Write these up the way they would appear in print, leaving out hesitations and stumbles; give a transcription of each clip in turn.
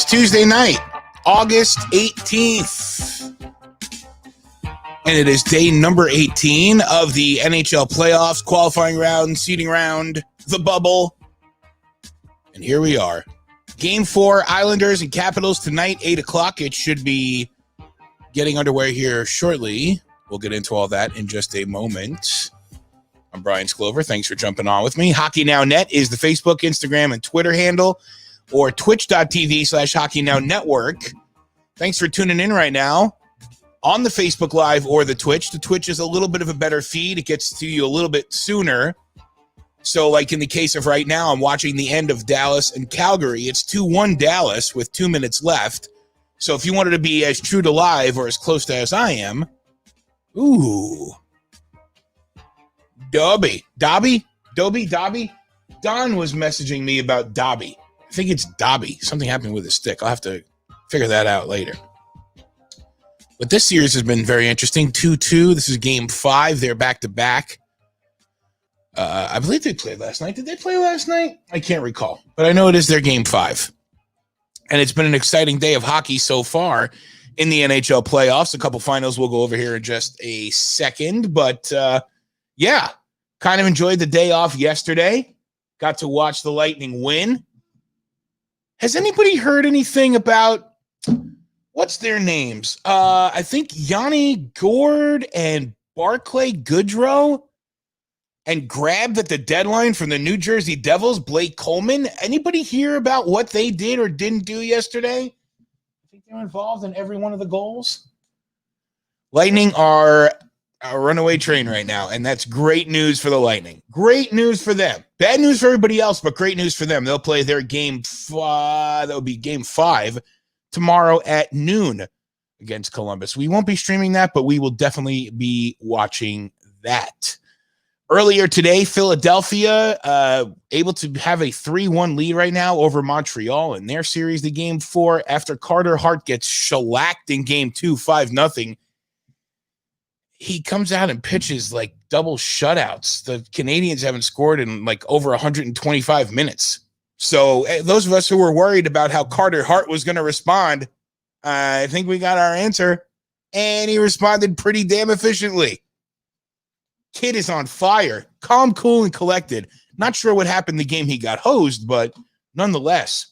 It's Tuesday night, August 18th. And it is day number 18 of the NHL playoffs, qualifying round, seeding round, the bubble. And here we are. Game 4, Islanders and Capitals tonight, 8 o'clock. It should be getting underway here shortly. We'll get into all that in just a moment. I'm Brian Sklover. Thanks for jumping on with me. Hockey Now Net is the Facebook, Instagram, and Twitter handle, or twitch.tv/Hockey Now Network. Thanks for tuning in right now on the Facebook Live or the Twitch. The Twitch is a little bit of a better feed. It gets to you a little bit sooner. So like in the case of right now, I'm watching the end of Dallas and Calgary. It's 2-1 Dallas with 2 minutes left. So if you wanted to be as true to live or as close to as I am, ooh. Dobby. Don was messaging me about Dobby. I think it's Dobby. Something happened with his stick. I'll have to figure that out later. But this series has been very interesting. 2-2. This is game 5. They're back-to-back. I believe they played last night. Did they play last night? I can't recall. But I know it is their game 5. And it's been an exciting day of hockey so far in the NHL playoffs. A couple finals we'll go over here in just a second. But, yeah, kind of enjoyed the day off yesterday. Got to watch the Lightning win. Has anybody heard anything about, what's their names? I think Yanni Gourde and Barclay Goodrow, and grabbed at the deadline from the New Jersey Devils, Blake Coleman. Anybody hear about what they did or didn't do yesterday? I think they're involved in every one of the goals. Lightning are a runaway train right now, and that's great news for the Lightning. Great news for them. Bad news for everybody else, but great news for them. They'll play their game 5, that would be game 5, tomorrow at noon against Columbus. We won't be streaming that, but we will definitely be watching that. Earlier today, Philadelphia able to have a 3-1 lead right now over Montreal in their series, the game 4, after Carter Hart gets shellacked in game 2, 5-0. He comes out and pitches like double shutouts. The Canadians haven't scored in like over 125 minutes. So those of us who were worried about how Carter Hart was going to respond, I think we got our answer. And he responded pretty damn efficiently. Kid is on fire. Calm, cool, and collected. Not sure what happened the game he got hosed, but nonetheless,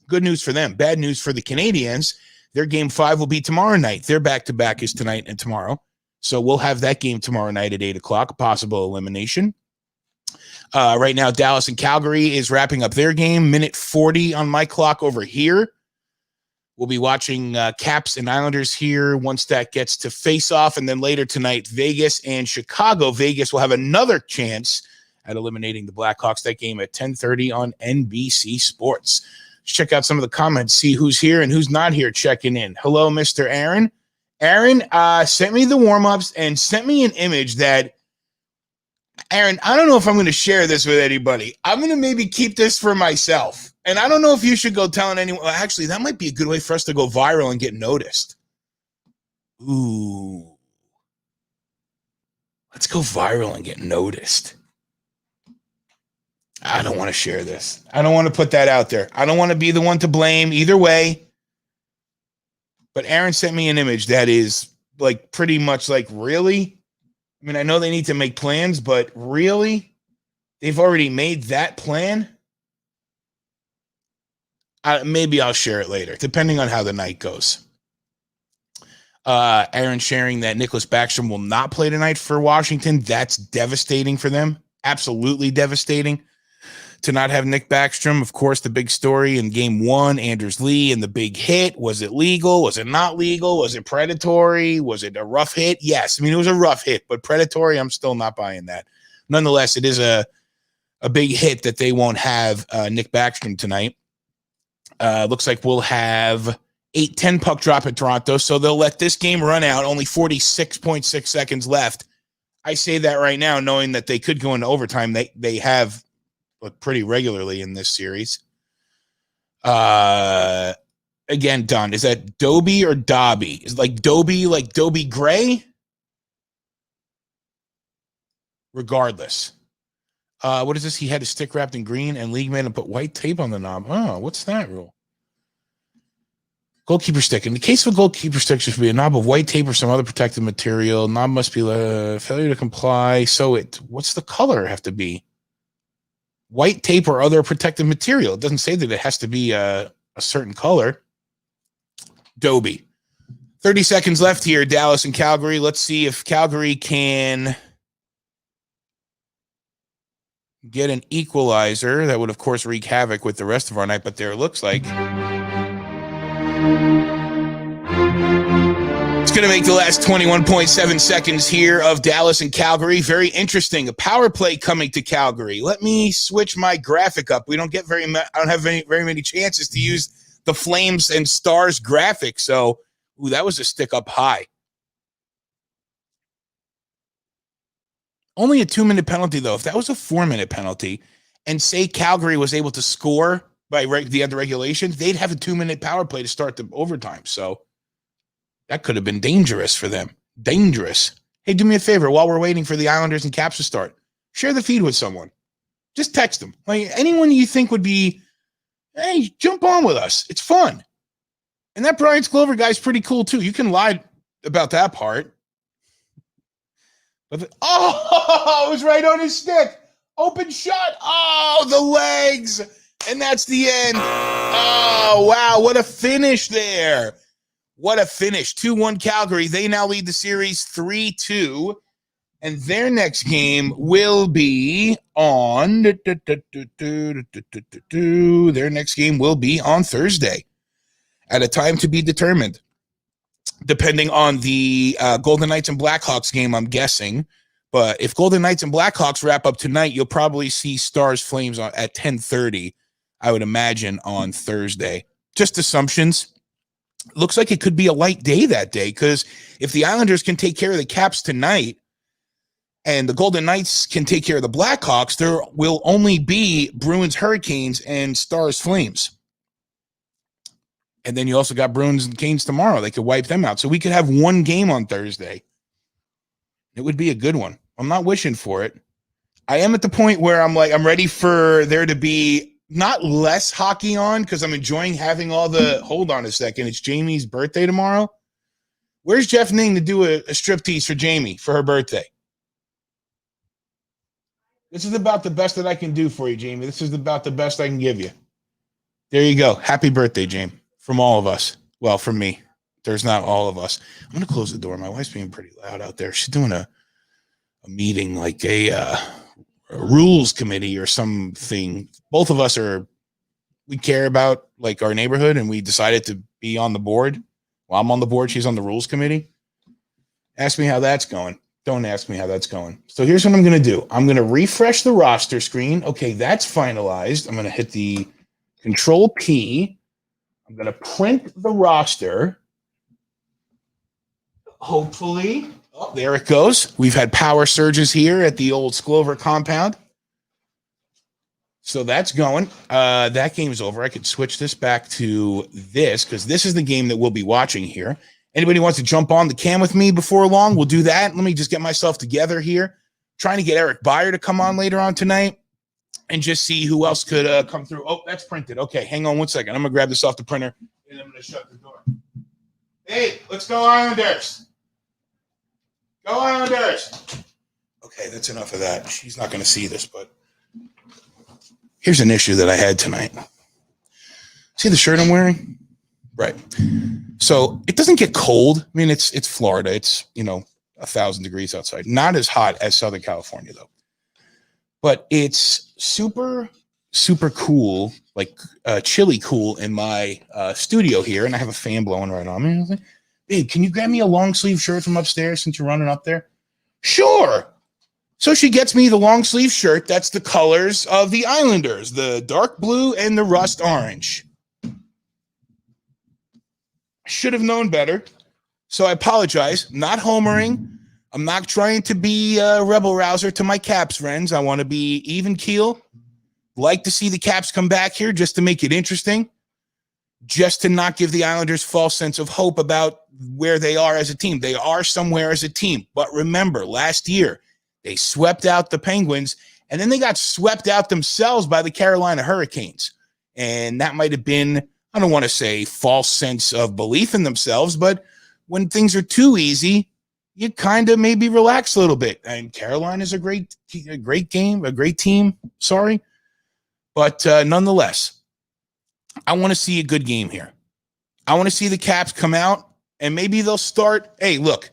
good news for them. Bad news for the Canadians. Their game 5 will be tomorrow night. Their back-to-back is tonight and tomorrow. So we'll have that game tomorrow night at 8 o'clock, a possible elimination. Right now, Dallas and Calgary is wrapping up their game. Minute 40 on my clock over here. We'll be watching Caps and Islanders here once that gets to face-off. And then later tonight, Vegas and Chicago. Vegas will have another chance at eliminating the Blackhawks. That game at 10:30 on NBC Sports. Let's check out some of the comments, see who's here and who's not here checking in. Hello, Mr. Aaron. Aaron sent me the warm-ups and sent me an image that, Aaron, I don't know if I'm going to share this with anybody. I'm going to maybe keep this for myself. And I don't know if you should go telling anyone. Well, actually, that might be a good way for us to go viral and get noticed. Ooh. Let's go viral and get noticed. I don't want to share this. I don't want to put that out there. I don't want to be the one to blame either way. But Aaron sent me an image that is like pretty much like, really? I mean, I know they need to make plans, but really? They've already made that plan? Maybe I'll share it later, depending on how the night goes. Aaron sharing that Nicholas Backstrom will not play tonight for Washington. That's devastating for them. Absolutely devastating to not have Nick Backstrom. Of course, the big story in game 1, Anders Lee and the big hit. Was it legal? Was it not legal? Was it predatory? Was it a rough hit? Yes. I mean, it was a rough hit, but predatory, I'm still not buying that. Nonetheless, it is a big hit that they won't have Nick Backstrom tonight. Looks like we'll have 8-10 puck drop at Toronto, so they'll let this game run out. Only 46.6 seconds left. I say that right now, knowing that they could go into overtime. They have pretty regularly in this series. Again, Don, is that Dobby or Dobby? Is like Dobby Gray? Regardless. What is this? He had his stick wrapped in green and league made him put white tape on the knob. Oh, what's that rule? Goalkeeper stick. In the case of a goalkeeper stick, should be a knob of white tape or some other protective material. Knob must be failure to comply. So what's the color have to be? White tape or other protective material. It doesn't say that it has to be a certain color. Dobie. 30 seconds left here, Dallas and Calgary. Let's see if Calgary can get an equalizer. That would, of course, wreak havoc with the rest of our night, but there it looks like. It's going to make the last 21.7 seconds here of Dallas and Calgary. Very interesting. A power play coming to Calgary. Let me switch my graphic up. We don't get I don't have very many chances to use the Flames and Stars graphic. So, that was a stick up high. Only a 2-minute penalty, though. If that was a 4-minute penalty, and say Calgary was able to score by the end of regulations, they'd have a 2-minute power play to start the overtime. So that could have been dangerous for them. Dangerous. Hey, do me a favor while we're waiting for the Islanders and Caps to start. Share the feed with someone. Just text them. Like anyone you think would be, hey, jump on with us. It's fun. And that Bryant Glover guy's pretty cool too. You can lie about that part. But it was right on his stick. Open shot. Oh, the legs. And that's the end. Oh, wow. What a finish there. What a finish. 2-1 Calgary. They now lead the series 3-2. And their next game will be on Thursday at a time to be determined, depending on the Golden Knights and Blackhawks game, I'm guessing. But if Golden Knights and Blackhawks wrap up tonight, you'll probably see Stars Flames at 10:30, I would imagine, on Thursday. Just assumptions. Looks like it could be a light day that day, because if the Islanders can take care of the Caps tonight and the Golden Knights can take care of the Blackhawks, there will only be Bruins Hurricanes and Stars Flames. And then you also got Bruins and Canes tomorrow. They could wipe them out. So we could have one game on Thursday. It would be a good one. I'm not wishing for it. I am at the point where I'm ready for there to be not less hockey on, because I'm enjoying having all the, hold on a second, it's Jamie's birthday tomorrow. Where's Jeff Ning to do a striptease for Jamie for her birthday? This is about the best that I can do for you, Jamie. This is about the best I can give you. There you go. Happy birthday, Jamie. From all of us. Well, from me. There's not all of us. I'm going to close the door. My wife's being pretty loud out there. She's doing a meeting, like a rules committee or something. Both of us we care about like our neighborhood, and we decided to be on the board. Well, I'm on the board. She's on the rules committee. Ask me how that's going. Don't ask me how that's going. So here's what I'm going to do. I'm going to refresh the roster screen. Okay, that's finalized. I'm going to hit the Control P. I'm going to print the roster. Hopefully. Oh, there it goes. We've had power surges here at the old Sklover compound. So that's going. That game's over. I could switch this back to this, because this is the game that we'll be watching here. Anybody wants to jump on the cam with me before long, we'll do that. Let me just get myself together here. Trying to get Eric Byer to come on later on tonight and just see who else could come through. Oh, that's printed. Okay, hang on one second. I'm going to grab this off the printer, and I'm going to shut the door. Hey, let's go Islanders. Go Islanders. Okay, that's enough of that. She's not going to see this, but here's an issue that I had tonight. See the shirt I'm wearing? Right. So it doesn't get cold. I mean, it's Florida. It's, 1,000 degrees outside. Not as hot as Southern California, though. But it's super, super cool, like chilly cool in my studio here. And I have a fan blowing right on me. I was like, babe, can you grab me a long sleeve shirt from upstairs since you're running up there? Sure. So she gets me the long sleeve shirt. That's the colors of the Islanders, the dark blue and the rust orange. Should have known better. So I apologize. Not homering. I'm not trying to be a rebel rouser to my Caps friends. I want to be even keel. Like to see the Caps come back here just to make it interesting. Just to not give the Islanders false sense of hope about where they are as a team. They are somewhere as a team. But remember, last year, they swept out the Penguins, and then they got swept out themselves by the Carolina Hurricanes. And that might have been I don't want to say false sense of belief in themselves, but when things are too easy, you kind of maybe relax a little bit. And Carolina is a great team. Sorry. But nonetheless, I want to see a good game here. I want to see the Caps come out, and maybe they'll start. Hey, look,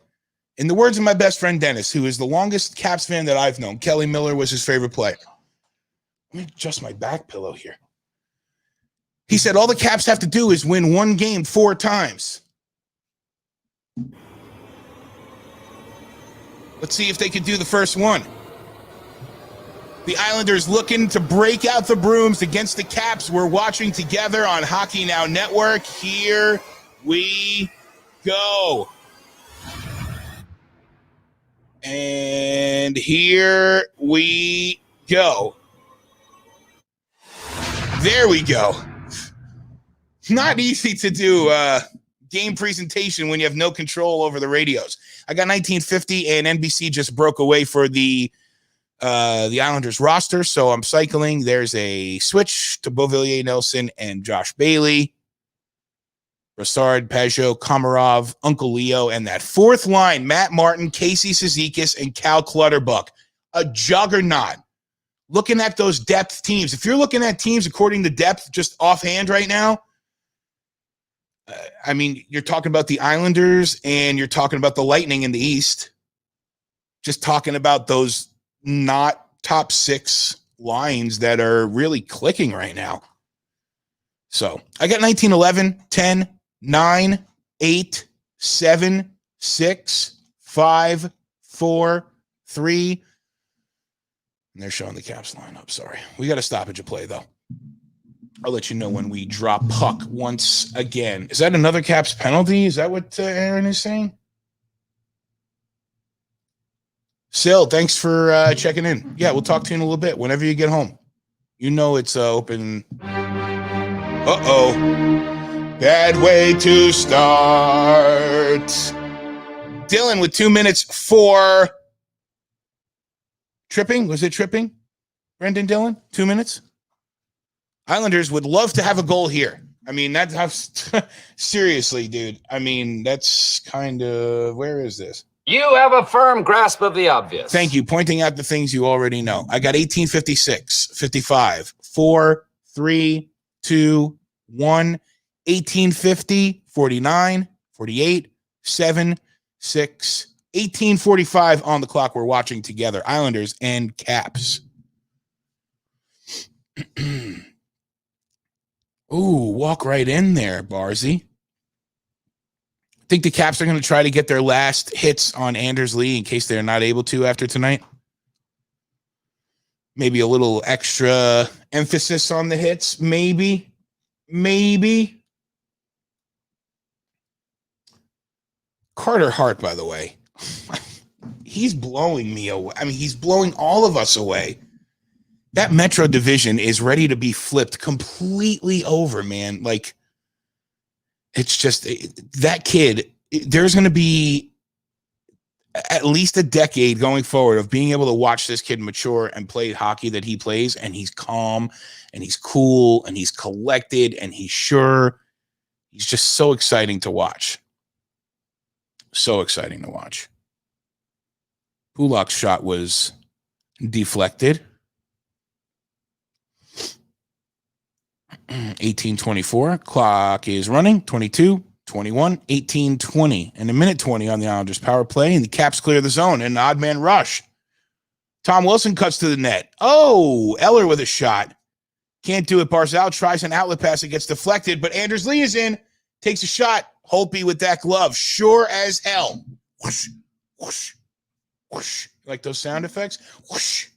in the words of my best friend Dennis, who is the longest Caps fan that I've known, Kelly Miller was his favorite player. Let me adjust my back pillow here. He said all the Caps have to do is win one game 4 times. Let's see if they can do the first one. The Islanders looking to break out the brooms against the Caps. We're watching together on Hockey Now Network. Here we go. And here we go. There we go. Not easy to do game presentation when you have no control over the radios. I got 1950 and NBC just broke away for the Islanders roster, so I'm cycling. There's a switch to Beauvillier, Nelson, and Josh Bailey. Brassard, Peugeot, Komarov, Uncle Leo, and that fourth line, Matt Martin, Casey Cizikas, and Cal Clutterbuck. A juggernaut. Looking at those depth teams, if you're looking at teams according to depth, just offhand right now, I mean, you're talking about the Islanders and you're talking about the Lightning in the East. Just talking about those not top 6 lines that are really clicking right now. So I got 1911, 10, 9, 8, 7, 6, 5, 4, 3. And they're showing the Caps lineup. Sorry. We got a stoppage of play, though. I'll let you know when we drop puck once again. Is that another Caps penalty? Is that what Aaron is saying? Sil, thanks for checking in. Yeah, we'll talk to you in a little bit whenever you get home. You know it's open. Uh-oh. Bad way to start. Dylan with 2 minutes for tripping. Was it tripping? Brendan Dillon, 2 minutes. Islanders would love to have a goal here. I mean, that's how seriously, dude. I mean, that's kind of, where is this? You have a firm grasp of the obvious. Thank you. Pointing out the things you already know. I got 1856, 55, 4, 3, 2, 1, 1850, 49, 48, 7, 6, 1845 on the clock. We're watching together. Islanders and Caps. Ooh, walk right in there, Barzy. I think the Caps are going to try to get their last hits on Anders Lee in case they're not able to after tonight. Maybe a little extra emphasis on the hits. Maybe. Carter Hart, by the way, he's blowing me away. I mean, he's blowing all of us away. That Metro division is ready to be flipped completely over, man. Like, it's just that kid. There's going to be at least a decade going forward of being able to watch this kid mature and play hockey that he plays. And he's calm and he's cool and he's collected and he's sure. He's just so exciting to watch. So exciting to watch. Pulak's shot was deflected. 1824. Clock is running. 22, 21, 18, 20. And a minute 20 on the Islanders power play. And the Caps clear the zone. And an odd man rush. Tom Wilson cuts to the net. Oh, Eller with a shot. Can't do it. Barzal tries an outlet pass. It gets deflected. But Anders Lee is in. Takes a shot. Holtby with that glove. Sure as hell. Whoosh, whoosh, whoosh. Like those sound effects? Whoosh.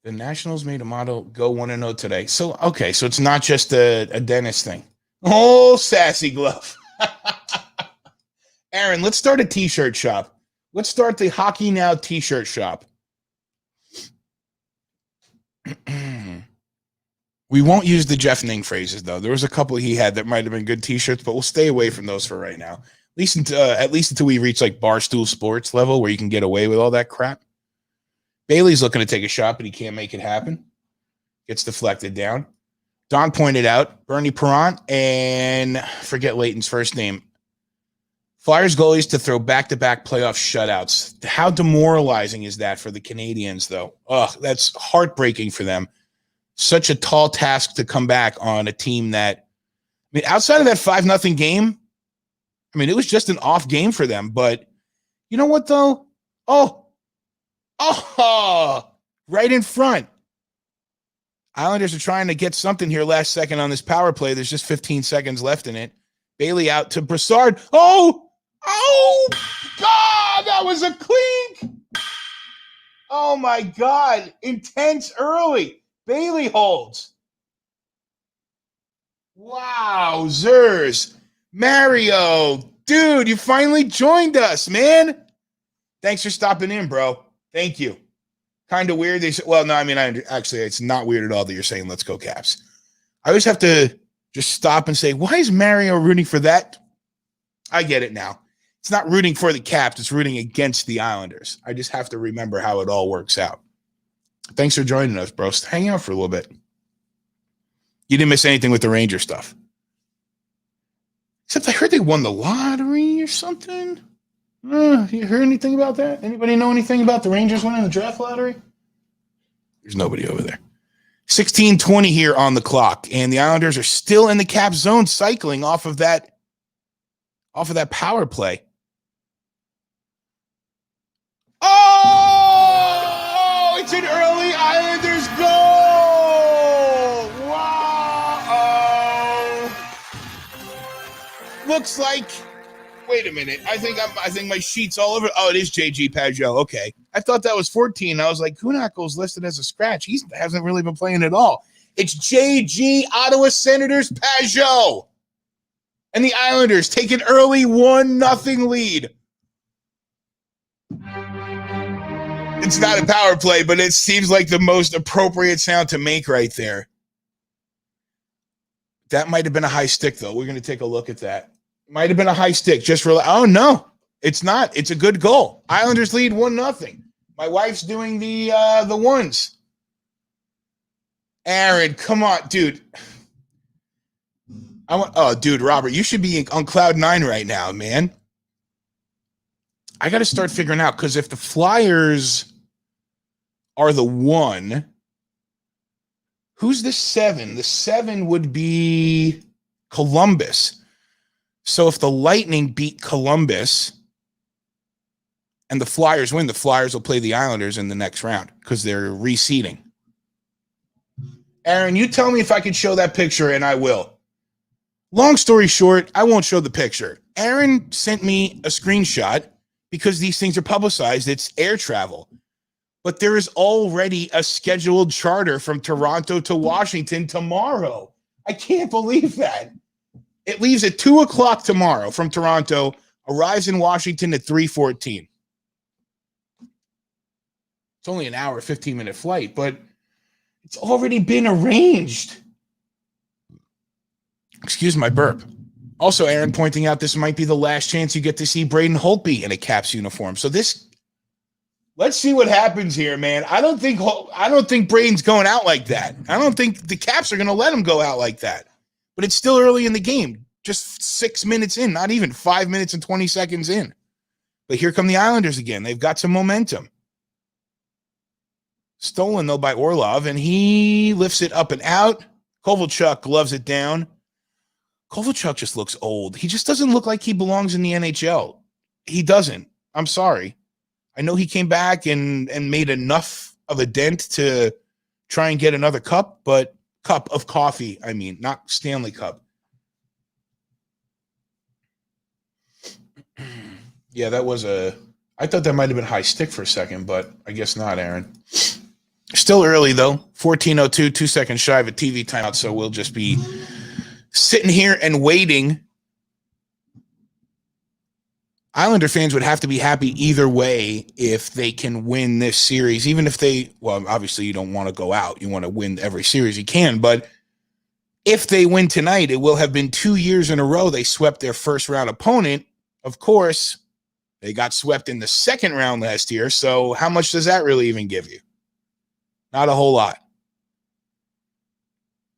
The Nationals made a model go 1-0 today. So, okay, so it's not just a Dennis thing. Oh, sassy glove. Aaron, let's start a T-shirt shop. Let's start the Hockey Now T-shirt shop. We won't use the Jeff Ning phrases, though. There was a couple he had that might have been good T-shirts, but we'll stay away from those for right now. At least until we reach like Barstool Sports level where you can get away with all that crap. Bailey's looking to take a shot, but he can't make it happen. Gets deflected down. Don pointed out, Bernie Perrant, and forget Leighton's first name. Flyers goalies to throw back-to-back playoff shutouts. How demoralizing is that for the Canadiens, though? Ugh, that's heartbreaking for them. Such a tall task to come back on a team that, I mean, outside of that 5-0 game, I mean, it was just an off game for them. But you know what, though? Oh, right in front. Islanders are trying to get something here last second on this power play. There's just 15 seconds left in it. Bailey out to Brassard. Oh, God, that was a clink. Oh, my God. Intense early. Bailey holds. Wow, Zers. Mario, dude, you finally joined us, man. Thanks for stopping in, bro. Thank you. Kind of weird. They said, well, no, I mean, actually, it's not weird at all that you're saying let's go Caps. I always have to just stop and say, why is Mario rooting for that? I get it now. It's not rooting for the Caps. It's rooting against the Islanders. I just have to remember how it all works out. Thanks for joining us, bro. Hang out for a little bit. You didn't miss anything with the Ranger stuff. Except I heard they won the lottery or something. You heard anything about that? Anybody know anything about the Rangers winning the draft lottery? There's nobody over there. 16:20 here on the clock, and the Islanders are still in the cap zone, cycling off of that power play. Oh, it's an early Islanders goal! Wow! Looks like. Wait a minute. I think my sheet's all over. Oh, it is JG Pajot. Okay. I thought that was 14. I was like, Kunakle's listed as a scratch. He hasn't really been playing at all. It's JG Ottawa Senators Pajot. And the Islanders take an early 1-0 lead. It's not a power play, but it seems like the most appropriate sound to make right there. That might have been a high stick, though. We're going to take a look at that. Might have been a high stick. Oh, no. It's not. It's a good goal. Islanders lead 1-0. My wife's doing the ones. Aaron, come on, dude. Dude, Robert, you should be on cloud 9 right now, man. I got to start figuring out, because if the Flyers are the 1, who's the 7? The 7 would be Columbus. So if the Lightning beat Columbus and the Flyers win, the Flyers will play the Islanders in the next round because they're reseeding. Aaron, you tell me if I can show that picture, and I will. Long story short, I won't show the picture. Aaron sent me a screenshot because these things are publicized. It's air travel. But there is already a scheduled charter from Toronto to Washington tomorrow. I can't believe that. It leaves at 2 o'clock tomorrow from Toronto, arrives in Washington at 3:14. It's only an hour, 15-minute flight, but it's already been arranged. Excuse my burp. Also, Aaron pointing out this might be the last chance you get to see Braden Holtby in a Caps uniform. So let's see what happens here, man. I don't think Braden's going out like that. I don't think the Caps are going to let him go out like that. But it's still early in the game, just 6 minutes in, not even 5 minutes and 20 seconds in. But here come the Islanders again. They've got some momentum. Stolen, though, by Orlov, and he lifts it up and out. Kovalchuk gloves it down. Kovalchuk just looks old. He just doesn't look like he belongs in the NHL. He doesn't. I'm sorry. I know he came back and made enough of a dent to try and get another cup, but cup of coffee, I mean, not Stanley Cup. Yeah, I thought that might have been high stick for a second, but I guess not, Aaron. Still early, though. 14:02, 2 seconds shy of a TV timeout, so we'll just be sitting here and waiting. Islander fans would have to be happy either way if they can win this series, even if obviously you don't want to go out. You want to win every series you can, but if they win tonight, it will have been 2 years in a row they swept their first round opponent. Of course, they got swept in the second round last year, so how much does that really even give you? Not a whole lot.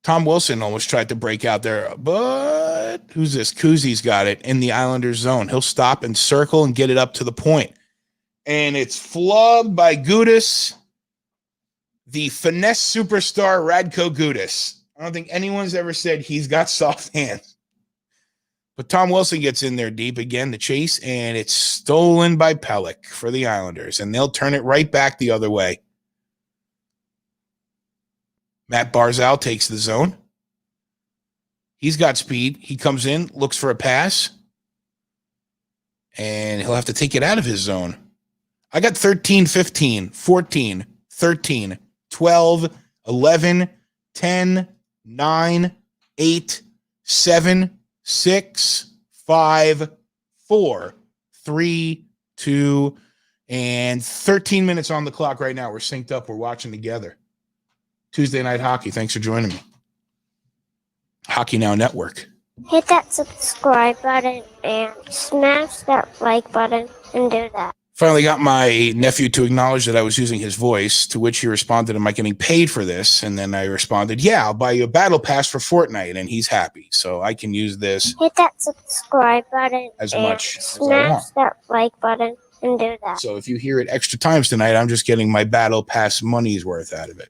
Tom Wilson almost tried to break out there, but who's this? Kuzi's got it in the Islanders zone. He'll stop and circle and get it up to the point. And it's flubbed by Gudas, the finesse superstar Radko Gudas. I don't think anyone's ever said he's got soft hands. But Tom Wilson gets in there deep again to chase, and it's stolen by Pelech for the Islanders, and they'll turn it right back the other way. Matt Barzal takes the zone. He's got speed. He comes in, looks for a pass, and he'll have to take it out of his zone. I got 13, 15, 14, 13, 12, 11, 10, 9, 8, 7, 6, 5, 4, 3, 2, and 13 minutes on the clock right now. We're synced up. We're watching together. Tuesday Night Hockey. Thanks for joining me. Hockey Now Network. Hit that subscribe button and smash that like button and do that. Finally got my nephew to acknowledge that I was using his voice, to which he responded, am I getting paid for this? And then I responded, yeah, I'll buy you a battle pass for Fortnite, and he's happy. So I can use this. Hit that subscribe button as and much as I want. Smash that like button and do that. So if you hear it extra times tonight, I'm just getting my battle pass money's worth out of it.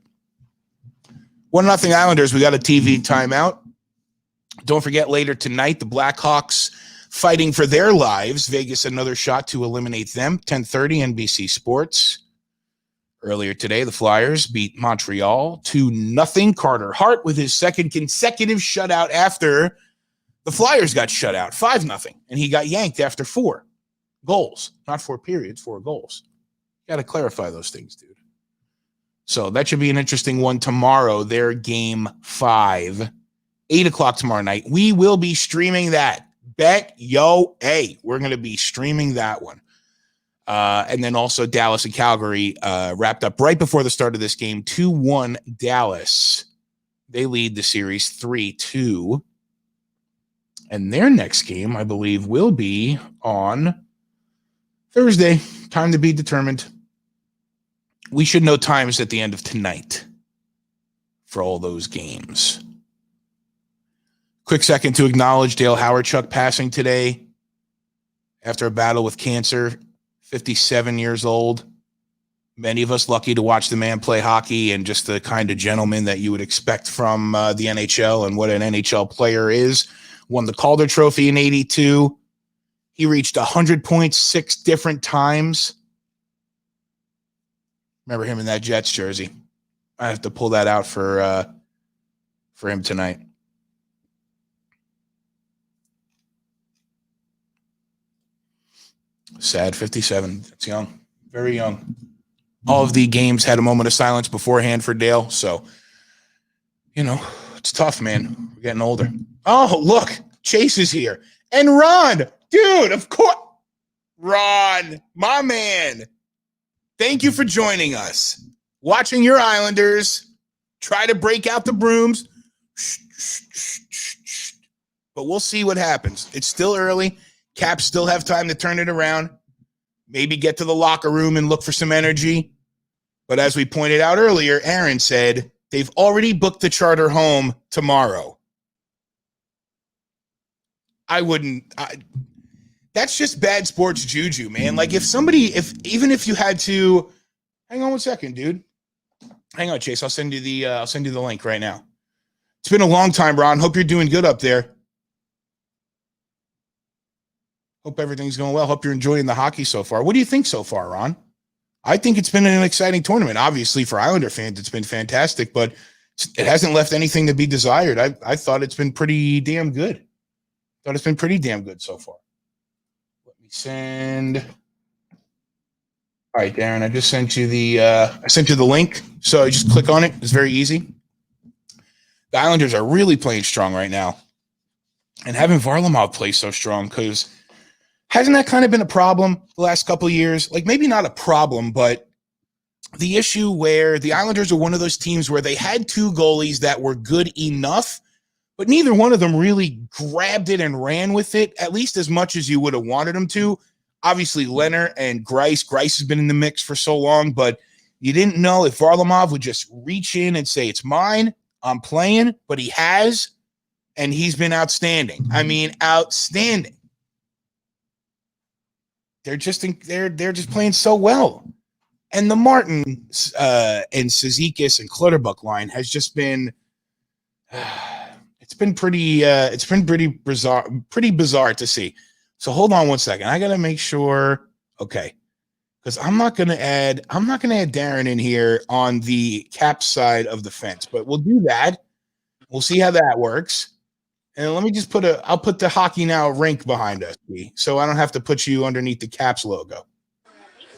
1-0 Islanders. We got a TV timeout. Don't forget, later tonight, the Blackhawks fighting for their lives. Vegas, another shot to eliminate them. 10:30 NBC Sports. Earlier today, the Flyers beat Montreal 2-0. Carter Hart with his second consecutive shutout after the Flyers got shut out 5-0. And he got yanked after 4 goals. Not 4 periods, 4 goals. Got to clarify those things, dude. So that should be an interesting one tomorrow. Their game 5, 8 o'clock tomorrow night. We will be streaming that. Bet yo A. We're going to be streaming that one. And then also Dallas and Calgary wrapped up right before the start of this game. 2-1 Dallas. They lead the series 3-2. And their next game, I believe, will be on Thursday. Time to be determined. We should know times at the end of tonight for all those games. Quick second to acknowledge Dale Howardchuk passing today after a battle with cancer, 57 years old. Many of us lucky to watch the man play hockey, and just the kind of gentleman that you would expect from the NHL and what an NHL player is. Won the Calder Trophy in 82. He reached 100 points 6 different times. Remember him in that Jets jersey. I have to pull that out for him tonight. Sad 57. That's young. Very young. All of the games had a moment of silence beforehand for Dale. So, you know, it's tough, man. We're getting older. Oh, look. Chase is here. And Ron. Dude, of course. Ron, my man. Thank you for joining us. Watching your Islanders try to break out the brooms. But we'll see what happens. It's still early. Caps still have time to turn it around. Maybe get to the locker room and look for some energy. But as we pointed out earlier, Aaron said they've already booked the charter home tomorrow. That's just bad sports juju, man. Like even if you had to, hang on one second, dude. Hang on, Chase. I'll send you the link right now. It's been a long time, Ron. Hope you're doing good up there. Hope everything's going well. Hope you're enjoying the hockey so far. What do you think so far, Ron? I think it's been an exciting tournament. Obviously, for Islander fans, it's been fantastic, but it hasn't left anything to be desired. I thought it's been pretty damn good. So far. Let me send. All right, Darren, I just sent you the link. So you just click on it. It's very easy. The Islanders are really playing strong right now. And having Varlamov play so strong, because hasn't that kind of been a problem the last couple of years? Like, maybe not a problem, but the issue where the Islanders are one of those teams where they had 2 goalies that were good enough, but neither one of them really grabbed it and ran with it, at least as much as you would have wanted them to. Obviously, Leonard and Greiss. Greiss has been in the mix for so long, but you didn't know if Varlamov would just reach in and say, it's mine. I'm playing, but he has, and he's been outstanding. I mean, outstanding. They're just playing so well. And the Martin and Cizikas and Clutterbuck line has just been it's been pretty bizarre to see. So hold on one second. I gotta make sure. Okay. Because I'm not gonna add Darren in here on the cap side of the fence, but we'll do that. We'll see how that works. And let me just I'll put the Hockey Now rink behind us, so I don't have to put you underneath the Caps logo.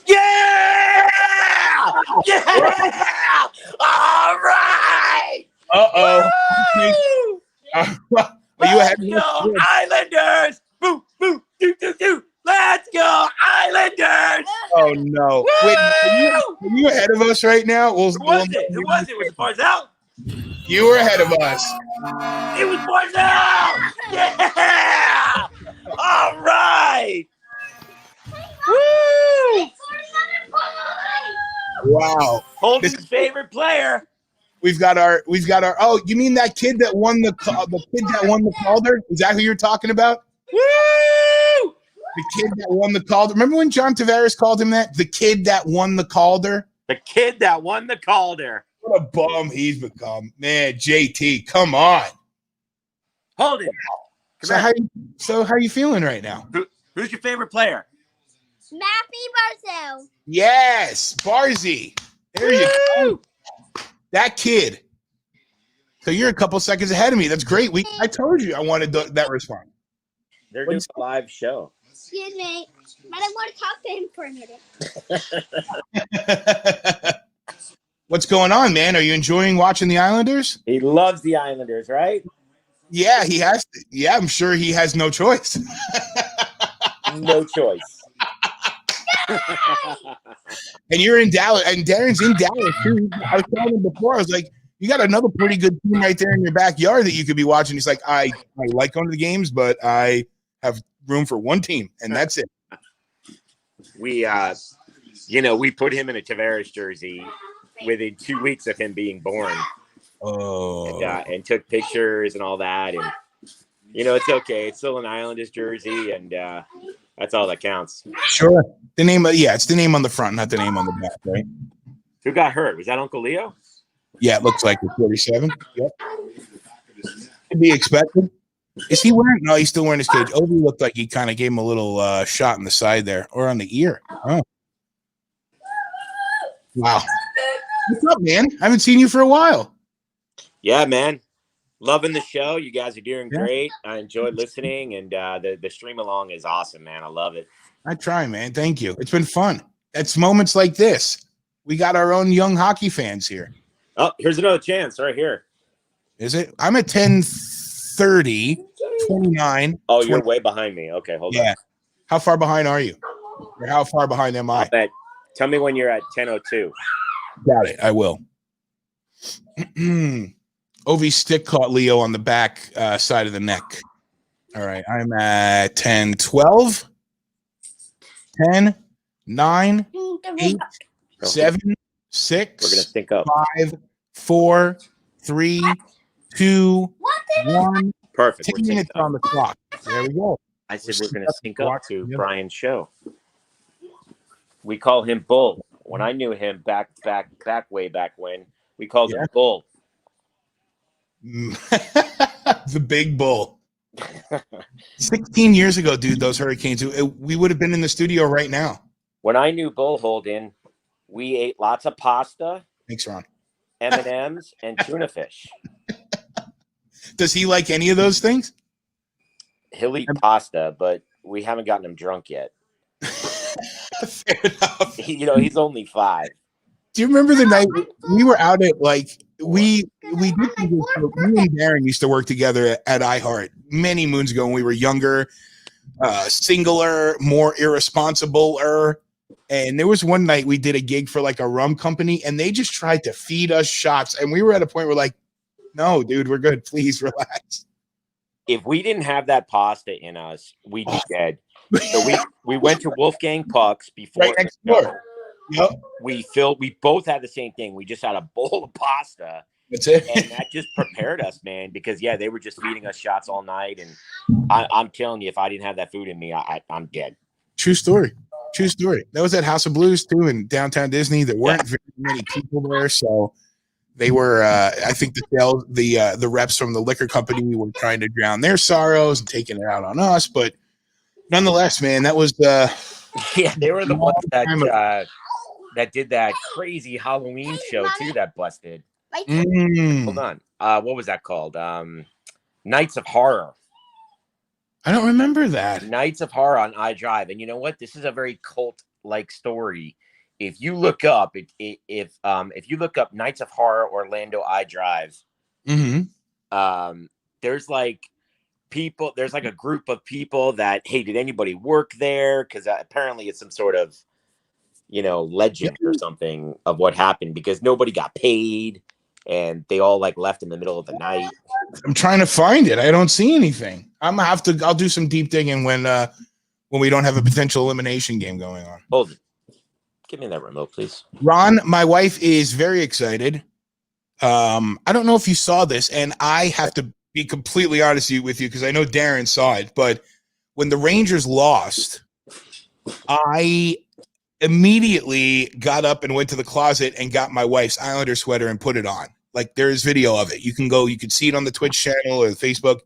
Yeah! Yeah! All right! Uh-oh. Are you ahead of Let's us? go, Islanders! Boo, boo, do, do, do. Let's go, Islanders! Oh, no. Wait, are you ahead of us right now? Who was it? Who was it? Was it Barzell? You were ahead of us. It was Barzell! Yeah! All right! Woo! Wow. Holden's favorite player. We've got our. Oh, you mean that kid that won the Calder? Is that who you're talking about? Woo! The kid that won the Calder. Remember when John Tavares called him that? The kid that won the Calder. The kid that won the Calder. What a bum he's become, man. JT, come on. Holden. So how you feeling right now? Who's your favorite player? Mappy Barzo. Yes, Barzy. There you go. That kid. So you're a couple seconds ahead of me. That's great. I told you I wanted that response. They're doing a live show. Excuse me, but I want to talk to him for a minute. What's going on, man? Are you enjoying watching the Islanders? He loves the Islanders, right? Yeah, he has to. Yeah, I'm sure he has no choice. No choice. And you're in Dallas, and Darren's in Dallas too. I was telling him before, I was like, you got another pretty good team right there in your backyard that you could be watching. He's like, I like going to the games, but I have room for one team, and that's it. We put him in a Tavares jersey within 2 weeks of him being born. Oh, and took pictures and all that, and it's okay. It's still an Islanders jersey, and that's all that counts. Sure. The name, it's the name on the front, not the name on the back, right? Who got hurt? Was that Uncle Leo? Yeah, it looks like it's 47. Yep. To be expected. Is he wearing? No, he's still wearing his cage. Ovi looked like he kind of gave him a little shot in the side there, or on the ear. Oh. Wow. What's up, man? I haven't seen you for a while. Yeah, man. Loving the show. You guys are doing great. I enjoyed listening, and the stream along is awesome, man. I love it. I try, man. Thank you. It's been fun. It's moments like this. We got our own young hockey fans here. Oh, here's another chance right here. Is it? I'm at 10:30, 29. Oh, you're way behind me. Okay, hold on. How far behind are you? Or how far behind am I? Tell me when you're at 10:02. Got it. I will. Ovi's stick caught Leo on the back side of the neck. All right. I'm at 10:12, 10, 9, 8, 7, 6. We're gonna sync up. 5, 4, 3, 2, 1. Perfect. 10 minutes on the clock. There we go. I said we're gonna sync up to Brian's show. We call him Bull. When I knew him way back when, we called him Bull. The big bull. 16 years ago, dude, those Hurricanes, we would have been in the studio right now. When I knew Bull Holden, we ate lots of pasta. Thanks, Ron. M&Ms and tuna fish. Does he like any of those things? He'll eat pasta, but we haven't gotten him drunk yet. Fair enough. He's only 5. Do you remember the night we were out at we me and Darren used to work together at iHeart many moons ago when we were younger, singular, more irresponsible. And there was one night we did a gig for a rum company, and they just tried to feed us shots, and we were at a point where no, dude, we're good. Please relax. If we didn't have that pasta in us, we'd be dead. So we went to Wolfgang Puck's before. Right next door. Yep. We both had the same thing. We just had a bowl of pasta, That's it. And that just prepared us, man, because they were just feeding us shots all night. And I'm telling you, if I didn't have that food in me, I'm dead. True story. That was at House of Blues too in downtown Disney. There weren't very many people there, so they were. I think the reps from the liquor company were trying to drown their sorrows and taking it out on us. But nonetheless, man, that was they were the ones that did that crazy Halloween show too. That busted. Hold on. What was that called? Nights of Horror. I don't remember that. Nights of Horror on iDrive. And you know what? This is a very cult-like story. If you look up if you look up Nights of Horror Orlando iDrive, there's like people, there's like a group of people that, hey, did anybody work there? Because apparently it's some sort of, legend or something of what happened, because nobody got paid and they all like left in the middle of the night. I'm trying to find it. I don't see anything. I'll do some deep digging when we don't have a potential elimination game going on. Hold it. Give me that remote, please. Ron, my wife is very excited. I don't know if you saw this, and I have to be completely honest with you because I know Darren saw it, but when the Rangers lost, I immediately got up and went to the closet and got my wife's Islander sweater and put it on. Like, there's video of it. You can see it on the Twitch channel or Facebook.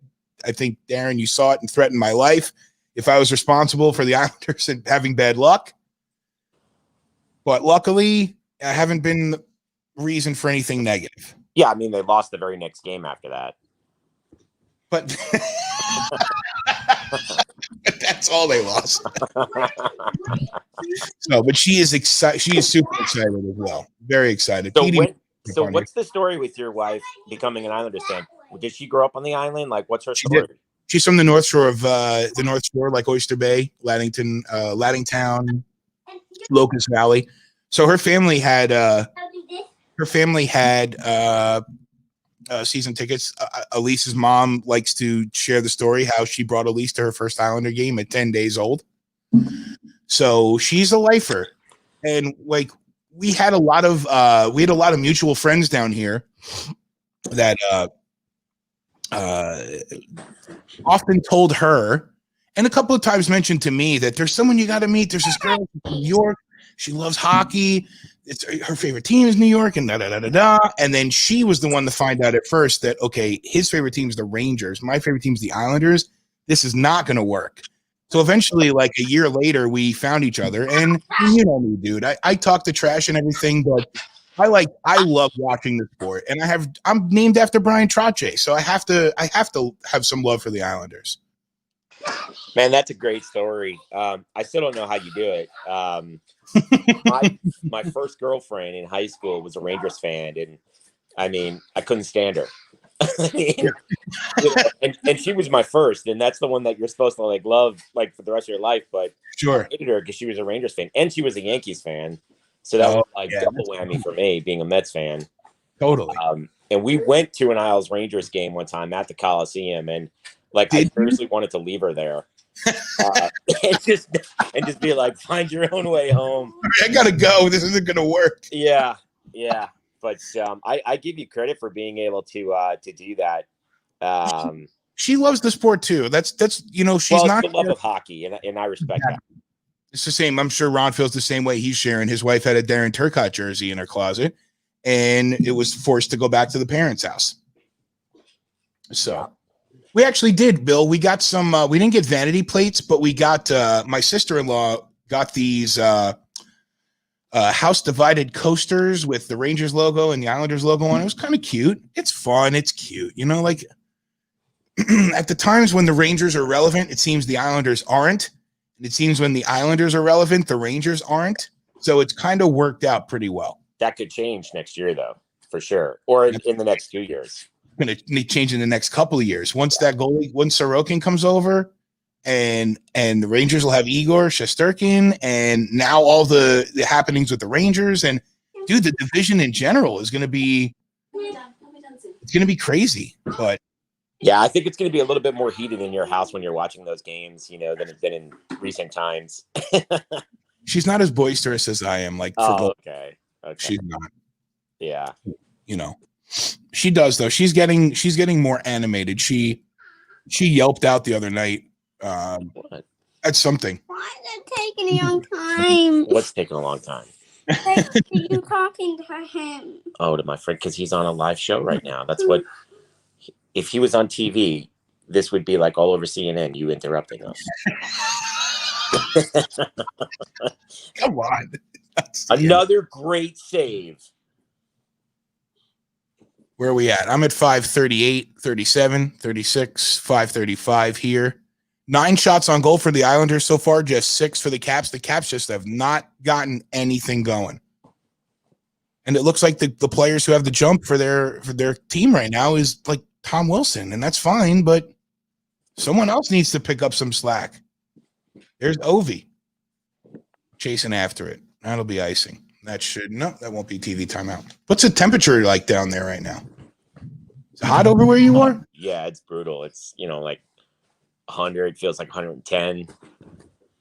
I think, Darren, you saw it and threatened my life if I was responsible for the Islanders and having bad luck. But luckily, I haven't been reason for anything negative. Yeah, I mean, they lost the very next game after that. But that's all they lost. But she is excited. She is super excited as well. Very excited. So what's the story with your wife becoming an Islanders fan? Did she grow up on the island? Like, what's her story? Did. She's from the North Shore of the North Shore, like Oyster Bay, Laddingtown, Locust Valley. So her family had season tickets. Elise's mom likes to share the story how she brought Elise to her first Islander game at 10 days old. So she's a lifer, and like we had a lot of mutual friends down here that often told her, and a couple of times mentioned to me, that there's someone you got to meet. There's this girl from New York. She loves hockey. It's her favorite team is New York, and And then she was the one to find out at first that, okay, his favorite team is the Rangers. My favorite team is the Islanders. This is not going to work. So eventually, like a year later, we found each other. And you know me, dude. I talk the trash and everything, but I love watching the sport. And I'm named after Brian Trottier, so I have to have some love for the Islanders. Man, that's a great story. I still don't know how you do it. My first girlfriend in high school was a Rangers fan, and I mean, I couldn't stand her. and she was my first, and that's the one that you're supposed to like love like for the rest of your life. But sure, I hated her because she was a Rangers fan, and she was a Yankees fan. So that was like double whammy for me, being a Mets fan. Totally. And we went to an Isles Rangers game one time at the Coliseum, and like I seriously wanted to leave her there. And just be like, find your own way home. I gotta go. This isn't gonna work. Yeah. But I give you credit for being able to do that. She loves the sport too. That's she's not the love of hockey, and I respect that. It's the same. I'm sure Ron feels the same way. He's sharing. His wife had a Darren Turcotte jersey in her closet, and it was forced to go back to the parents' house. So we actually did, Bill. We got some. We didn't get vanity plates, but we got. My sister-in-law got these house divided coasters with the Rangers logo and the Islanders logo on it. It was kind of cute. It's fun. It's cute. Like at the times when the Rangers are relevant, it seems the Islanders aren't. And it seems when the Islanders are relevant, the Rangers aren't. So it's kind of worked out pretty well. That could change next year, though, for sure. Or in the next 2 years. Going to change in the next couple of years. Once Sorokin comes over, and the Rangers will have Igor Shesterkin, and now all the happenings with the Rangers, and dude, the division in general is going to be crazy. But yeah, I think it's going to be a little bit more heated in your house when you're watching those games, than it's been in recent times. She's not as boisterous as I am. Like, okay. She's not. Yeah. She does though. She's getting more animated. She yelped out the other night. What? That's something. Why is it taking a long time? What's taking a long time? Like, you talking to him? Oh, to my friend, because he's on a live show right now. That's what. If he was on TV, this would be like all over CNN. You interrupting us. Come on. Another great save. Where are we at? I'm at 538, 37, 36, 535 here. 9 shots on goal for the Islanders so far, just 6 for the Caps. The Caps just have not gotten anything going. And it looks like the players who have the jump for their team right now is like Tom Wilson, and that's fine, but someone else needs to pick up some slack. There's Ovi chasing after it. That'll be icing. That won't be TV timeout. What's the temperature like down there right now? Is it hot over where you are? Yeah, it's brutal. It's, like 100, feels like 110.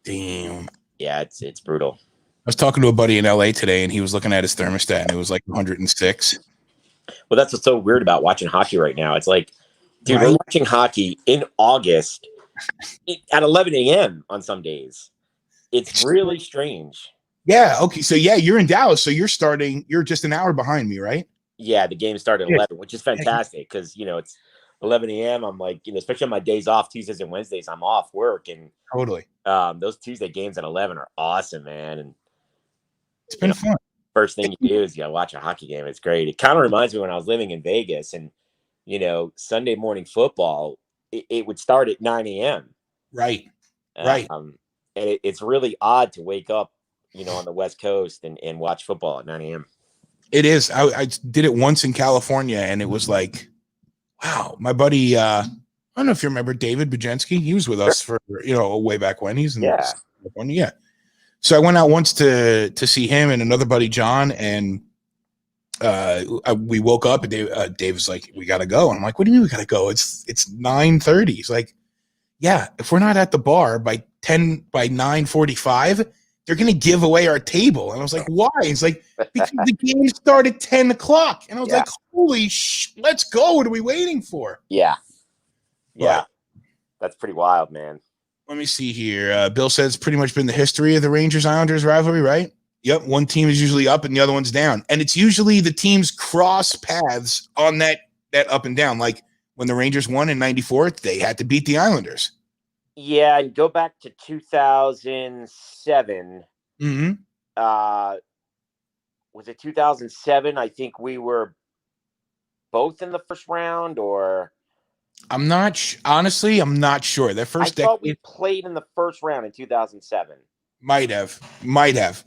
Damn. Yeah, it's brutal. I was talking to a buddy in LA today, and he was looking at his thermostat, and it was like 106. Well, that's what's so weird about watching hockey right now. It's like, dude, Right? we're watching hockey in August at 11 a.m. on some days. It's really strange. Yeah. Okay. So yeah, you're in Dallas. So you're just an hour behind me, right? Yeah, the game started at 11, which is fantastic because, it's 11 a.m. I'm like, especially on my days off, Tuesdays and Wednesdays, I'm off work. And Totally. those Tuesday games at 11 are awesome, man. And It's been fun. first thing you do is you watch a hockey game. It's great. It kind of reminds me when I was living in Vegas and, Sunday morning football, it would start at 9 a.m. Right. Right. And it's really odd to wake up, on the West Coast and watch football at 9 a.m. It is. I did it once in California, and it was like, wow. My buddy, I don't know if you remember David Bajensky. He was with us for way back when. He's in California. Yeah. So I went out once to see him and another buddy, John, and we woke up and Dave was like, "We gotta go." And I'm like, "What do you mean we gotta go? It's 9:30." He's like, "Yeah, if we're not at the bar by 9:45." They're going to give away our table. And I was like, why? He's like, because the game started at 10 o'clock. And I was like, holy let's go. What are we waiting for? Yeah. Yeah. But, that's pretty wild, man. Let me see here. Bill says it's pretty much been the history of the Rangers-Islanders rivalry, right? Yep. One team is usually up and the other one's down. And it's usually the teams cross paths on that up and down. Like when the Rangers won in 94, they had to beat the Islanders. Yeah, and go back to 2007. Mm-hmm. Was it 2007? I think we were both in the first round, or I'm not honestly. I'm not sure. That first I thought we played in the first round in 2007. Might have.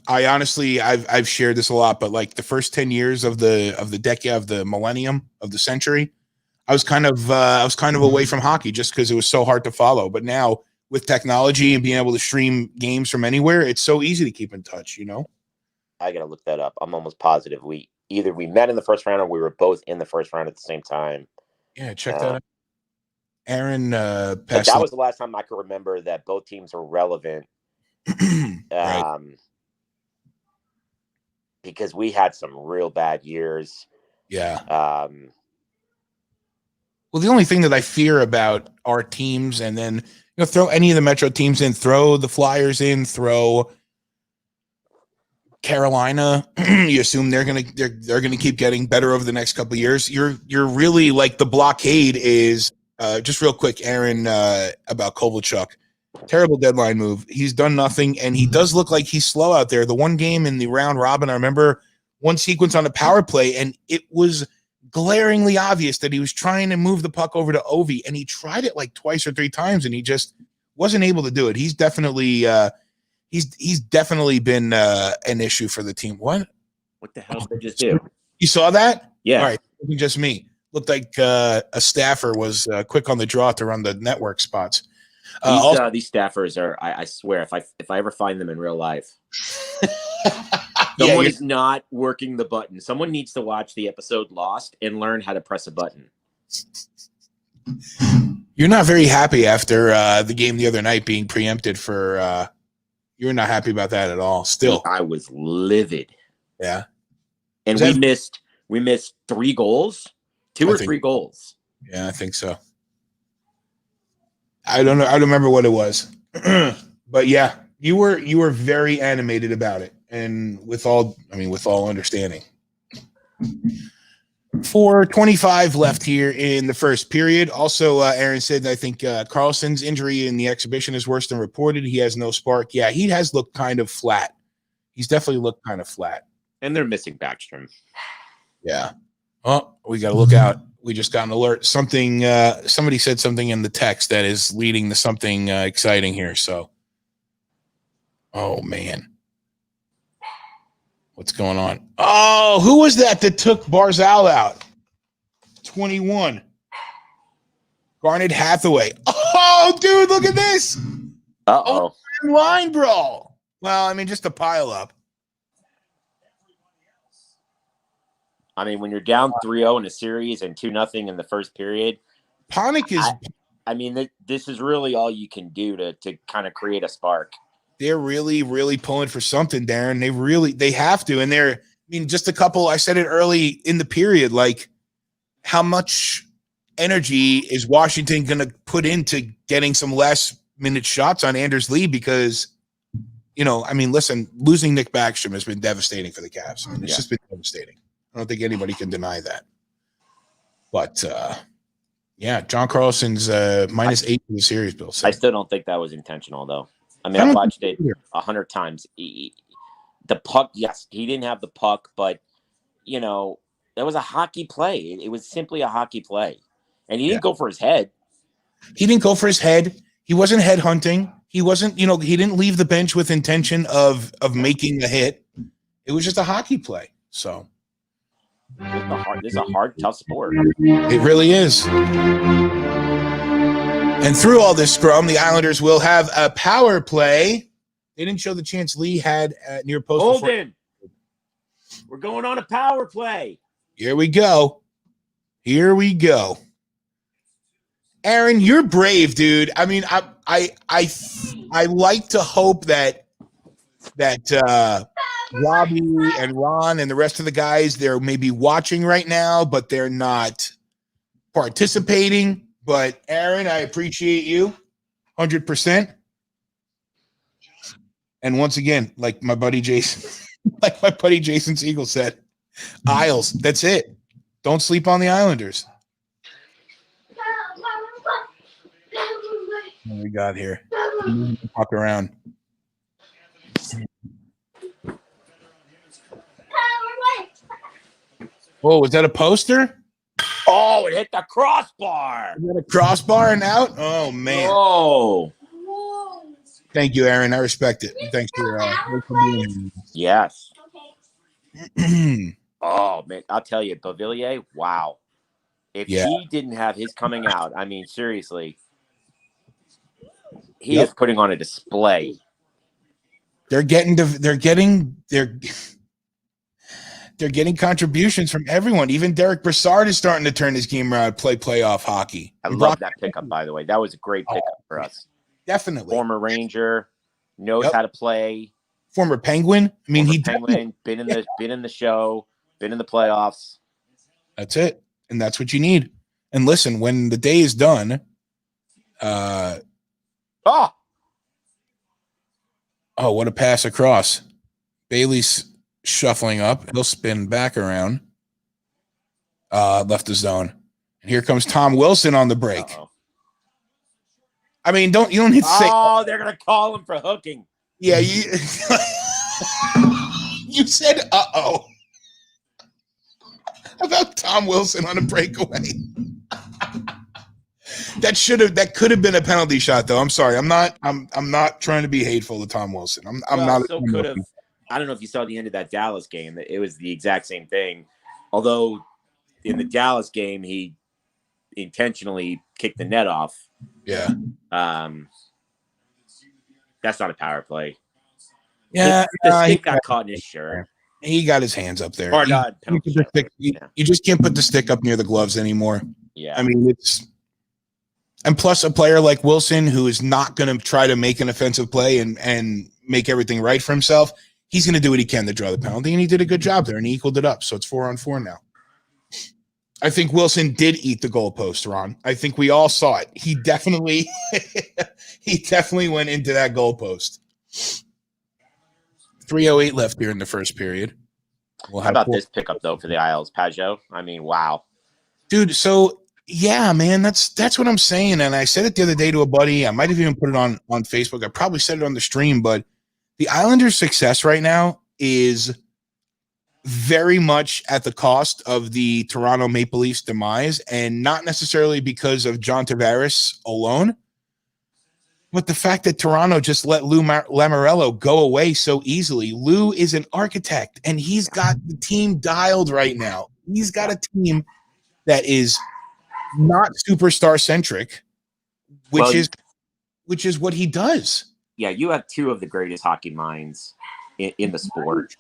I honestly, I've shared this a lot, but like the first 10 years of the decade of the millennium of the century, I was kind of away from hockey just because it was so hard to follow. But now with technology and being able to stream games from anywhere, it's so easy to keep in touch, I got to look that up. I'm almost positive we met in the first round or we were both in the first round at the same time. Yeah, check that out. Aaron that was the last time I could remember that both teams were relevant. Right. Because we had some real bad years. Yeah. Well, the only thing that I fear about our teams, and then throw any of the Metro teams in, throw the Flyers in, throw Carolina. You assume they're gonna keep getting better over the next couple of years. You're really like the blockade is just real quick, Aaron, about Kovalchuk. Terrible deadline move. He's done nothing, and he does look like he's slow out there. The one game in the round robin, I remember one sequence on a power play, and it was glaringly obvious that he was trying to move the puck over to Ovi, and he tried it like twice or 3 times, and he just wasn't able to do it. He's definitely he's definitely been an issue for the team. What the hell did they just do? You saw that? Yeah. All right, it wasn't just me. Looked like a staffer was quick on the draw to run the network spots. These staffers are, I swear, if I ever find them in real life, someone is not working the button. Someone needs to watch the episode Lost and learn how to press a button. You're not very happy after the game the other night being preempted for. You're not happy about that at all. Still, I was livid. Yeah, and We missed 3 goals, 3 goals. Yeah, I think so. I don't know. I don't remember what it was, but yeah, you were very animated about it, and with all understanding. 4:25 left here in the first period. Also, Aaron said, I think Carlson's injury in the exhibition is worse than reported. He has no spark. Yeah, he has looked kind of flat. He's definitely looked kind of flat. And they're missing Backstrom. Yeah. Oh, we got to look out. We just got an alert. Something. Somebody said something in the text that is leading to something exciting here. So, oh man, what's going on? Oh, who was that took Barzal out? 21. Garnet Hathaway. Oh, dude, look at this. Uh-oh. Line brawl. Well, I mean, just a pile up. I mean, when you're down 3-0 in a series and 2-0 in the first period, Panik is. I mean, this is really all you can do to kind of create a spark. They're really, really pulling for something, Darren. They have to. And I mean, just a couple, I said it early in the period, like how much energy is Washington going to put into getting some last minute shots on Anders Lee? Because, I mean, listen, losing Nick Backstrom has been devastating for the Cavs. I mean, it's just been devastating. I don't think anybody can deny that. But, yeah, John Carlson's -8 in the series, Bill said. I still don't think that was intentional, though. I mean, I watched it 100 times. The puck, yes, he didn't have the puck, but, that was a hockey play. It was simply a hockey play. And he didn't go for his head. He didn't go for his head. He wasn't head hunting. He wasn't, he didn't leave the bench with intention of making a hit. It was just a hockey play. So. This is a hard, tough sport. It really is. And through all this scrum, the Islanders will have a power play. They didn't show the chance Lee had at near post. Holden, we're going on a power play. Here we go. Aaron, you're brave, dude. I mean, I like to hope that Robbie and Ron and the rest of the guys, they're maybe watching right now, but they're not participating. But Aaron, I appreciate you 100%. And once again, like my buddy Jason Siegel said, Isles, that's it. Don't sleep on the Islanders. What we got here? Walk around. Oh, was that a poster? Oh, it hit the crossbar. Is that a crossbar and out? Oh, man. Oh. Thank you, Aaron. I respect it. Thanks for being here. Yes. Oh, man. I'll tell you, Beauvillier, wow. If he didn't have his coming out, I mean, seriously, he is putting on a display. They're getting contributions from everyone. Even Derek Brassard is starting to turn his game around, play playoff hockey. I love that pickup, by the way. That was a great pickup for us. Definitely. Former Ranger, knows how to play. Former Penguin. I mean, Penguin, been in the show, been in the playoffs. That's it. And that's what you need. And listen, when the day is done, oh, what a pass across. Bailey's shuffling up. He'll spin back around. Left the zone. And here comes Tom Wilson on the break. Uh-oh. I mean, you don't need to say. Oh, they're gonna call him for hooking. Yeah, you said uh-oh about Tom Wilson on a breakaway. That could have been a penalty shot, though. I'm sorry. I'm not trying to be hateful to Tom Wilson. I'm not. So could have. I don't know if you saw the end of that Dallas game. That it was the exact same thing. Although in the Dallas game, he intentionally kicked the net off. Yeah. That's not a power play. Yeah. The stick got caught in his shirt. He got his hands up there. Or not. You just can't put the stick up near the gloves anymore. Yeah. I mean, and plus a player like Wilson, who is not going to try to make an offensive play and make everything right for himself, he's going to do what he can to draw the penalty, and he did a good job there, and he equaled it up. So it's 4-on-4 now. I think Wilson did eat the goalpost, Ron. I think we all saw it. He definitely went into that goalpost. 3:08 left here in the first period. We'll How about this pickup though for the Isles, Pajot? I mean, wow, dude. So yeah, man, that's what I'm saying. And I said it the other day to a buddy. I might have even put it on Facebook. I probably said it on the stream, but the Islanders' success right now is very much at the cost of the Toronto Maple Leafs demise, and not necessarily because of John Tavares alone, but the fact that Toronto just let Lou Lamoriello go away so easily. Lou is an architect, and he's got the team dialed right now. He's got a team that is not superstar centric, which is what he does. Yeah, you have two of the greatest hockey minds in the sport.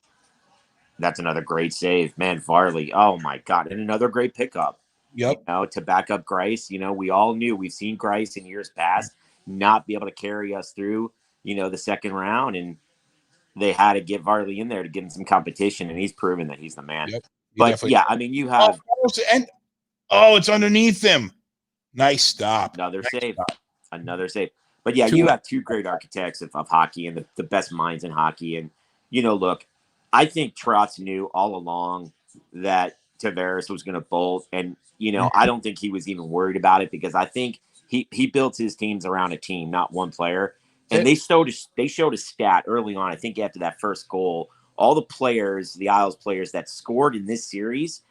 That's another great save, man. Varley, oh my God, and another great pickup. Yep. You know, to back up Grice. You know, we all knew, we've seen Grice in years past not be able to carry us through, you know, the second round, and they had to get Varley in there to give him some competition, and he's proven that he's the man. Yep. But yeah, I mean, you have it's underneath him. Nice stop. Another save. Another save. But yeah, you have two great architects of hockey and the best minds in hockey. And, you know, look, I think Trotz knew all along that Tavares was going to bolt. And, you know, I don't think he was even worried about it, because I think he built his teams around a team, not one player. And they showed a stat early on, I think after that first goal, all the players, the Isles players that scored in this series,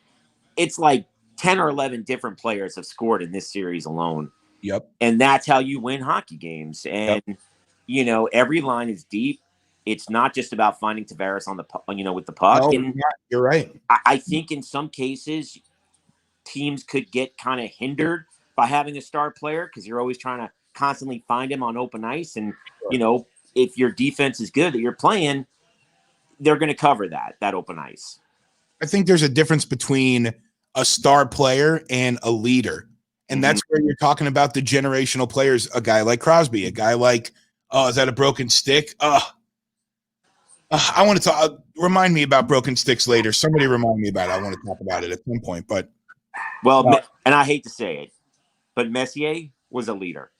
it's like 10 or 11 different players have scored in this series alone. Yep. And that's how you win hockey games. And, you know, every line is deep. It's not just about finding Tavares on the, you know, with the puck. No, and you're right. I think in some cases teams could get kind of hindered by having a star player, because you're always trying to constantly find him on open ice. And, you know, if your defense is good that you're playing, they're going to cover that open ice. I think there's a difference between a star player and a leader. And that's where you're talking about the generational players, a guy like Crosby, a guy like, is that a broken stick? I want to talk. Remind me about broken sticks later. Somebody remind me about it. I want to talk about it at some point. But and I hate to say it, but Messier was a leader.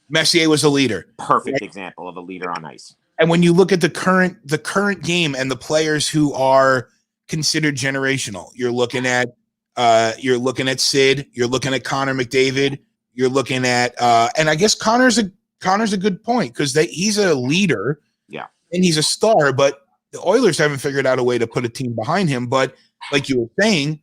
Messier was a leader. Perfect example of a leader on ice. And when you look at the current game and the players who are considered generational, you're looking at Sid, you're looking at Connor McDavid, you're looking at and I guess Connor's a good point, because he's a leader, and he's a star, but the Oilers haven't figured out a way to put a team behind him. But like you were saying,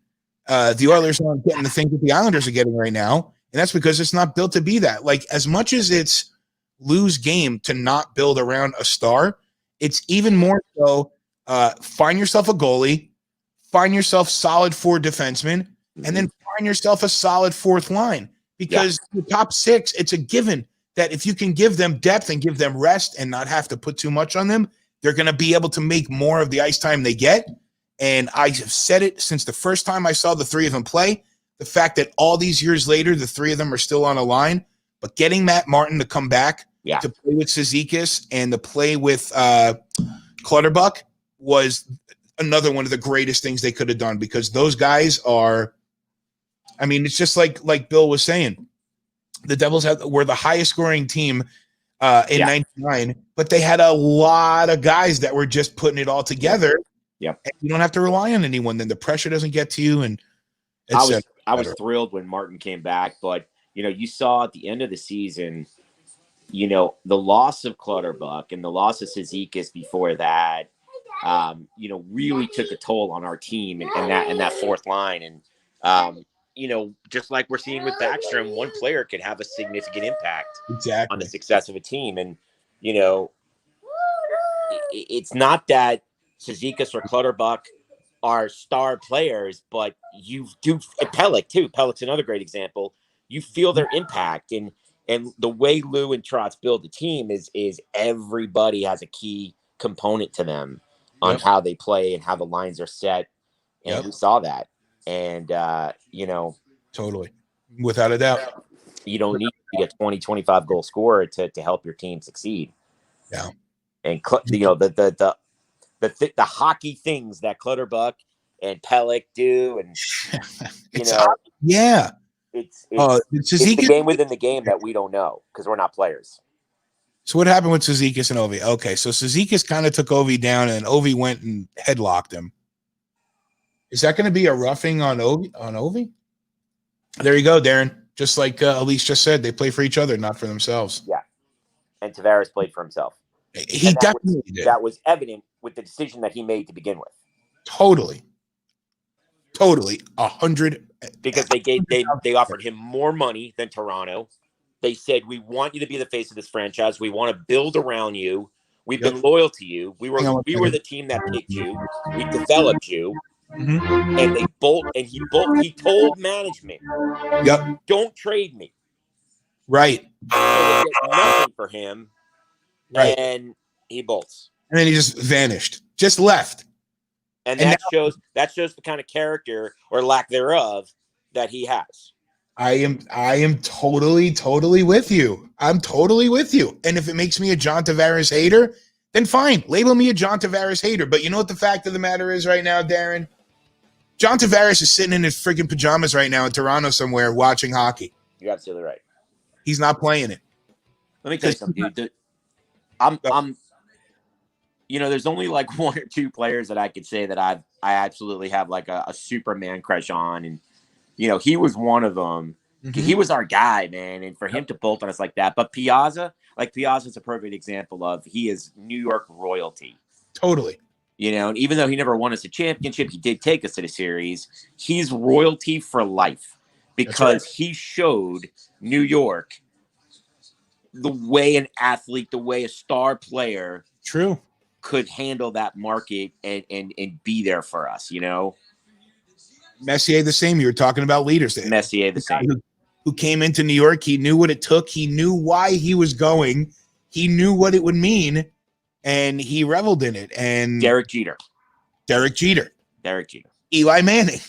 the Oilers aren't getting the things that the Islanders are getting right now, and that's because it's not built to be that. Like, as much as it's Lou's game to not build around a star, it's even more so find yourself a goalie, find yourself solid 4 defensemen, and then find yourself a solid 4th line, because the top 6, it's a given that if you can give them depth and give them rest and not have to put too much on them, they're going to be able to make more of the ice time they get. And I have said it since the first time I saw the 3 of them play, the fact that all these years later, the 3 of them are still on a line, but getting Matt Martin to come back to play with Cizikas and to play with Clutterbuck was another one of the greatest things they could have done, because those guys are, I mean, it's just like Bill was saying, the Devils were the highest scoring team in 99, but they had a lot of guys that were just putting it all together. Yep. And you don't have to rely on anyone. Then the pressure doesn't get to you. And I was thrilled when Martin came back, but you know, you saw at the end of the season, you know, the loss of Clutterbuck and the loss of Cizikas before that, you know, really took a toll on our team and that 4th line. And you know, just like we're seeing with Backstrom, one player could have a significant impact on the success of a team. And, you know, it's not that Cizikas or Clutterbuck are star players, but you do Pellick too. Pellick's another great example. You feel their impact, and the way Lou and Trotz build the team is everybody has a key component to them on how they play and how the lines are set. And we saw that. And, you know, totally, without a doubt, you don't need to be a 20, 25 goal scorer to help your team succeed. Yeah. And, you know, the hockey things that Clutterbuck and Pelech do, and It's yeah. it's did the Cizikas- game within the game that we don't know because we're not players. So what happened with Cizikas and Ovi? Okay, so Cizikas kind of took Ovi down, and Ovi went and headlocked him. Is that going to be a roughing on Ovi? There you go, Darren. Just like Elise just said, they play for each other, not for themselves. Yeah, and Tavares played for himself. He definitely did. That was evident with the decision that he made to begin with. Totally, 100. Because they offered him more money than Toronto. They said, we want you to be the face of this franchise. We want to build around you. We've been loyal to you. We were the team that picked you. We developed you. Mm-hmm. And he told management, don't trade me. Right. So they get nothing for him. Right. And he bolts. And then he just vanished. Just left. And that shows the kind of character or lack thereof that he has. I am totally with you. I'm totally with you. And if it makes me a John Tavares hater, then fine. Label me a John Tavares hater. But you know what the fact of the matter is right now, Darren? John Tavares is sitting in his freaking pajamas right now in Toronto somewhere watching hockey. You're absolutely right. He's not playing it. Let me tell you something, dude. I'm there's only like one or two players that I could say that I absolutely have like a Superman crush on, and he was one of them. Mm-hmm. He was our guy, man, and for him to bolt on us like that. But Piazza's a perfect example of he is New York royalty. Totally. And even though he never won us a championship, he did take us to the series. He's royalty for life because he showed New York the way an athlete, the way a star player could handle that market and be there for us, Messier the same. You were talking about leaders there. Messier the same. Who came into New York. He knew what it took. He knew why he was going. He knew what it would mean, and he reveled in it. And Derek Jeter. Eli Manning.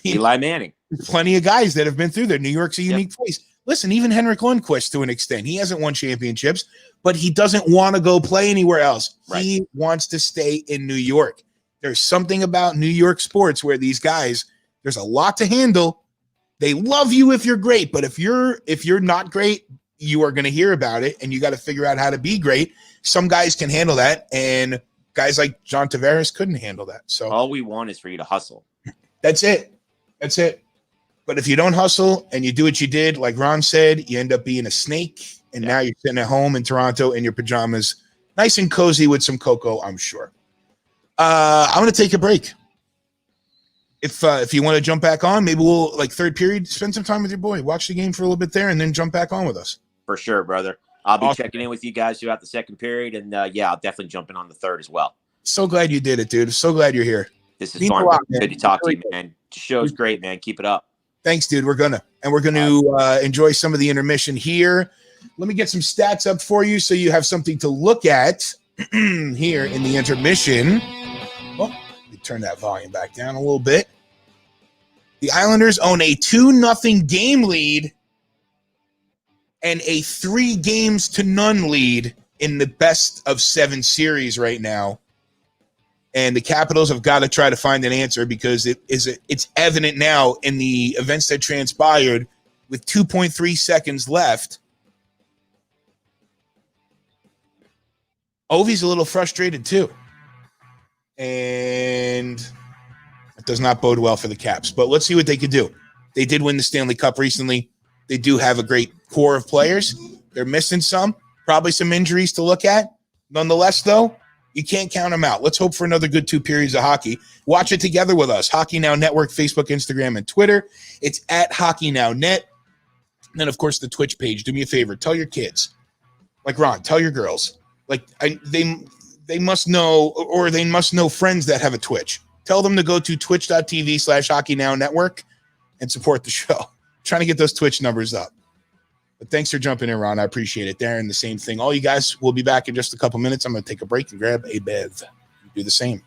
Eli Manning. Plenty of guys that have been through there. New York's a unique place. Listen, even Henrik Lundqvist to an extent. He hasn't won championships, but he doesn't want to go play anywhere else. Right. He wants to stay in New York. There's something about New York sports where these guys, there's a lot to handle. They love you if you're great, but if you're not great, you are going to hear about it, and you got to figure out how to be great. Some guys can handle that, and guys like John Tavares couldn't handle that. So all we want is for you to hustle. That's it. But if you don't hustle and you do what you did, like Ron said, you end up being a snake, and now you're sitting at home in Toronto in your pajamas, nice and cozy with some cocoa, I'm sure. I'm going to take a break. If you want to jump back on, maybe we'll, like, third period, spend some time with your boy, watch the game for a little bit there, and then jump back on with us. For sure, brother. I'll be checking in with you guys throughout the second period, and I'll definitely jump in on the third as well. So glad you did it, dude. So glad you're here. This is fun. Good to talk to you, man. The show's great, man. Keep it up. Thanks, dude. We're going to enjoy some of the intermission here. Let me get some stats up for you so you have something to look at here in the intermission. Well, let me turn that volume back down a little bit. The Islanders own a 2-0 game lead and a 3-0 lead in the best of 7 series right now. And the Capitals have got to try to find an answer because it's evident now in the events that transpired with 2.3 seconds left. Ovi's a little frustrated too. And it does not bode well for the Caps. But let's see what they could do. They did win the Stanley Cup recently. They do have a great core of players. They're missing some, probably some injuries to look at. Nonetheless, though, you can't count them out. Let's hope for another good 2 periods of hockey. Watch it together with us. Hockey Now Network, Facebook, Instagram, and Twitter. It's at Hockey Now Net. And then, of course, the Twitch page. Do me a favor. Tell your kids. Like Ron, tell your girls. Like they must know, or they must know friends that have a Twitch. Tell them to go to twitch.tv/Hockey Now Network and support the show. Trying to get those Twitch numbers up. But thanks for jumping in, Ron. I appreciate it. Darren, the same thing. All you guys will be back in just a couple minutes. I'm going to take a break and grab a bev. Do the same.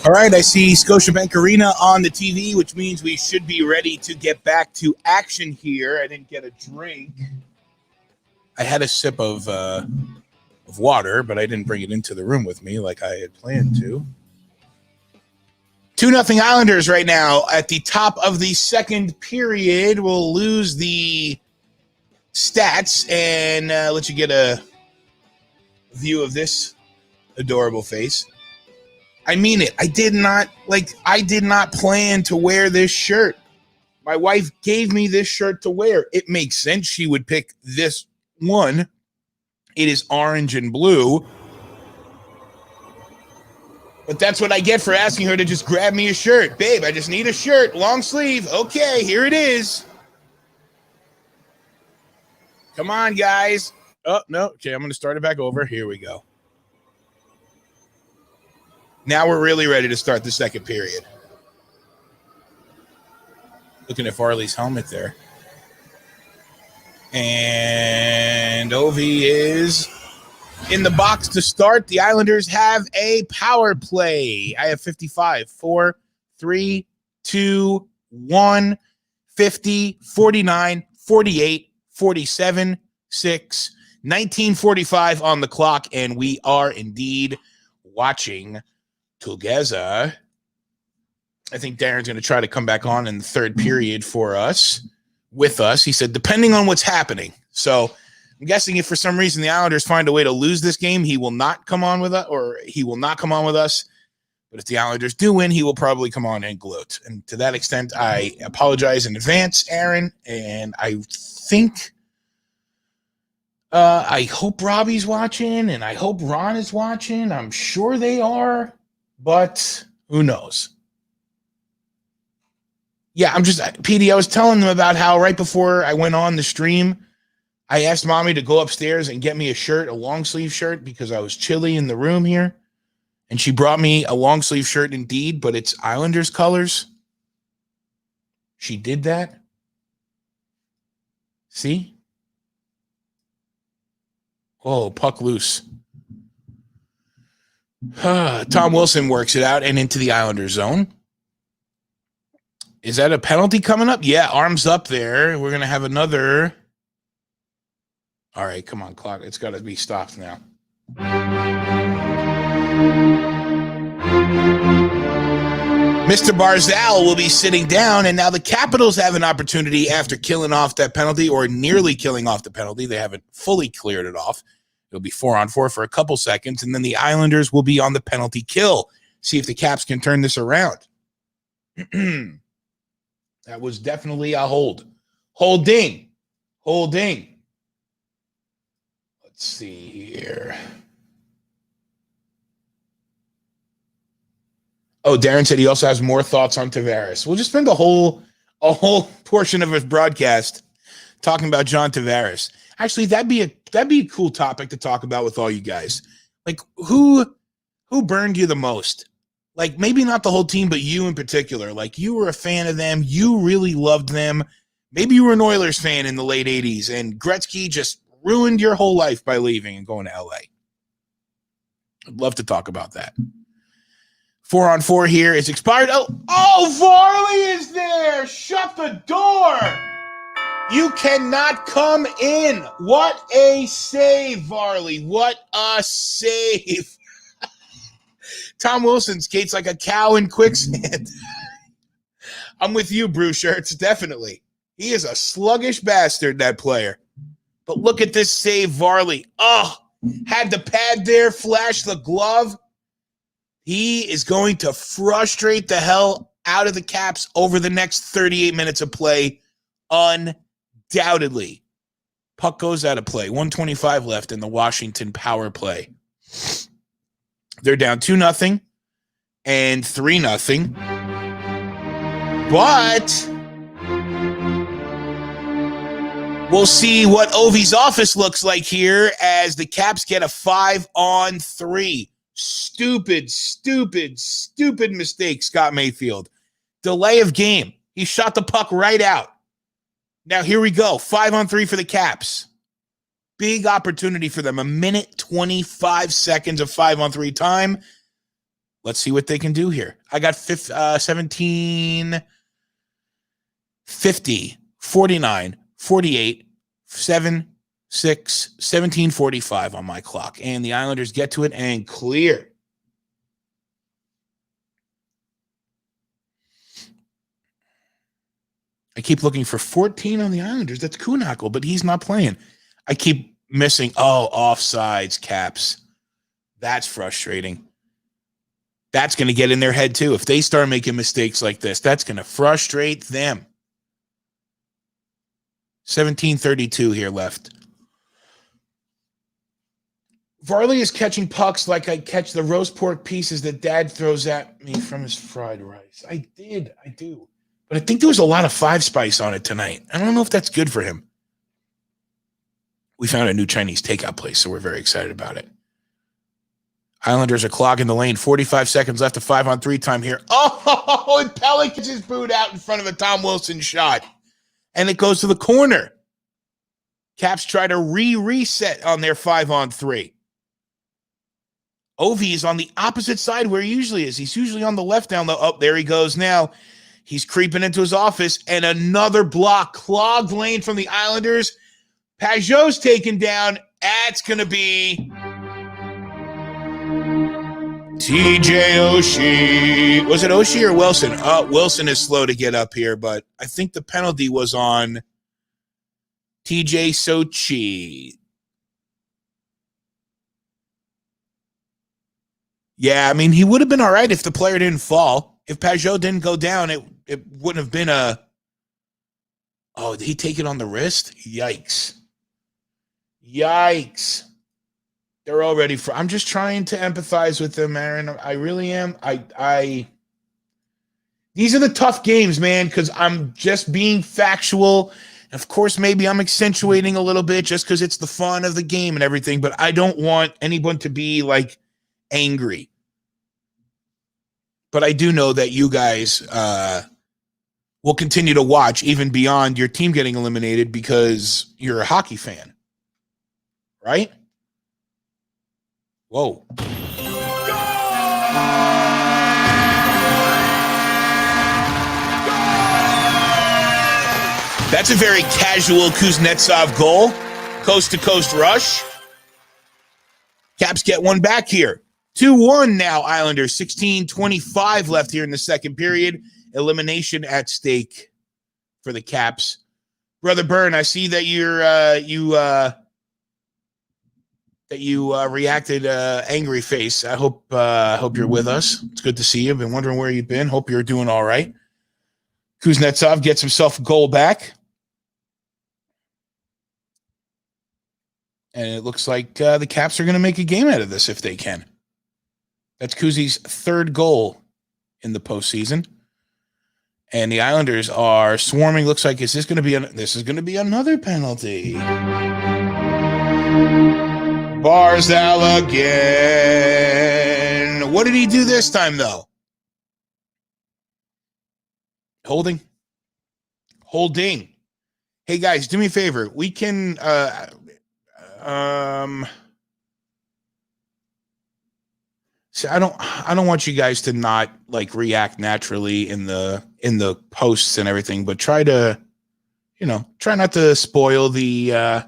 All right, I see Scotiabank Arena on the TV, which means we should be ready to get back to action here. I didn't get a drink. I had a sip of of water, but I didn't bring it into the room with me like I had planned to. 2-0 Islanders right now at the top of the second period. We'll lose the stats and let you get a view of this adorable face. I mean it. I did not plan to wear this shirt. My wife gave me this shirt to wear. It makes sense she would pick this one. It is orange and blue. But that's what I get for asking her to just grab me a shirt. Babe, I just need a shirt, long sleeve. Okay, here it is. Come on, guys. Oh, no. Okay, I'm going to start it back over. Here we go. Now we're really ready to start the second period. Looking at Farley's helmet there. And Ovi is in the box to start. The Islanders have a power play. I have 55. 4, 3, 2, 1, 50, 49, 48, 47, 6, 1945 on the clock. And we are indeed watching together. I think Darren's going to try to come back on in the third period for us, with us. He said, depending on what's happening. So I'm guessing if for some reason the Islanders find a way to lose this game, he will not come on with us, or he will not come on with us. But if the Islanders do win, he will probably come on and gloat. And to that extent, I apologize in advance, Aaron. And I think, I hope Robbie's watching, and I hope Ron is watching. I'm sure they are, but who knows? Yeah, PD, I was telling them about how right before I went on the stream, I asked Mommy to go upstairs and get me a shirt, a long sleeve shirt, because I was chilly in the room here. And she brought me a long sleeve shirt indeed, but it's Islanders colors. She did that. See? Oh, puck loose. Tom Wilson works it out and into the Islanders zone. Is that a penalty coming up? Yeah, arms up there. We're going to have another. All right, come on, clock. It's got to be stopped now. Mr. Barzal will be sitting down, and now the Capitals have an opportunity after killing off that penalty, or nearly killing off the penalty. They haven't fully cleared it off. It'll be 4-on-4 for a couple seconds, and then the Islanders will be on the penalty kill. See if the Caps can turn this around. That was definitely a hold. Holding. Let's see here. Oh, Darren said he also has more thoughts on Tavares. We'll just spend a whole portion of his broadcast talking about John Tavares. Actually, that'd be a cool topic to talk about with all you guys. Like, who burned you the most? Like, maybe not the whole team, but you in particular. Like, you were a fan of them. You really loved them. Maybe you were an Oilers fan in the late 80s, and Gretzky just ruined your whole life by leaving and going to L.A. I'd love to talk about that. 4-on-4 here is expired. Oh, Varley is there. Shut the door. You cannot come in. What a save, Varley. What a save. Tom Wilson skates like a cow in quicksand. I'm with you, Brew Shirts, definitely. He is a sluggish bastard, that player. But look at this save, Varley. Oh, had the pad there, flash the glove. He is going to frustrate the hell out of the Caps over the next 38 minutes of play, undoubtedly. Puck goes out of play. 1:25 left in the Washington power play. They're down 2-0 and 3-0. But we'll see what Ovi's office looks like here as the Caps get a 5-on-3. Stupid mistake, Scott Mayfield. Delay of game. He shot the puck right out. Now here we go. 5-on-3 for the Caps. Big opportunity for them. 1:25 of 5-on-3 time. Let's see what they can do here. I got 17, 50, 49, 48, 7, 6, 17:45 on my clock. And the Islanders get to it and clear. I keep looking for 14 on the Islanders. That's Kuhnhackl, but he's not playing. I keep missing. Oh, offsides, Caps. That's frustrating. That's going to get in their head, too. If they start making mistakes like this, that's going to frustrate them. 17:32 here left. Varley is catching pucks like I catch the roast pork pieces that Dad throws at me from his fried rice. I do. But I think there was a lot of 5 spice on it tonight. I don't know if that's good for him. We found a new Chinese takeout place, so we're very excited about it. Islanders are clogging the lane. 45 seconds left of 5-on-3 time here. Oh, and Pelech gets his boot out in front of a Tom Wilson shot. And it goes to the corner. Caps try to reset on their 5-on-3. Ovi is on the opposite side where he usually is. He's usually on the left down the... Oh, there he goes now. He's creeping into his office. And another block. Clogged lane from the Islanders. Pajot's taken down. That's going to be... TJ Oshie. Was it Oshie or Wilson? Wilson is slow to get up here, but I think the penalty was on TJ Sochi. Yeah, I mean, he would have been all right if the player didn't fall. If Pajot didn't go down, it wouldn't have been a... Oh, did he take it on the wrist? Yikes. They're all ready for... I'm just trying to empathize with them, Aaron. I really am. These are the tough games, man, because I'm just being factual. Of course, maybe I'm accentuating a little bit just because it's the fun of the game and everything, but I don't want anyone to be, like, angry. But I do know that you guys will continue to watch even beyond your team getting eliminated because you're a hockey fan. Right? Whoa. That's a very casual Kuznetsov goal. Coast-to-coast rush. Caps get one back here. 2-1 now, Islanders. 16:25 left here in the second period. Elimination at stake for the Caps. Brother Byrne, I see that you reacted angry face. I hope you're with us. It's good to see you. I've been wondering where you've been. Hope you're doing all right. Kuznetsov gets himself a goal back. And it looks like the Caps are going to make a game out of this if they can. That's Kuzi's third goal in the postseason. And the Islanders are swarming. Looks like this is going to be another penalty. Barzal again. What did he do this time, though? Holding. Hey, guys, do me a favor. We can... See, I don't want you guys to not like react naturally in the posts and everything, but try not to spoil the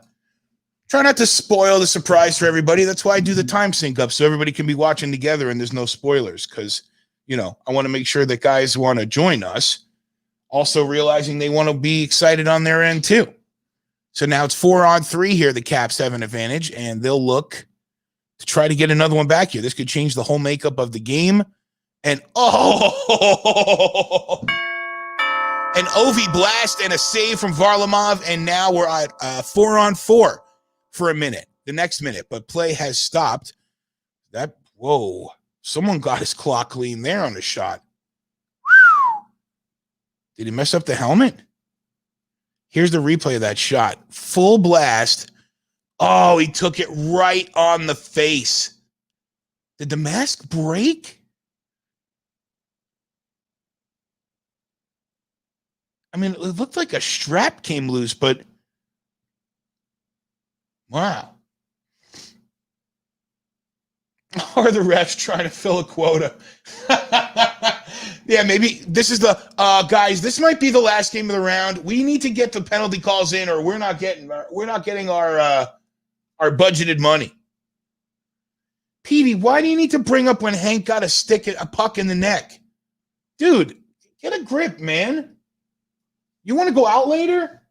surprise for everybody. That's why I do the time sync up so everybody can be watching together and there's no spoilers because, I want to make sure that guys want to join us also realizing they want to be excited on their end too. So now it's 4-on-3 here. The Caps have an advantage and they'll look to try to get another one back here. This could change the whole makeup of the game. And an Ovi blast and a save from Varlamov. And now we're at 4-on-4 for a minute, the next minute. But play has stopped. Whoa. Someone got his clock clean there on the shot. Did he mess up the helmet? Here's the replay of that shot. Full blast. Oh, he took it right on the face. Did the mask break? I mean, it looked like a strap came loose, but wow. Are the refs trying to fill a quota? Yeah, maybe this is the guys. This might be the last game of the round. We need to get the penalty calls in, or we're not getting our our budgeted money. Petey, why do you need to bring up when Hank got a puck in the neck? Dude, get a grip, man. You want to go out later?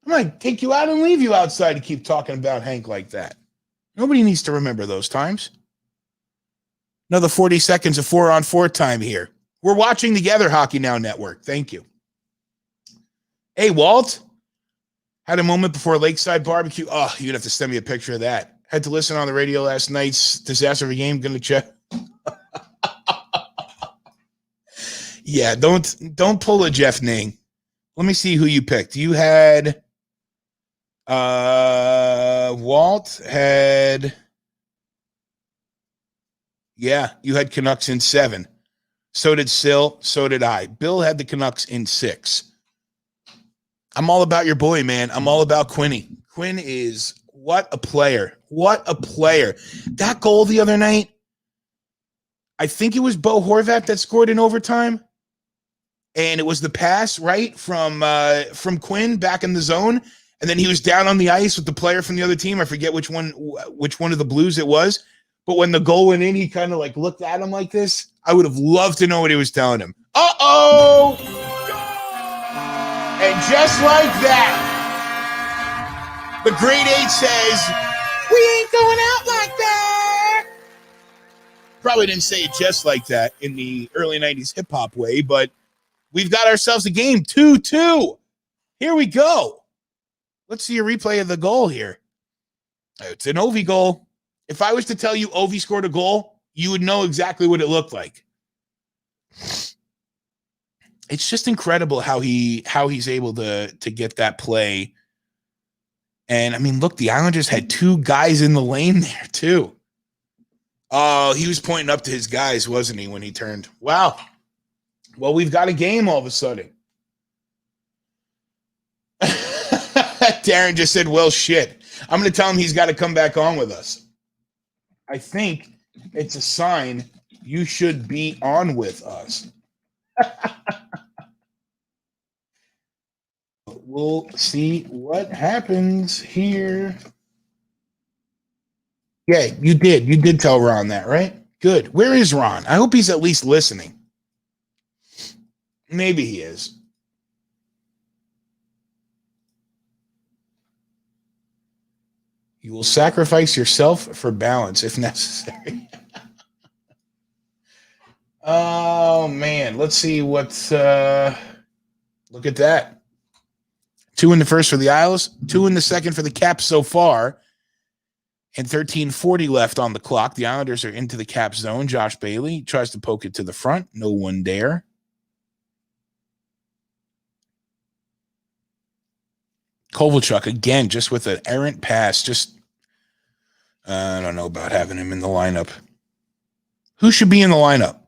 I might take you out and leave you outside to keep talking about Hank like that. Nobody needs to remember those times. Another 40 seconds of 4-on-4 time here. We're watching together, Hockey Now Network. Thank you. Hey, Walt. Had a moment before Lakeside Barbecue. Oh, you'd have to send me a picture of that. Had to listen on the radio last night's disaster of a game. Gonna check. Yeah, don't pull a Jeff Ning. Let me see who you picked. You had Walt had, yeah, you had Canucks in 7. So did Sill. So did I. Bill had the Canucks in 6. I'm all about your boy, man. I'm all about Quinny. Quinn is, what a player. What a player. That goal the other night, I think it was Bo Horvat that scored in overtime. And it was the pass, right, from Quinn back in the zone. And then he was down on the ice with the player from the other team. I forget which one of the Blues it was. But when the goal went in, he kind of like looked at him like this. I would have loved to know what he was telling him. Uh-oh! And just like that, the grade 8 says, we ain't going out like that. Probably didn't say it just like that in the early 90s hip-hop way, but we've got ourselves a game, 2-2. Here we go. Let's see a replay of the goal here. It's an Ovi goal. If I was to tell you Ovi scored a goal, you would know exactly what it looked like. It's just incredible how he's able to get that play. And, I mean, look, the Islanders had 2 guys in the lane there, too. Oh, he was pointing up to his guys, wasn't he, when he turned? Wow. Well, we've got a game all of a sudden. Darren just said, well, shit. I'm going to tell him he's got to come back on with us. I think it's a sign you should be on with us. We'll see what happens here. Yeah, you did. You did tell Ron that, right? Good. Where is Ron? I hope he's at least listening. Maybe he is. You will sacrifice yourself for balance if necessary. Oh, man. Let's see what's... look at that. 2 in the first for the Isles, 2 in the second for the Caps so far, and 13:40 left on the clock. The Islanders are into the Cap zone. Josh Bailey tries to poke it to the front. No one there. Kovalchuk again, just with an errant pass. Just, I don't know about having him in the lineup. Who should be in the lineup?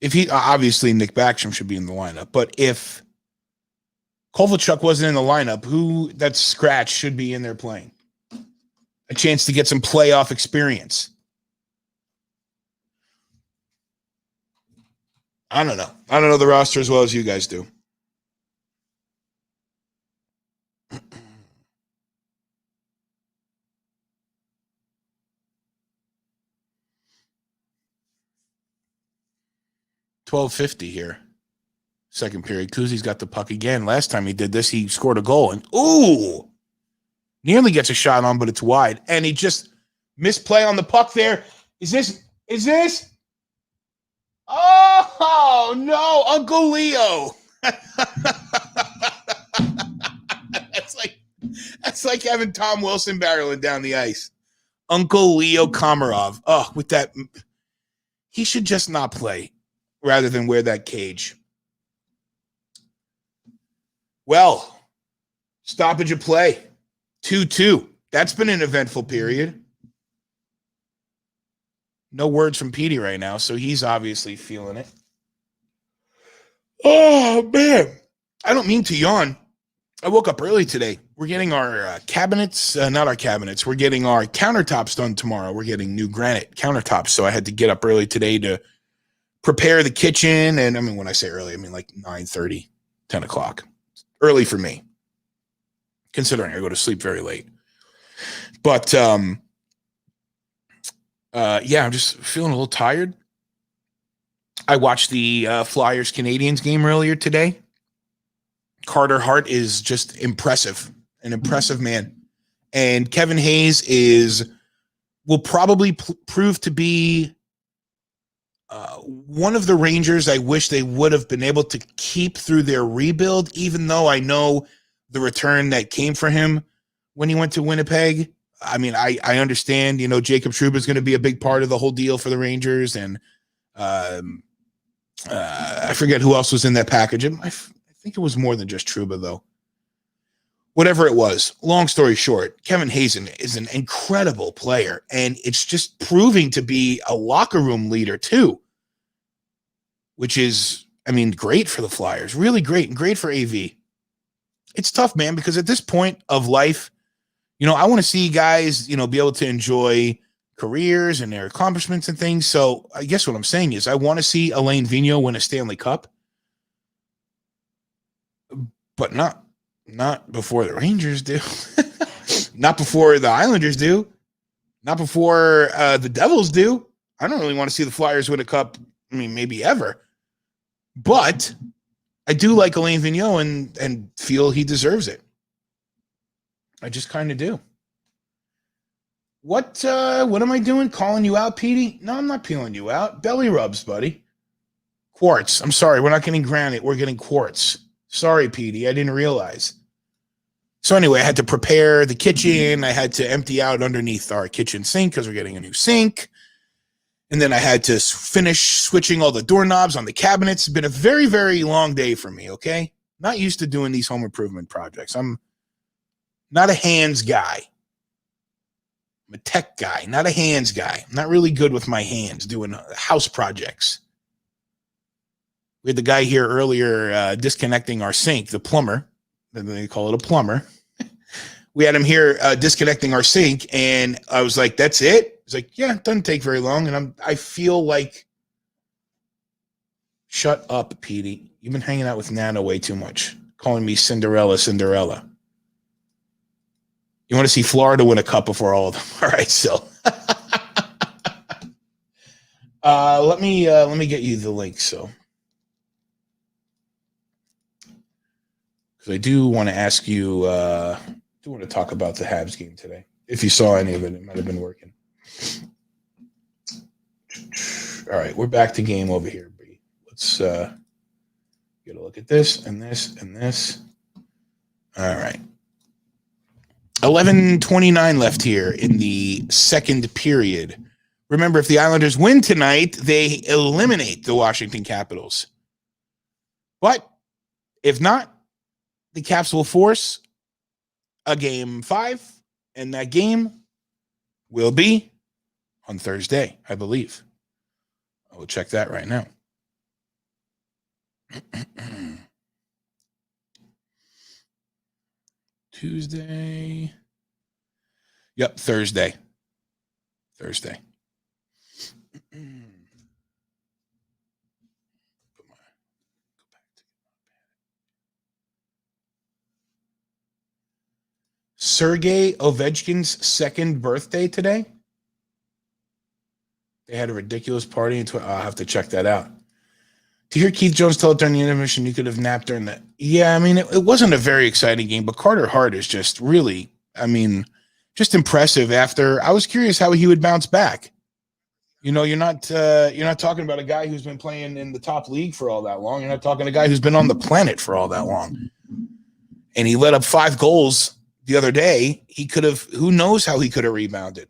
If he, obviously Nick Backstrom should be in the lineup, but if Kovalchuk wasn't in the lineup, who that scratch should be in there playing? A chance to get some playoff experience. I don't know. I don't know the roster as well as you guys do. $12.50 here. Second period. Kuzi's got the puck again. Last time he did this, he scored a goal. And, ooh! Nearly gets a shot on, but it's wide. And he just misplay on the puck there. Is this? Oh, no. Uncle Leo. That's like having Tom Wilson barreling down the ice. Uncle Leo Komarov. Oh, with that. He should just not play rather than wear that cage. Well, stoppage of play. 2-2. That's been an eventful period. No words from Petey right now, so he's obviously feeling it. Oh, man. I don't mean to yawn. I woke up early today. We're getting our cabinets, not our cabinets. We're getting our countertops done tomorrow. We're getting new granite countertops, so I had to get up early today to prepare the kitchen. And, I mean, when I say early, I mean like 9:30, 10 o'clock. Early for me, considering I go to sleep very late. But Yeah, I'm just feeling a little tired. I watched the Flyers Canadians game earlier today. Carter Hart is just impressive, an impressive man. And Kevin Hayes will probably prove to be one of the Rangers I wish they would have been able to keep through their rebuild, even though I know the return that came for him when he went to Winnipeg. I mean, I understand, Jacob Trouba is going to be a big part of the whole deal for the Rangers. And I forget who else was in that package. I think it was more than just Trouba, though. Whatever it was, long story short, Kevin Hayes is an incredible player, and it's just proving to be a locker room leader, too, which is, great for the Flyers. Really great, and great for AV. It's tough, man, because at this point of life, I want to see guys, be able to enjoy careers and their accomplishments and things. So I guess what I'm saying is I want to see Alain Vigneault win a Stanley Cup, but not before the Rangers do, not before the Islanders do, not before the Devils do. I don't really want to see the Flyers win a cup. Maybe ever, but I do like Alain Vigneault and feel he deserves it. I just kind of do. What am I doing? Calling you out, Petey? No, I'm not peeling you out. Belly rubs, buddy. Quartz. I'm sorry. We're not getting granite. We're getting quartz. Sorry, Petey. I didn't realize. So anyway, I had to prepare the kitchen. I had to empty out underneath our kitchen sink because we're getting a new sink. And then I had to finish switching all the doorknobs on the cabinets. It's been a very, very long day for me, okay? Not used to doing these home improvement projects. I'm not a hands guy. I'm a tech guy, not a hands guy. I'm not really good with my hands doing house projects. We had the guy here earlier disconnecting our sink, the plumber. They call it a plumber. We had him here disconnecting our sink, and I was like, that's it? He's like, yeah, it doesn't take very long. And I feel like, shut up, Petey. You've been hanging out with Nana way too much, calling me Cinderella. You want to see Florida win a cup before all of them. All right, so let me get you the link, so. Because I do want to ask you, do want to talk about the Habs game today. If you saw any of it, it might have been working. All right, we're back to game over here, B. Let's get a look at this and this and this. All right. 11:29 left here in the second period. Remember, if the Islanders win tonight, they eliminate the Washington Capitals. But if not, the Caps will force a game 5, and that game will be on Thursday, I believe. I will check that right now. Tuesday. Yep, Thursday. Sergei Ovechkin's second birthday today. They had a ridiculous party. I'll have to check that out. To hear Keith Jones tell it during the intermission, you could have napped during that. Yeah, it wasn't a very exciting game, but Carter Hart is just really, just impressive. After I was curious how he would bounce back. You're not talking about a guy who's been playing in the top league for all that long. You're not talking a guy who's been on the planet for all that long. And he let up 5 goals the other day. He could have, who knows how he could have rebounded.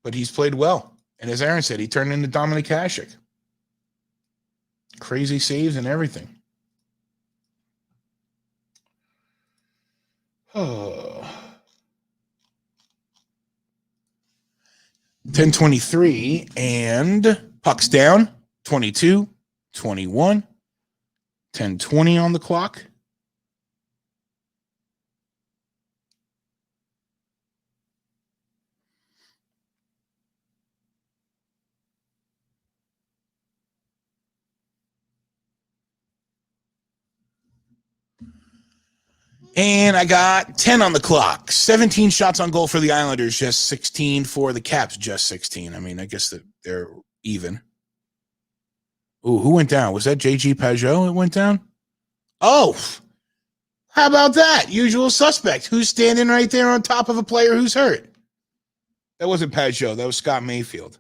But he's played well. And as Aaron said, he turned into Dominik Hasek. Crazy saves and everything. Oh. 10:23 and pucks down. 22, 21, 10:20 on the clock. And I got 10 on the clock. 17 shots on goal for the Islanders, just 16 for the Caps, just 16. I mean, I guess that they're even. Ooh, who went down? Was that JG Pajot that went down? Oh, how about that? Usual suspect. Who's standing right there on top of a player who's hurt? That wasn't Pajot. That was Scott Mayfield.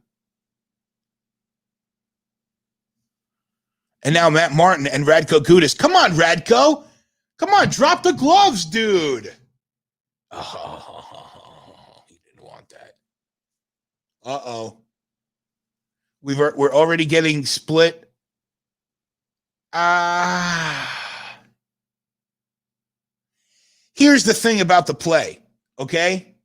And now Matt Martin and Radko Gudas. Come on, Radko. Come on, drop the gloves, dude. Oh, he didn't want that. Uh-oh. We're already getting split. Here's the thing about the play, okay?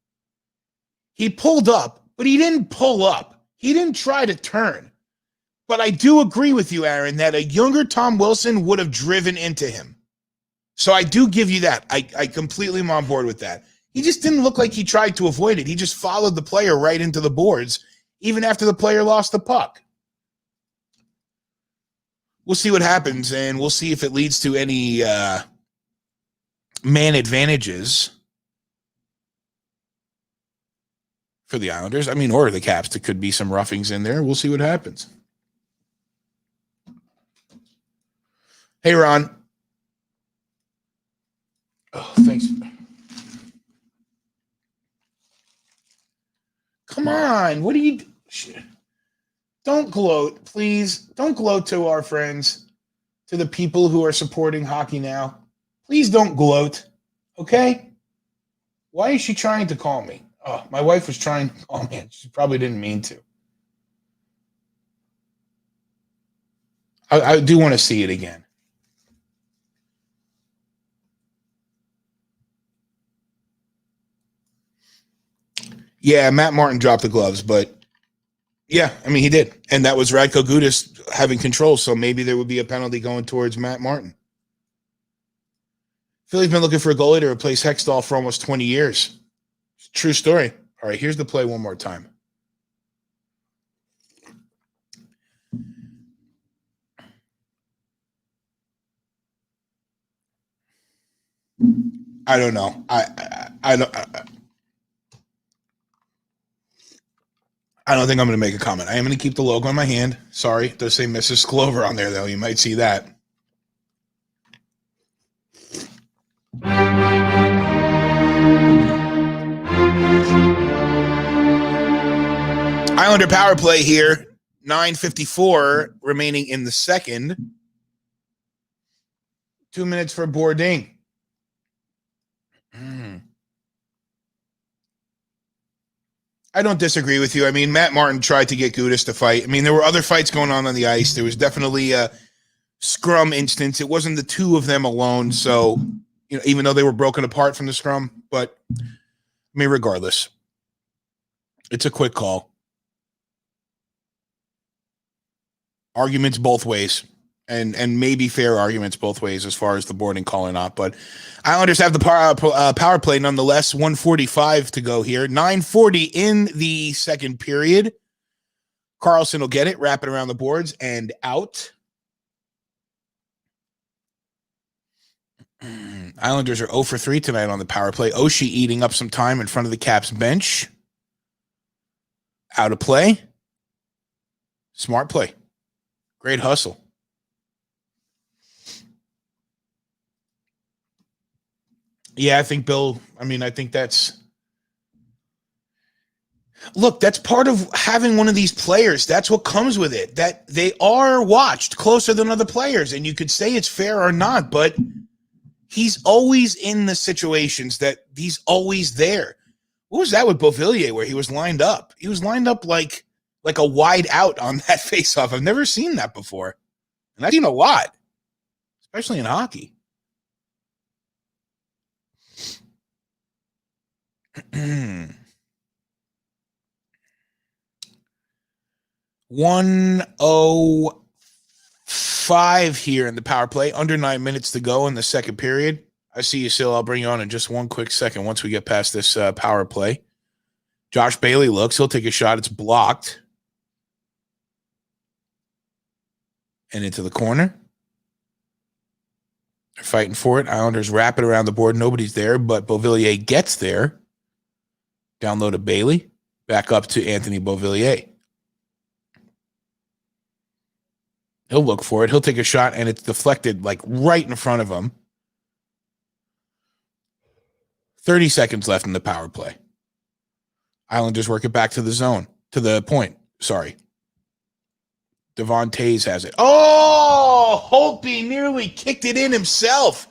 He pulled up, but he didn't pull up. He didn't try to turn. But I do agree with you, Aaron, that a younger Tom Wilson would have driven into him. So I do give you that. I completely am on board with that. He just didn't look like he tried to avoid it. He just followed the player right into the boards, even after the player lost the puck. We'll see what happens, and we'll see if it leads to any man advantages for the Islanders. I mean, or the Caps. There could be some roughings in there. We'll see what happens. Hey, Ron. Oh, thanks. Come on. What are you... Don't gloat, please. Don't gloat to our friends, to the people who are supporting hockey now. Please don't gloat, okay? Why is she trying to call me? Oh, my wife was trying to call me. She probably didn't mean to. I do want to see it again. Yeah, Matt Martin dropped the gloves, but yeah, I mean, he did. And that was Radko Gudas having control, so maybe there would be a penalty going towards Matt Martin. Philly's been looking for a goalie to replace Hextall for almost 20 years. True story. All right, here's the play one more time. I don't know. I don't think I'm going to make a comment. I am going to keep the logo on my hand. Sorry, it does say Mrs. Clover on there, though. You might see that. Islander power play here. 9:54 remaining in the second. 2 minutes for Bourdin. I don't disagree with you. I mean, Matt Martin tried to get Gudas to fight. I mean, there were other fights going on the ice. There was definitely a scrum instance. It wasn't the two of them alone. So, you know, even though they were broken apart from the scrum, but I mean, regardless, it's a quick call. Arguments both ways. And maybe fair arguments both ways as far as the boarding call or not. But Islanders have the power play nonetheless. 1:45 to go here. 9:40 in the second period. Carlson will get it, wrap it around the boards, and out. Islanders are 0 for 3 tonight on the power play. Oshie eating up some time in front of the Caps bench. Out of play. Smart play. Great hustle. Yeah, I think Bill, I think that's, look, that's part of having one of these players. That's what comes with it, that they are watched closer than other players. And you could say it's fair or not, but he's always in the situations that he's always there. What was that with Beauvillier where he was lined up? He was lined up like a wide out on that faceoff. I've never seen that before. And I've seen a lot, especially in hockey. 1:05 here in the power play. Under 9 minutes to go in the second period. I see you, Sil. I'll bring you on in just one quick second once we get past this power play. Josh Bailey looks. He'll take a shot. It's blocked. And into the corner. They're fighting for it. Islanders wrap it around the board. Nobody's there, but Beauvillier gets there. Down low to Bailey. Back up to Anthony Beauvillier. He'll look for it. He'll take a shot, and it's deflected like right in front of him. 30 seconds left in the power play. Islanders work it back to the zone, to the point. Sorry. Devon Tays has it. Oh, Holtby nearly kicked it in himself.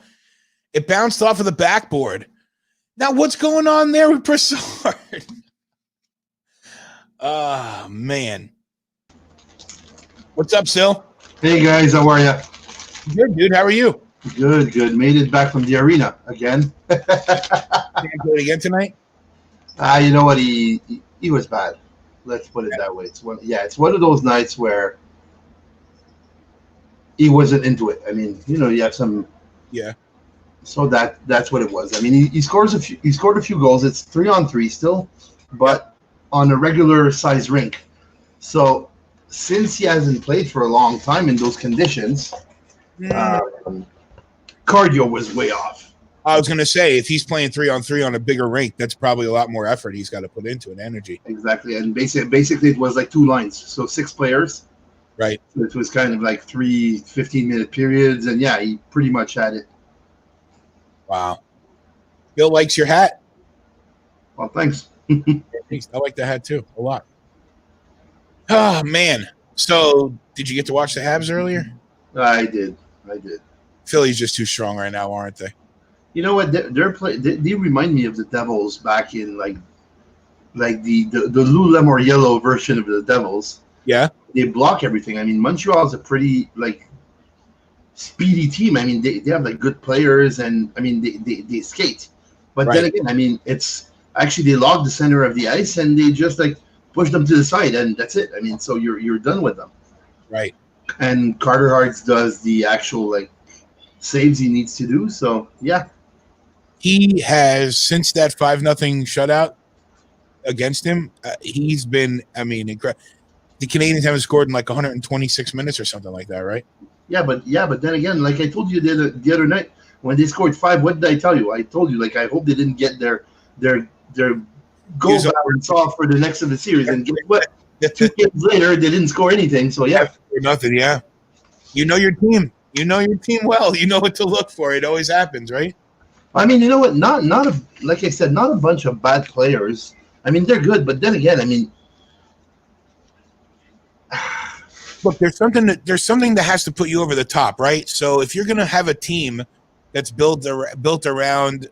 It bounced off of the backboard. Now, what's going on there with Brassard? Oh, man. What's up, Sil? Hey guys, how are you? Good, dude. How are you? Good, good. Made it back from the arena again. Can't do it again tonight? You know what? He was bad. Let's put it that way. It's one of those nights where he wasn't into it. I mean, you have some. Yeah. So that's what it was. I mean, he scored a few goals. It's 3-on-3 still, but on a regular size rink. So since he hasn't played for a long time in those conditions, cardio was way off. I was going to say, if he's playing 3-on-3 on a bigger rink, that's probably a lot more effort he's got to put into it, energy. Exactly. And basically it was like 2 lines. So 6 players. Right. So it was kind of like 3 15-minute periods. And yeah, he pretty much had it. Wow. Bill likes your hat. Well, thanks. I like the hat too, a lot. Oh, man. So did you get to watch the Habs earlier? I did. Philly's just too strong right now, aren't they? You know what? They remind me of the Devils back in like the Lou Lamoriello version of the Devils. Yeah. They block everything. I mean, Montreal's a pretty like speedy team. I mean, they have like good players, and I mean they skate. But then again, I mean, it's actually they log the center of the ice and they just like push them to the side, and that's it. I mean, so you're done with them. Right. And Carter Hartz does the actual like saves he needs to do. So yeah. He has, since that 5-0 shutout against him, he's been, I mean, incredible. The Canadians haven't scored in like 126 minutes or something like that, right? Yeah, but then again, like I told you the other night, when they scored 5, what did I tell you? I told you, like, I hope they didn't get their goal balance off for the next of the series. And guess what? 2 games later, they didn't score anything. So yeah. Nothing, yeah. You know your team. You know your team well. You know what to look for. It always happens, right? I mean, you know what? Like I said, not a bunch of bad players. I mean, they're good, but then again, I mean, look, there's something that has to put you over the top, right? So if you're going to have a team that's built around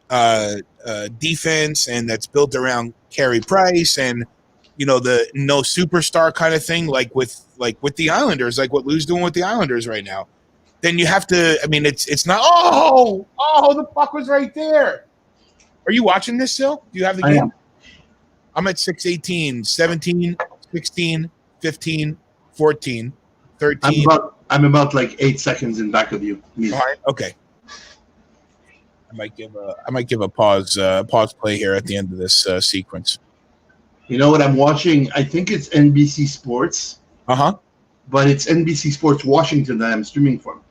defense and that's built around Carey Price and the no superstar kind of thing, like with the Islanders, like what Lou's doing with the Islanders right now, then you have to. I mean, it's not. Oh, the puck was right there. Are you watching this still? Do you have the game? I am. I'm at 6:18, 17, 16, 15, 14, 13. I'm about like 8 seconds in back of you. All right. Okay. I might give a pause play here at the end of this sequence. You know what I'm watching? I think it's NBC Sports. But it's NBC Sports Washington that I'm streaming from.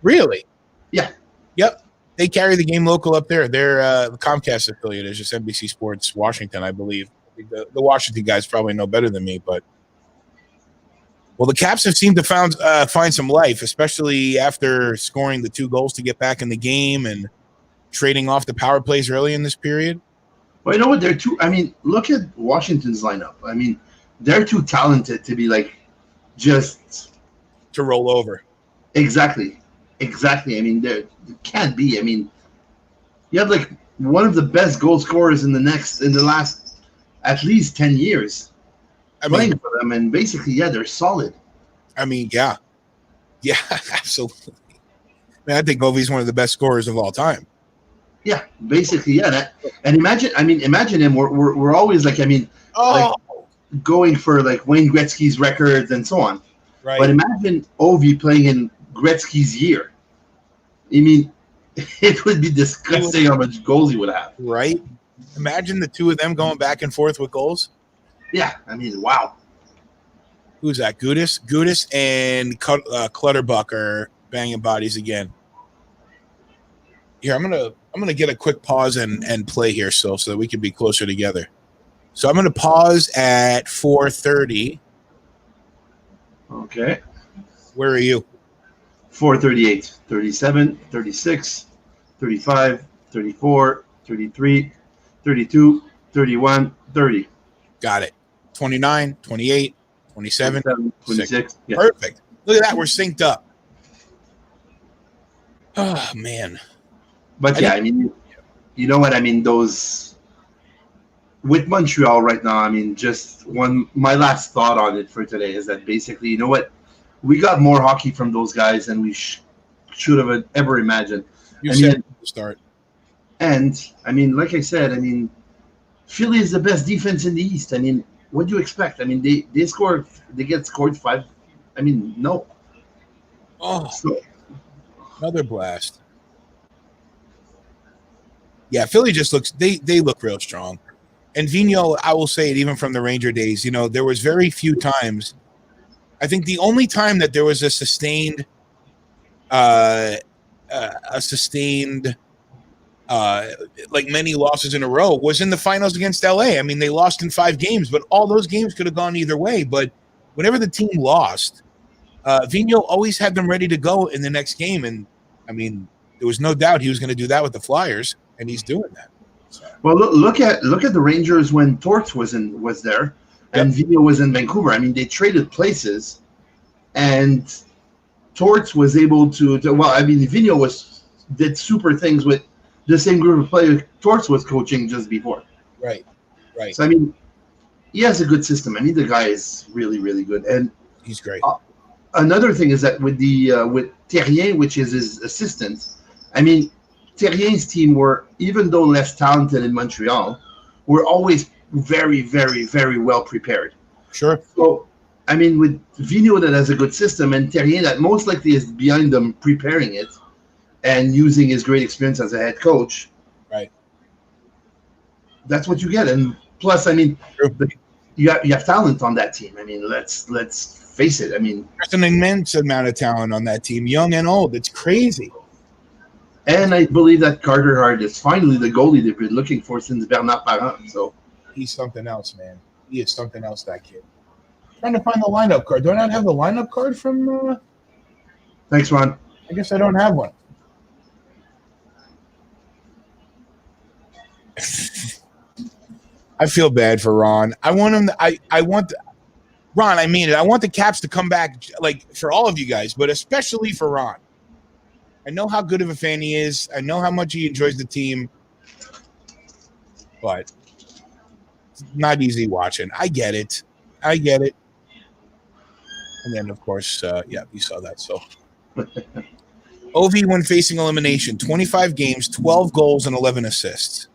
Really? Yeah. Yep. They carry the game local up there. They're the Comcast affiliate is just NBC Sports Washington, I believe. The Washington guys probably know better than me, but well, the Caps have seemed to find some life, especially after scoring the 2 goals to get back in the game and trading off the power plays early in this period. Well, you know what? Look at Washington's lineup. I mean, they're too talented to be like just to roll over. Exactly. I mean, it can't be. I mean, you have like one of the best goal scorers in the last at least 10 years playing for them, and basically, yeah, they're solid. I mean, yeah, absolutely. Man, I think Ovi's one of the best scorers of all time. Yeah, basically, yeah. And imagine him. We're always like, like going for like Wayne Gretzky's records and so on. Right. But imagine Ovi playing in Gretzky's year. I mean, it would be disgusting how much goals he would have. Right. Imagine the 2 of them going back and forth with goals. Yeah, I mean, wow. Who's that? Gudis and Clutterbuck are banging bodies again. Here, I'm gonna get a quick pause and play here, so that we can be closer together. So I'm gonna pause at 4:30. Okay. Where are you? 4:38, 37, 36, 35, 34, 33, 32, 31, 30. Got it. 29, 28, 27, 26. Yeah. Perfect. Look at that. We're synced up. Oh, man. But yeah, I mean, you know what? I mean, those with Montreal right now, I mean, my last thought on it for today is that basically, you know what? We got more hockey from those guys than we should have ever imagined. You said at the start. And, I mean, like I said, I mean, Philly is the best defense in the East. I mean, what do you expect? I mean, they get scored 5. I mean, no. Oh, So, another blast. Yeah, Philly just looks they look real strong. And Vigneault, I will say it even from the Ranger days, you know, there was very few times. I think the only time that there was a sustained like many losses in a row was in the finals against LA. I mean, they lost in 5 games, but all those games could have gone either way. But whenever the team lost, Vigneault always had them ready to go in the next game. And I mean, there was no doubt he was going to do that with the Flyers, and he's doing that. So. Well, look at the Rangers when Torts was there, and Vigneault was in Vancouver. I mean, they traded places, and Torts was able to well, I mean, Vigneault did super things with the same group of players Torts was coaching just before. Right. So I mean, he has a good system. I mean, the guy is really, really good, and he's great. Another thing is that with Terrien, which is his assistant, I mean, Terrien's team were, even though less talented in Montreal, were always very, very, very well prepared. Sure. So, I mean, with Vigneault that has a good system and Terrien that most likely is behind them preparing it and using his great experience as a head coach. Right. That's what you get. And plus, I mean, you have talent on that team. I mean, let's face it. I mean, there's an immense amount of talent on that team, young and old. It's crazy. And I believe that Carter Hart is finally the goalie they've been looking for since Bernard Parent. So he's something else, man. He is something else, that kid. Trying to find the lineup card. Do I not have the lineup card from? Thanks, Ron. I guess I don't have one. I feel bad for Ron. I want him. I want Ron. I mean it. I want the Caps to come back, like for all of you guys, but especially for Ron. I know how good of a fan he is. I know how much he enjoys the team, but it's not easy watching. I get it. And then, of course, you saw that. So, OV when facing elimination, 25 games, 12 goals, and 11 assists.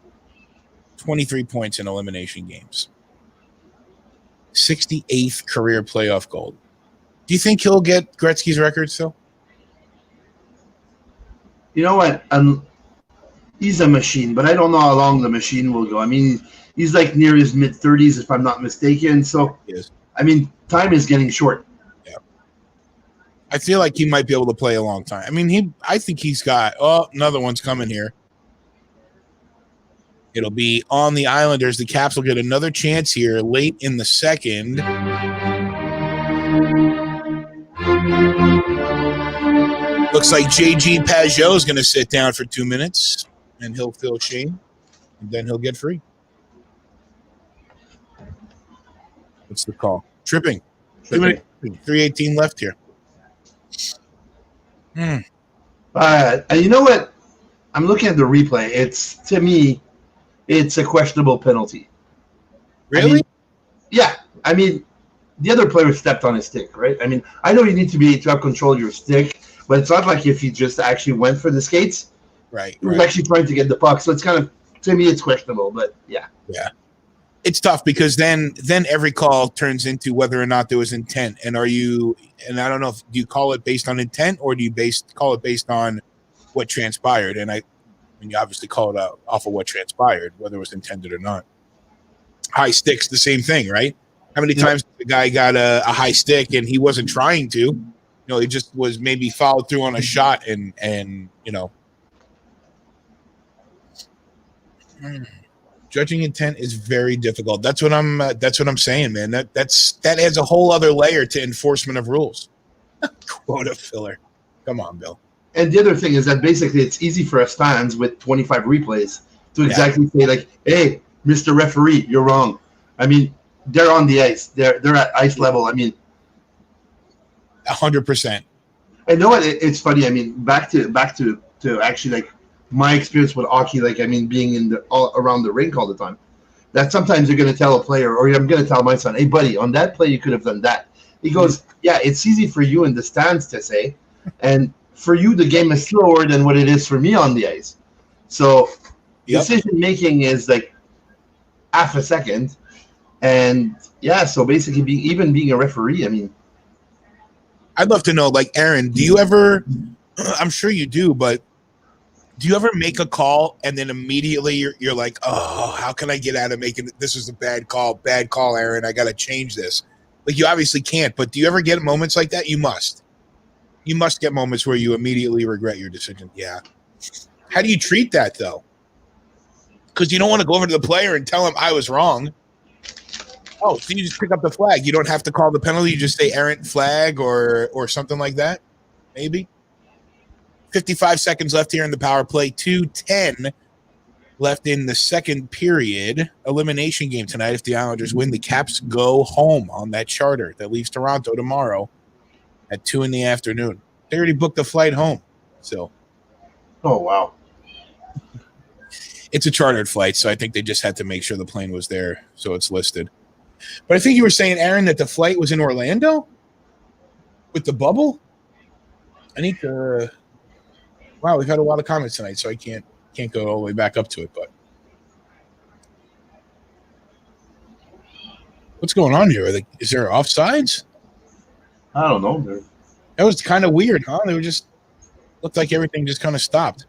23 points in elimination games. 68th career playoff goal. Do you think he'll get Gretzky's record still? You know what? He's a machine, but I don't know how long the machine will go. I mean, he's like near his mid-30s, if I'm not mistaken. So, I mean, time is getting short. Yeah. I feel like he might be able to play a long time. I mean, I think he's got another one's coming here. It'll be on the Islanders. The Caps will get another chance here late in the second. Looks like JG Pajot is going to sit down for 2 minutes, and he'll feel shame, and then he'll get free. What's the call? Tripping. 3:18 left here. And you know what? I'm looking at the replay. To me, it's a questionable penalty. Really? I mean, the other player stepped on his stick, right? I mean, I know you need to have control of your stick, but it's not like if he just actually went for the skates. Right. He was actually trying to get the puck. So it's kind of, to me, it's questionable, but yeah. Yeah. It's tough because then every call turns into whether or not there was intent. And I don't know, do you call it based on intent or do you call it based on what transpired? And you obviously call it out off of what transpired, whether it was intended or not. High sticks, the same thing, right? How many times the guy got a high stick and he wasn't trying to? You know, he just was maybe followed through on a shot and Judging intent is very difficult. That's what I'm saying, man. That adds a whole other layer to enforcement of rules. Quota filler. Come on, Bill. And the other thing is that basically it's easy for us fans with 25 replays to exactly say like, "Hey, Mr. Referee, you're wrong." I mean, they're on the ice. They're at ice level. I mean, 100%. I know it's funny. I mean, back to actually like my experience with hockey. Like, I mean, being in all around the rink all the time. That sometimes you're going to tell a player, or I'm going to tell my son, "Hey, buddy, on that play you could have done that." He goes, "Yeah, it's easy for you in the stands to say, and for you the game is slower than what it is for me on the ice." So decision making is like half a second, and so basically being a referee, I mean. I'd love to know, like, Aaron, do you ever, I'm sure you do, but do you ever make a call and then immediately you're like, oh, how can I get out of making it? This is a bad call, Aaron. I got to change this. Like, you obviously can't, but do you ever get moments like that? You must get moments where you immediately regret your decision. Yeah. How do you treat that, though? Because you don't want to go over to the player and tell him I was wrong. Oh, so you just pick up the flag. You don't have to call the penalty. You just say errant flag or something like that, maybe. 55 seconds left here in the power play. 2:10 left in the second period. Elimination game tonight. If the Islanders win, the Caps go home on that charter that leaves Toronto tomorrow at 2 p.m. They already booked the flight home. So. Oh, wow. It's a chartered flight, so I think they just had to make sure the plane was there, so it's listed. But I think you were saying, Aaron, that the flight was in Orlando with the bubble. I need to. Wow, we've had a lot of comments tonight, so I can't go all the way back up to it. But what's going on here? Is there offsides? I don't know. That was kind of weird, huh? They were just looked like everything just kind of stopped.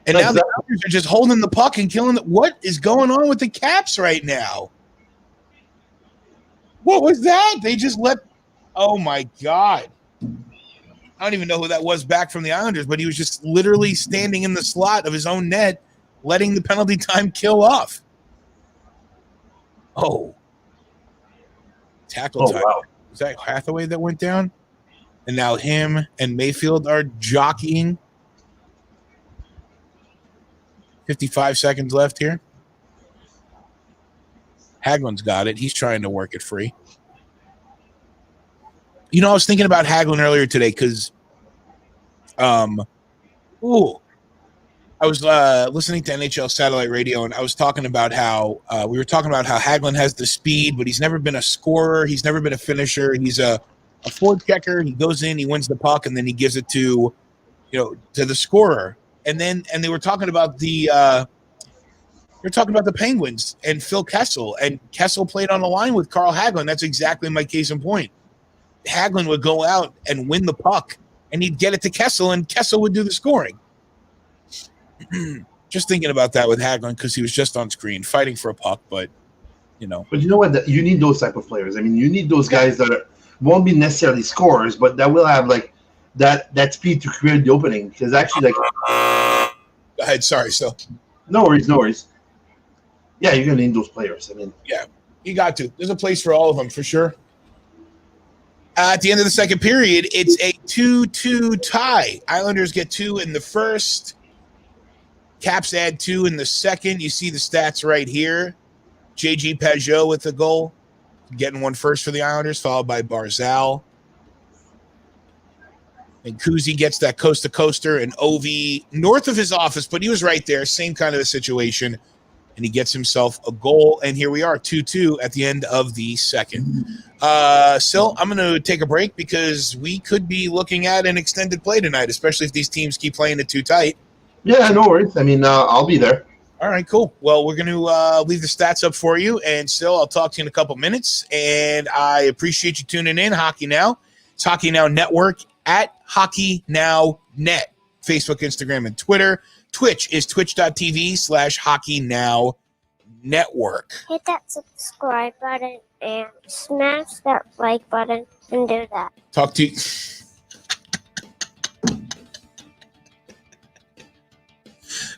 And now the Islanders are just holding the puck and killing it. What is going on with the Caps right now? What was that? They just let – oh, my God. I don't even know who that was back from the Islanders, but he was just literally standing in the slot of his own net, letting the penalty time kill off. Oh. Tackle time. Wow. Was that Hathaway that went down? And now him and Mayfield are jockeying. 55 seconds left here. Hagelin's got it. He's trying to work it free. You know, I was thinking about Hagelin earlier today because I was listening to NHL satellite radio, and I was talking about how Hagelin has the speed, but he's never been a scorer. He's never been a finisher. He's a forechecker. He goes in, he wins the puck, and then he gives it to the scorer. And they were talking about the Penguins and Phil Kessel, and Kessel played on the line with Carl Hagelin. That's exactly my case in point. Hagelin would go out and win the puck, and he'd get it to Kessel, and Kessel would do the scoring. Just thinking about that with Hagelin because he was just on screen fighting for a puck, but But you know what? You need those type of players. I mean, you need those guys that won't be necessarily scorers, but that will have like that speed to create the opening. Because actually, like, go ahead. Sorry, so no worries. Yeah, you're gonna need those players. I mean, yeah, you got to. There's a place for all of them for sure. At the end of the second period, it's a 2-2 tie. Islanders get 2 in the first. Caps add 2 in the second. You see the stats right here. J.G. Pajot with the goal, getting one first for the Islanders, followed by Barzal. And Kuzi gets that coast-to-coaster, and Ovi north of his office, but he was right there, same kind of a situation, and he gets himself a goal. And here we are, 2-2 at the end of the second. Sil, I'm going to take a break because we could be looking at an extended play tonight, especially if these teams keep playing it too tight. yeah, no worries. I mean, I'll be there. All right, cool. Well, we're going to leave the stats up for you, and Sil, I'll talk to you in a couple minutes. And I appreciate you tuning in. Hockey Now. It's Hockey Now Network at Hockey Now Net. Facebook, Instagram, and Twitter. Twitch is twitch.tv/Hockey Now Network. Hit that subscribe button and smash that like button and do that. Talk to you.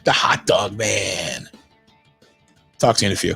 The hot dog man. Talk to you in a few.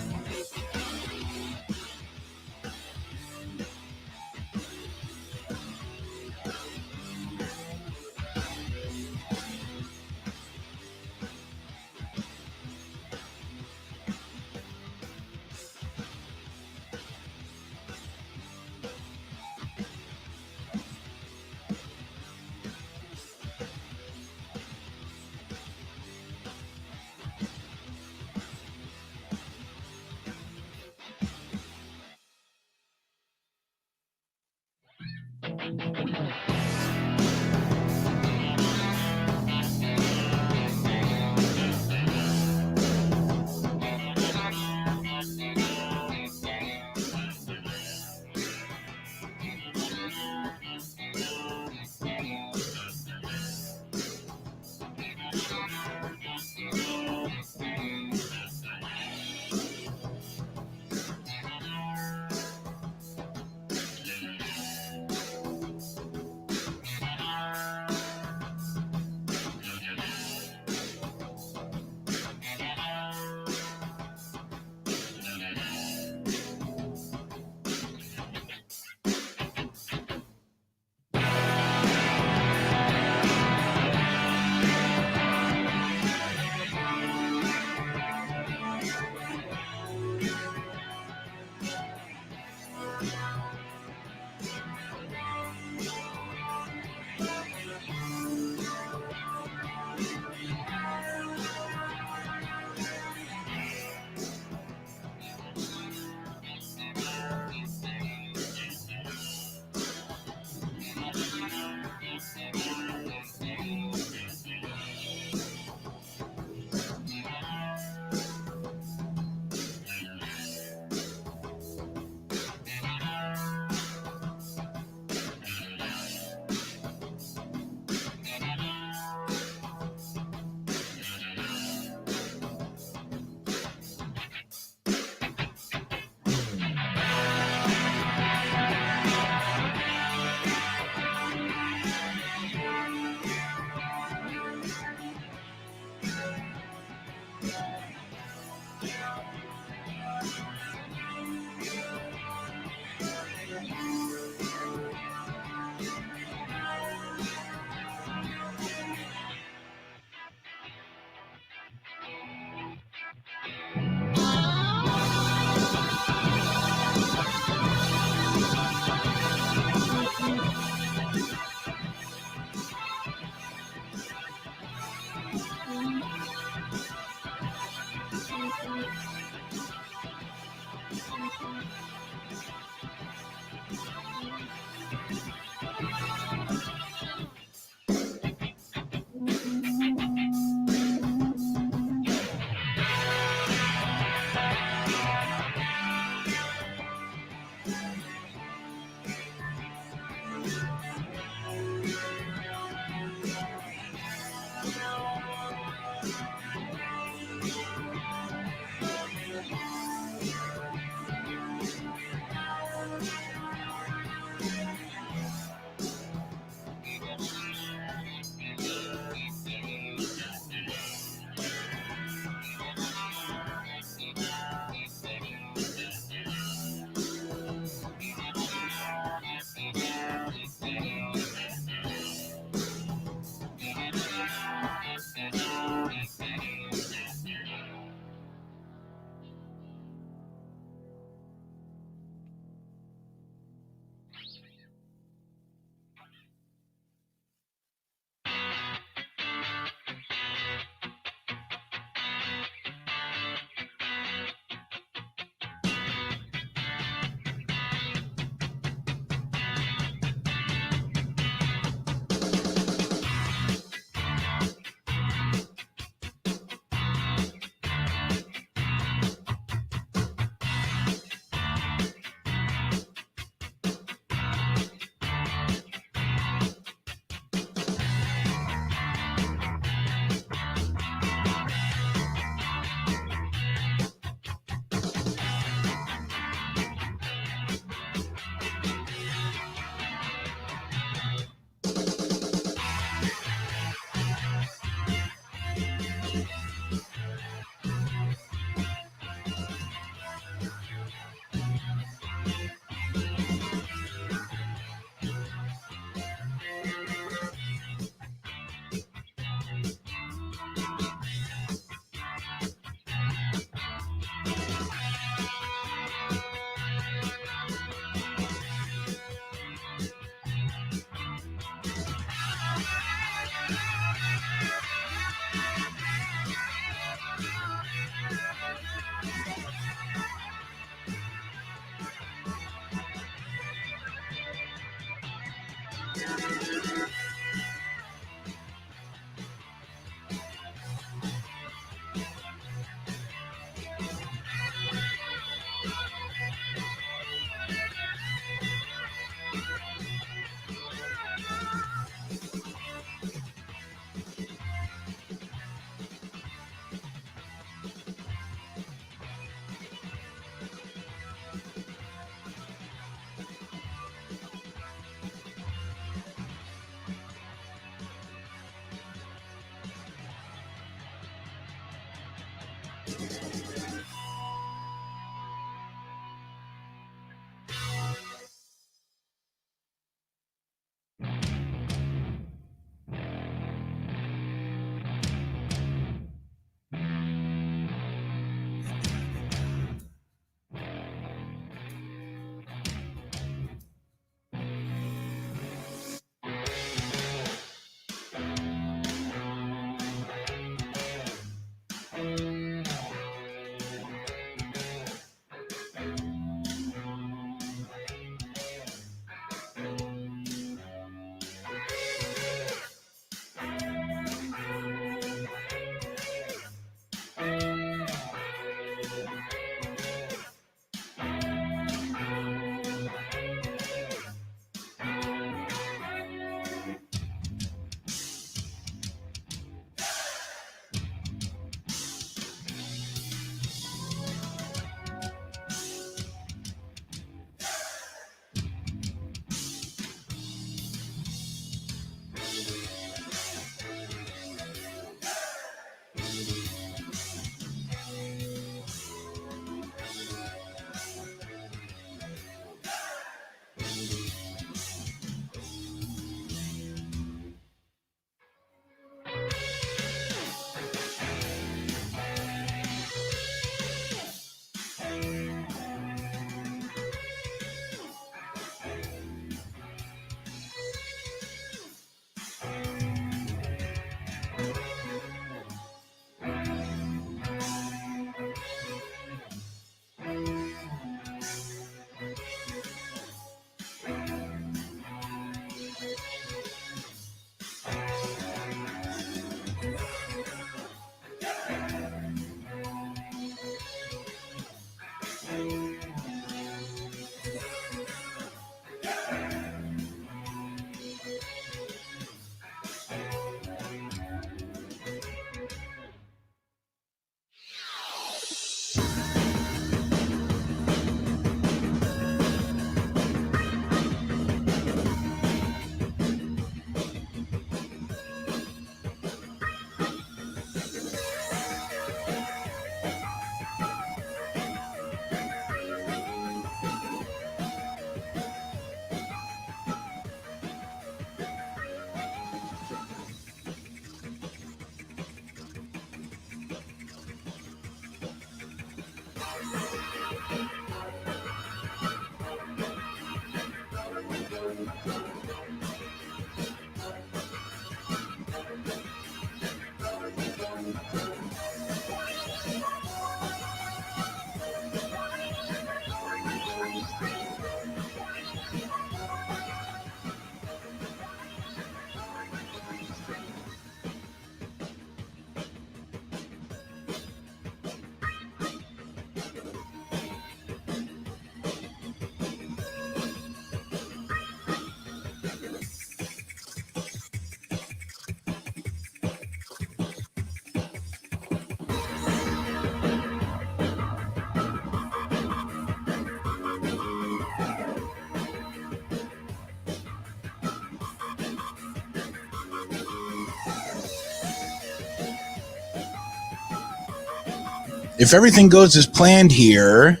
If everything goes as planned here,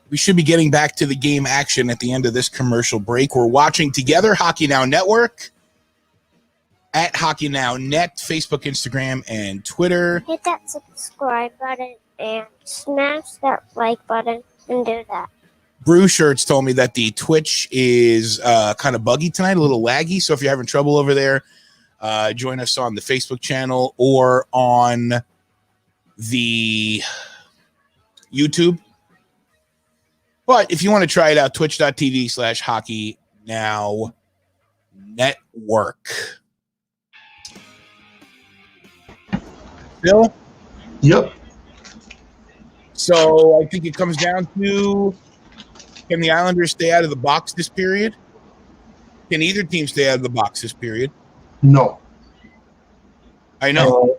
we should be getting back to the game action at the end of this commercial break. We're watching together Hockey Now Network at Hockey Now Net, Facebook, Instagram, and Twitter. Hit that subscribe button and smash that like button and do that. Brew Shirts told me that the Twitch is kind of buggy tonight, a little laggy. So if you're having trouble over there, join us on the Facebook channel or on the YouTube. But if you want to try it out, twitch.tv/Hockey Now Network. Bill? Yep. So I think it comes down to, can the Islanders stay out of the box this period? Can either team stay out of the box this period? No. I know.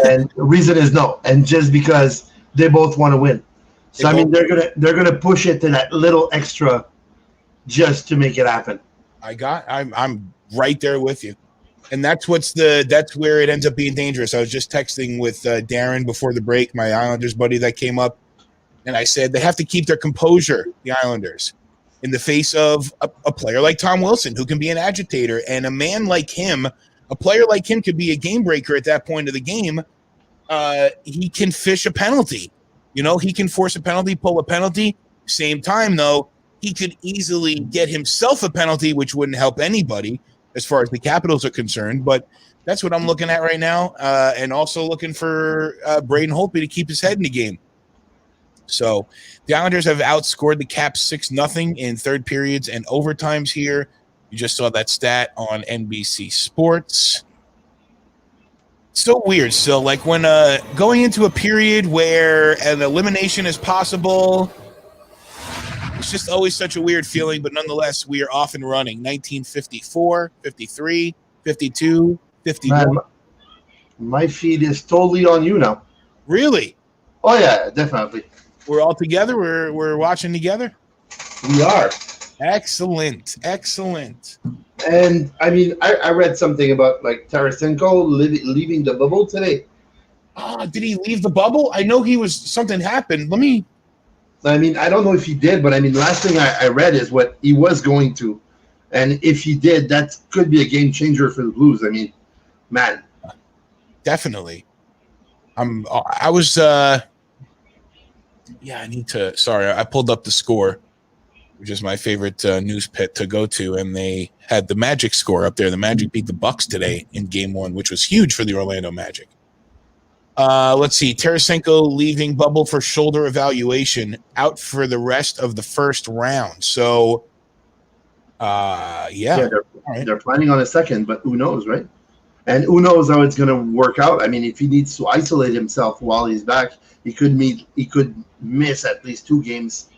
And the reason is no. And just because they both want to win. So I mean they're gonna push it to that little extra just to make it happen. I'm right there with you. And that's where it ends up being dangerous. I was just texting with Darren before the break, my Islanders buddy that came up, and I said they have to keep their composure, the Islanders, in the face of a player like Tom Wilson, who can be an agitator, and a man like him, a player like him could be a game breaker at that point of the game. He can fish a penalty. He can force a penalty, pull a penalty. Same time, though, he could easily get himself a penalty, which wouldn't help anybody as far as the Capitals are concerned. But that's what I'm looking at right now, and also looking for Braden Holtby to keep his head in the game. So the Islanders have outscored the Caps 6-0 in third periods and overtimes here. You just saw that stat on NBC Sports. So weird still, like when going into a period where an elimination is possible, it's just always such a weird feeling, but nonetheless, we are off and running. 1954, 53, 52, 51. Man, my feed is totally on you now. Really? Oh yeah, definitely. We're all together? We're watching together? We are. Excellent. And I mean, I read something about like Tarasenko leaving the bubble today. Did he leave the bubble? I know something happened. I mean, I don't know if he did, but I mean, last thing I read is what he was going to. And if he did, that could be a game changer for the Blues. I mean, man. Definitely. I pulled up the score, which is my favorite news pit to go to, and they had the Magic score up there. The Magic beat the Bucks today in Game 1, which was huge for the Orlando Magic. Let's see. Tarasenko leaving bubble for shoulder evaluation, out for the rest of the first round. So, they're planning on a second, but who knows, right? And who knows how it's going to work out. I mean, if he needs to isolate himself while he's back, he could miss at least 2 games.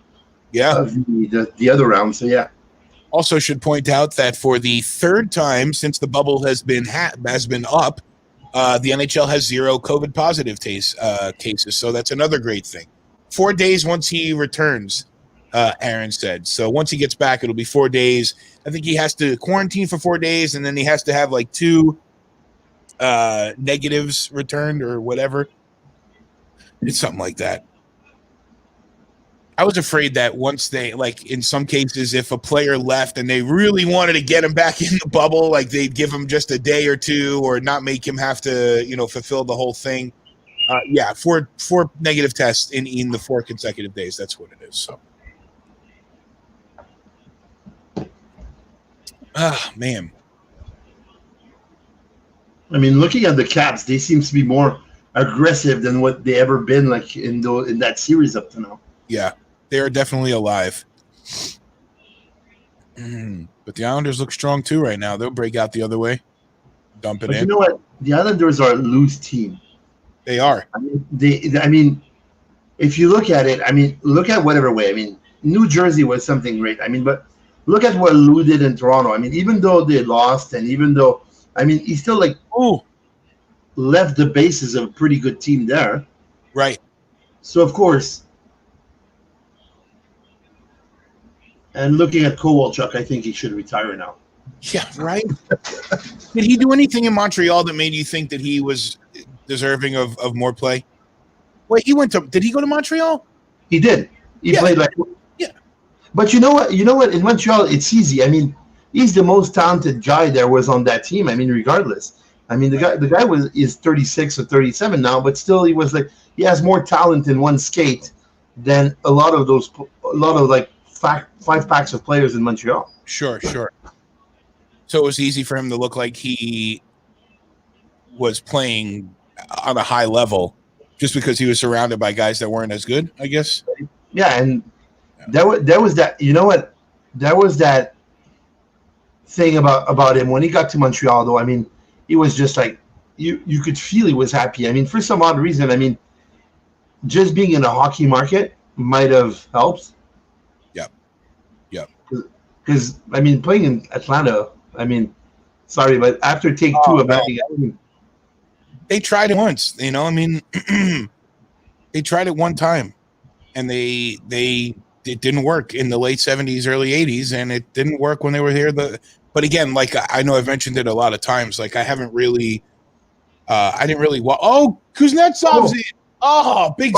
Yeah, of the other round. So yeah. Also, should point out that for the third time since the bubble has been up, the NHL has 0 COVID positive cases. So that's another great thing. 4 days once he returns, Aaron said. So once he gets back, it'll be 4 days. I think he has to quarantine for 4 days, and then he has to have like 2 negatives returned or whatever. It's something like that. I was afraid that once they, like in some cases, if a player left and they really wanted to get him back in the bubble, like they'd give him just a day or 2 or not make him have to, fulfill the whole thing. 4 negative tests in the 4 consecutive days. That's what it is. So, man. I mean, looking at the Caps, they seem to be more aggressive than what they ever been like in that series up to now. Yeah. They are definitely alive. But the Islanders look strong too right now. They'll break out the other way. Dump it in. You know what? The Islanders are a loose team. They are. I mean, if you look at it, look at whatever way. I mean, New Jersey was something great. But look at what Lou did in Toronto. Even though they lost and even though, he still left the basis of a pretty good team there. Right. So, of course, and looking at Kowalchuk, I think he should retire now. Yeah, right. Did he do anything in Montreal that made you think that he was deserving of more play? Wait, did he go to Montreal? He did. He played But you know what? In Montreal, it's easy. He's the most talented guy there was on that team. regardless. The guy is 36 or 37 now, but still he has more talent in one skate than a lot of 5 packs of players in Montreal. Sure. So it was easy for him to look like he was playing on a high level just because he was surrounded by guys that weren't as good, I guess. Yeah, and there was that. You know what? There was that thing about him when he got to Montreal, though. I mean, he was just like you could feel he was happy. I mean, for some odd reason, I mean, just being in a hockey market might have helped. Yep. Because I mean, playing in Atlanta, I mean, sorry, but after take two of that, they tried it once. You know, I mean, they tried it one time, and it didn't work in the late 70s, early 80s, and it didn't work when they were here. But again, like I know I've mentioned it a lot of times. Like I haven't really, I didn't really. Oh, Kuznetsov's in. Oh, big.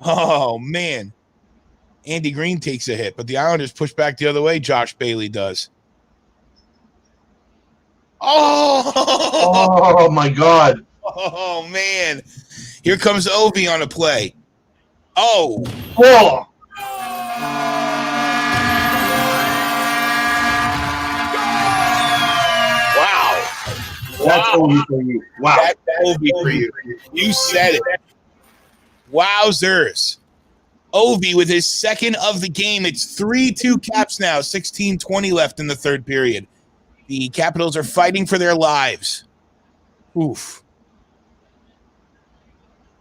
Oh man, Andy Green takes a hit, but the Islanders push back the other way. Josh Bailey does. Oh my God. Oh man, here comes Ovi on a play. Oh. Wow. That's Ovi for you. Wow. That's Ovi for you. You said it. Wowzers. Ovi with his second of the game. It's 3-2 Caps now. 16:20 left in the third period. The Capitals are fighting for their lives. Oof.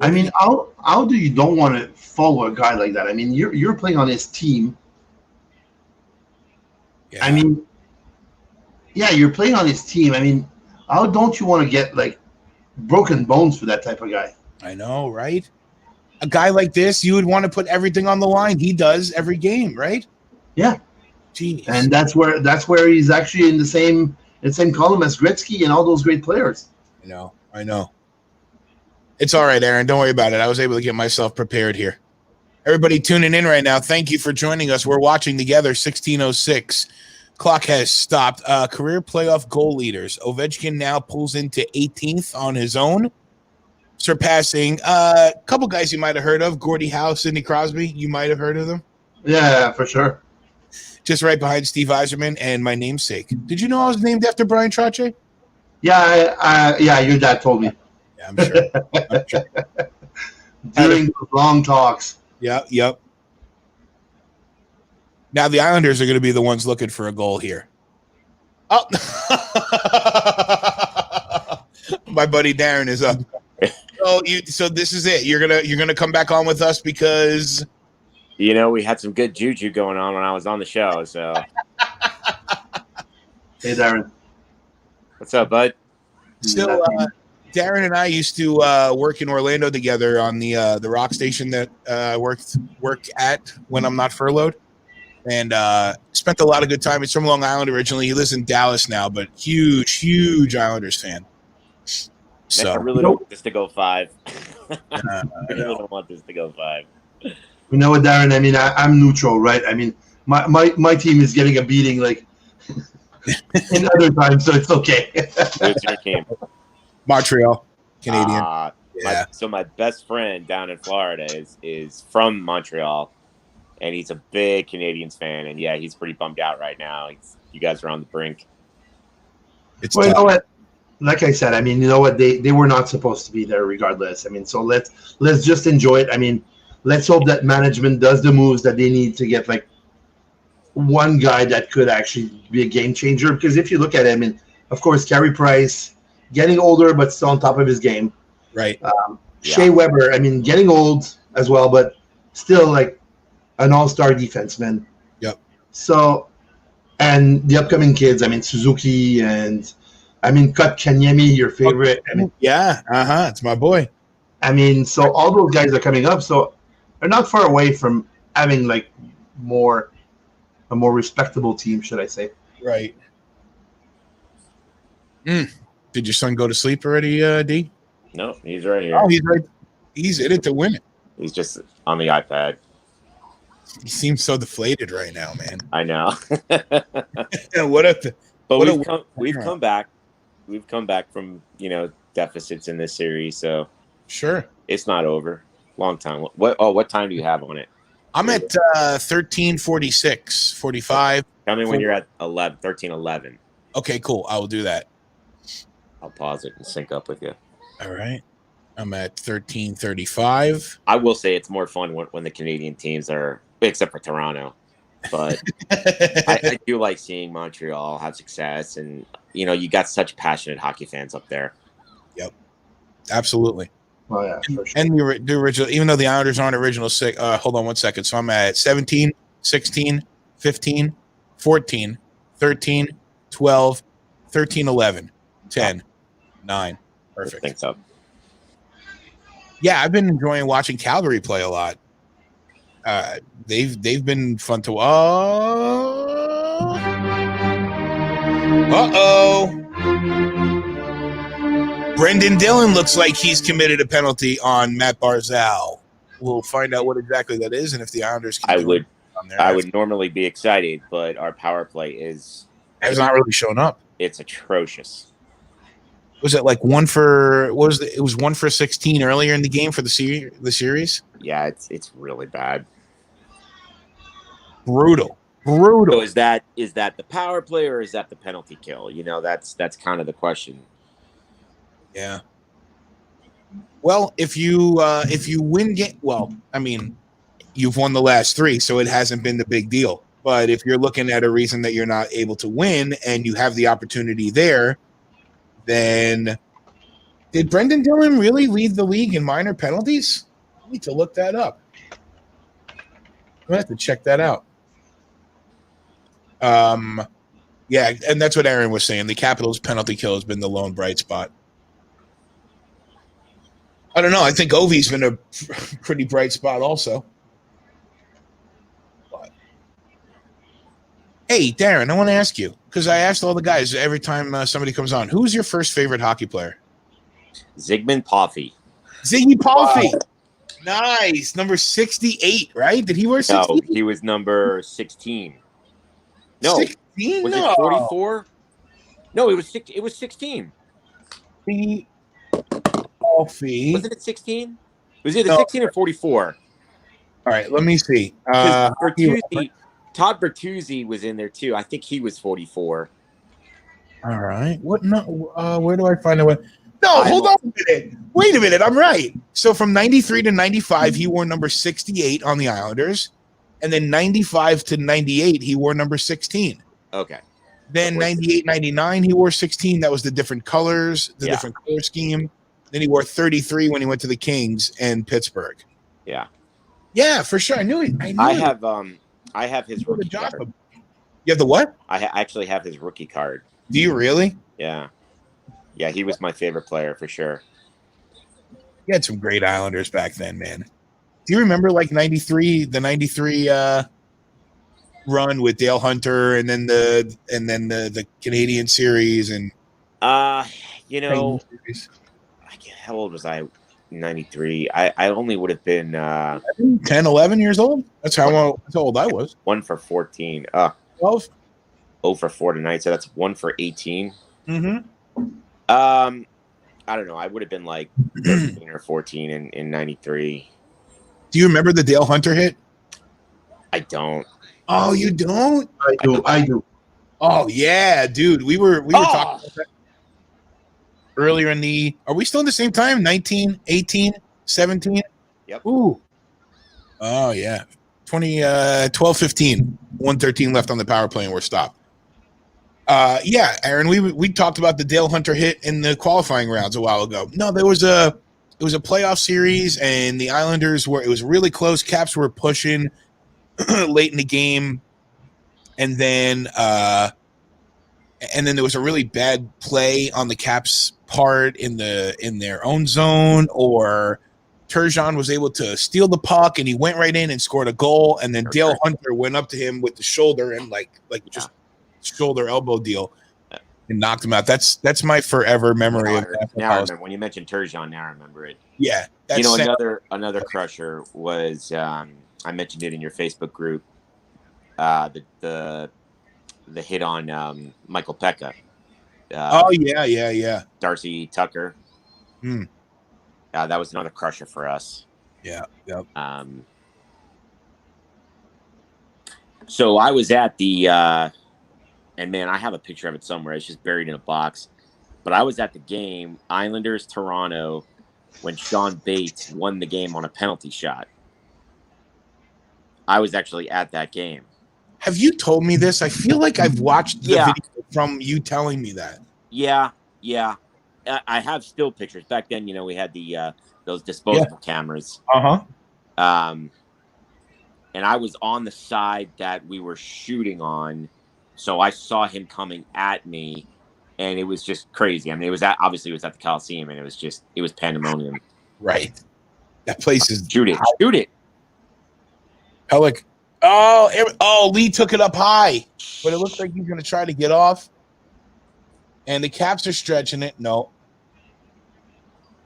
I mean, how do you don't want to follow a guy like that? I mean, you're playing on his team. Yeah. I mean, yeah, you're playing on his team. I mean, how don't you want to get like broken bones for that type of guy? I know, right? A guy like this, you would want to put everything on the line. He does every game, right? Yeah. Jeez. And that's where he's actually in the same column as Gretzky and all those great players. I know. It's all right, Aaron. Don't worry about it. I was able to get myself prepared here. Everybody tuning in right now, thank you for joining us. We're watching together. 16:06. Clock has stopped. Career playoff goal leaders. Ovechkin now pulls into 18th on his own, surpassing a couple guys you might have heard of. Gordie Howe, Sidney Crosby. You might have heard of them. Yeah, for sure. Just right behind Steve Yzerman and my namesake. Did you know I was named after Brian Trottier? Yeah, yeah, your dad told me. Yeah, I'm sure. During the long talks. Yep. Now the Islanders are going to be the ones looking for a goal here. Oh, my buddy Darren is up. So this is it. You're gonna come back on with us because we had some good juju going on when I was on the show. So hey, Darren. What's up, bud? Still, Darren and I used to work in Orlando together on the rock station that I work at when I'm not furloughed, and spent a lot of good time. He's from Long Island originally. He lives in Dallas now, but huge Islanders fan. So I really don't want this to go 5. I really don't want this to go 5. You know what, Darren? I mean, I'm neutral, right? I mean, my team is getting a beating like in other times, so it's okay. Who's your team? Montreal, Canadian. Yeah. My best friend down in Florida is from Montreal, and he's a big Canadiens fan. And yeah, he's pretty bummed out right now. You guys are on the brink. Well, you know what? Like I said, I mean, you know what? They were not supposed to be there, regardless. I mean, so let's just enjoy it. I mean, let's hope that management does the moves that they need to get like one guy that could actually be a game changer. Because if you look at it, I mean, of course, Carey Price getting older but still on top of his game. Right. Shea Weber, I mean, getting old as well, but still like an all-star defenseman. Yep. So, and the upcoming kids, I mean, Suzuki and I mean, Kotkaniemi, your favorite. I mean, yeah, it's my boy. I mean, so all those guys are coming up, so they're not far away from having like a more respectable team, should I say? Right. Did your son go to sleep already, D? No, he's right here. Oh, he's right. He's in it to win it. He's just on the iPad. He seems so deflated right now, man. I know. We've come back. We've come back from deficits in this series, so sure, it's not over. Long time. What time do you have on it? I'm at 13:46, 45. Tell me when you're at 13:11. Okay, cool. I will do that. I'll pause it and sync up with you. All right. I'm at 13:35. I will say it's more fun when the Canadian teams are, except for Toronto, But I do like seeing Montreal have success, and you got such passionate hockey fans up there. Yep, absolutely. Oh yeah, for sure. And the original, even though the Islanders aren't original six. Hold on one second. So I'm at 17, 16, 15, 14, 13, 12, 13, 11, 10, 9. Perfect. I think so. Yeah, I've been enjoying watching Calgary play a lot. They've been fun to. Brendan Dillon looks like he's committed a penalty on Matt Barzal. We'll find out what exactly that is, and if the Islanders can I do would. it on there. I would normally be excited, but our power play has not really shown up. It's atrocious. Was it like one for? What was it was 1 for 16 earlier in the game for the series? Yeah, it's really bad. Brutal. So is that the power play or is that the penalty kill? That's kind of the question. Yeah. Well, if you win game, I mean, you've won the last 3, so it hasn't been the big deal. But if you're looking at a reason that you're not able to win and you have the opportunity there, then did Brendan Dillon really lead the league in minor penalties? I need to look that up. I'm gonna have to check that out. Yeah, and that's what Aaron was saying. The Capitals' penalty kill has been the lone bright spot. I don't know. I think Ovi's been a pretty bright spot also. But, hey, Darren, I want to ask you, because I asked all the guys every time somebody comes on, who's your first favorite hockey player? Zygmunt Palffy. Ziggy Palffy. Wow. Nice. Number 68, right? Did he wear 16? No, he was number 16. No. 16? Was it 44? No, it was 16. The Palffy. Wasn't it 16? It was either 16 or 44. All right, let me see. Todd Bertuzzi was in there too. I think he was 44. All right. What? No. Where do I find it? No, hold on a minute. Wait a minute. I'm right. So from 93 to 95, he wore number 68 on the Islanders. And then 95 to 98, he wore number 16. Okay. Then 98, 99, he wore 16. That was the different colors, the different color scheme. Then he wore 33 when he went to the Kings and Pittsburgh. Yeah. Yeah, for sure. I knew it. I have his rookie card. You have the what? I actually have his rookie card. Do you really? Yeah. Yeah, he was my favorite player for sure. You had some great Islanders back then, man. Do you remember like 93, the 93 run with Dale Hunter and then the Canadian series and how old was I? 93. I only would have been 10, 11 years old. That's how old I was. 1 for 14. 12. 0 for 4 tonight, so that's 1 for 18. Mm-hmm. I don't know. I would have been like 13 or 14 in 93. Do you remember the Dale Hunter hit? I don't. Oh, you don't? I do. Oh yeah, dude. We were talking about that earlier in the. Are we still in the same time? 19, 18, 17? Yep. Ooh. Oh yeah. 12, 15. 113 left on the power play and we're stopped. Yeah, Aaron, we talked about the Dale Hunter hit in the qualifying rounds a while ago. No, it was a playoff series, and the Islanders it was really close. Caps were pushing late in the game, and then there was a really bad play on the Caps' part in their own zone, or Turgeon was able to steal the puck, and he went right in and scored a goal, and then Dale Hunter went up to him with the shoulder and just shoulder elbow deal and knocked him out. That's my forever memory of that. Now I remember when you mentioned Turgeon. Now I remember it. Yeah, another crusher was I mentioned it in your Facebook group. The hit on Michael Pekka. Yeah. Darcy Tucker. That was another crusher for us. Yeah. Yep. So I was at the. And man, I have a picture of it somewhere. It's just buried in a box. But I was at the game, Islanders Toronto, when Sean Bates won the game on a penalty shot. I was actually at that game. Have you told me this? I feel like I've watched the Yeah. video from you telling me that. Yeah. I have still pictures. Back then, we had the those disposable cameras. Uh-huh. And I was on the side that we were shooting on, so I saw him coming at me, and it was just crazy. I mean, it was at the Coliseum, and it was pandemonium. Right. That place is Shoot it. Pellick. Lee took it up high, but it looks like he's going to try to get off. And the Caps are stretching it. No.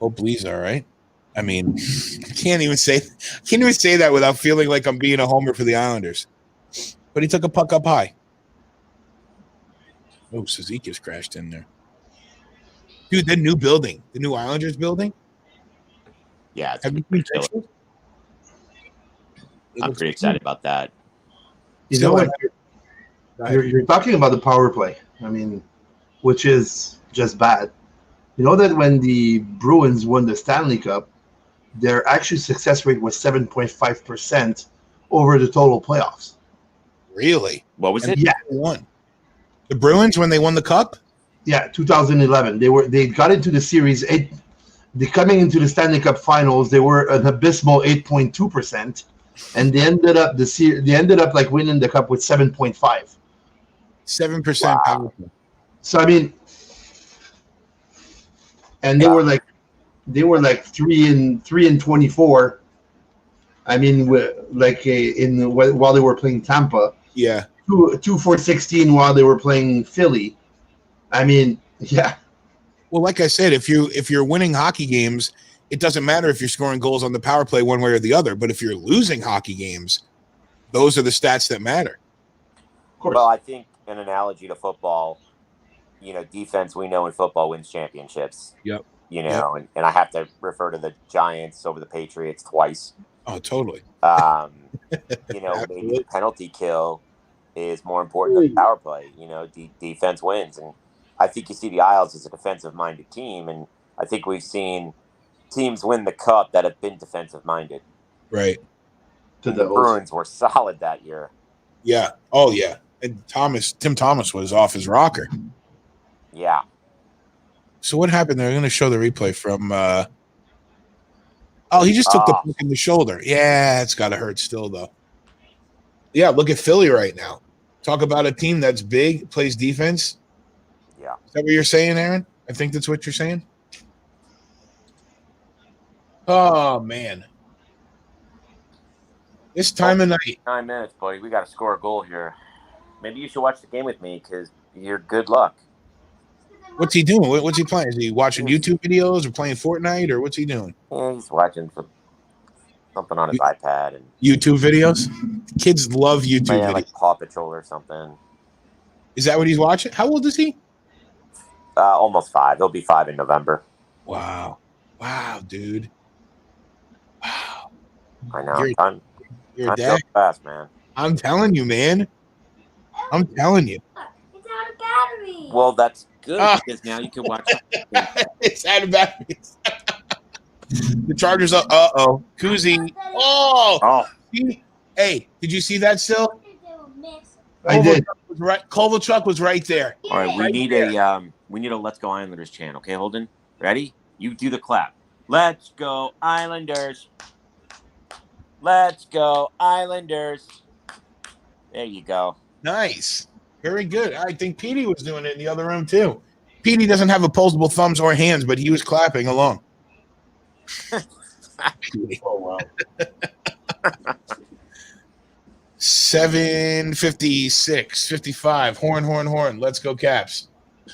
Hope Lee's all right. I mean, I can't even say that without feeling like I'm being a homer for the Islanders. But he took a puck up high. Oh, Suzuki has crashed in there. Dude, the new building, the new Islanders building. Yeah, Have you seen pictures? I'm pretty excited about that. You know what? You're talking about the power play. I mean, which is just bad. You know that when the Bruins won the Stanley Cup, their actual success rate was 7.5% over the total playoffs. Really? What was it? Yeah, Won. The Bruins when they won the cup? Yeah, 2011. They got into the series. They coming into the Stanley Cup Finals. They were an abysmal 8.2%, and they ended up like winning the cup with 7.5. 7%. Wow. So I mean, and they were like 3 and 24. I mean, while they were playing Tampa. Yeah. 2 for 16 while they were playing Philly. I mean, yeah. Well, like I said, if you're winning hockey games, it doesn't matter if you're scoring goals on the power play one way or the other. But if you're losing hockey games, those are the stats that matter. Of course. Well, I think an analogy to football, defense we know in football wins championships. Yep. And I have to refer to the Giants over the Patriots twice. Oh, totally. Maybe the penalty kill is more important than the power play. Defense wins. And I think you see the Isles as a defensive-minded team, and I think we've seen teams win the cup that have been defensive-minded. Right. The Bruins were solid that year. Yeah. Oh, yeah. And Tim Thomas was off his rocker. Yeah. So what happened? They're going to show the replay from he just took the puck in the shoulder. Yeah, it's got to hurt still, though. Yeah, look at Philly right now. Talk about a team that's big, plays defense. Yeah. Is that what you're saying, Aaron? I think that's what you're saying. Oh, man. This time of night. 9 minutes, buddy. We got to score a goal here. Maybe you should watch the game with me because you're good luck. What's he doing? What's he playing? Is he watching YouTube videos or playing Fortnite or what's he doing? Yeah, he's watching something on his iPad and YouTube videos. Kids love YouTube videos. Like Paw Patrol or something. Is that what he's watching? How old is he? Almost 5. He'll be 5 in November. Wow, dude. Wow. I know. You're dad. So fast, man. I'm telling you, man. I'm telling you. It's out of battery. Well, that's good because now you can watch. It's out of batteries. The Chargers up. Uh-oh. Koozie. Oh. Hey, did you see that still? I did. Kovalchuk was right there. All right, we need a Let's Go Islanders chant. Okay, Holden, ready? You do the clap. Let's go Islanders. Let's go Islanders. There you go. Nice. Very good. I think Petey was doing it in the other room too. Petey doesn't have opposable thumbs or hands, but he was clapping along. Oh, wow. 7:56, 55. Horn. Let's go Caps.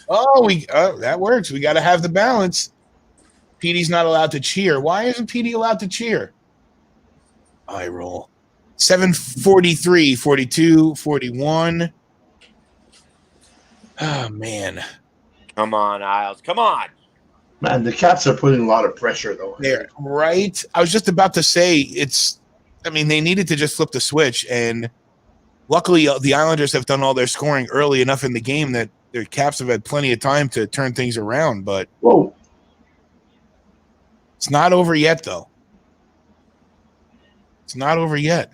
Oh, that works. We got to have the balance. Petey's not allowed to cheer. Why isn't Petey allowed to cheer? I roll. 7:43, 42, 41. Oh, man. Come on, Isles. Come on. Man, the Caps are putting a lot of pressure, though. There, right? I was just about to say they needed to just flip the switch, and luckily the Islanders have done all their scoring early enough in the game that their Caps have had plenty of time to turn things around, but Whoa. It's not over yet, though. It's not over yet.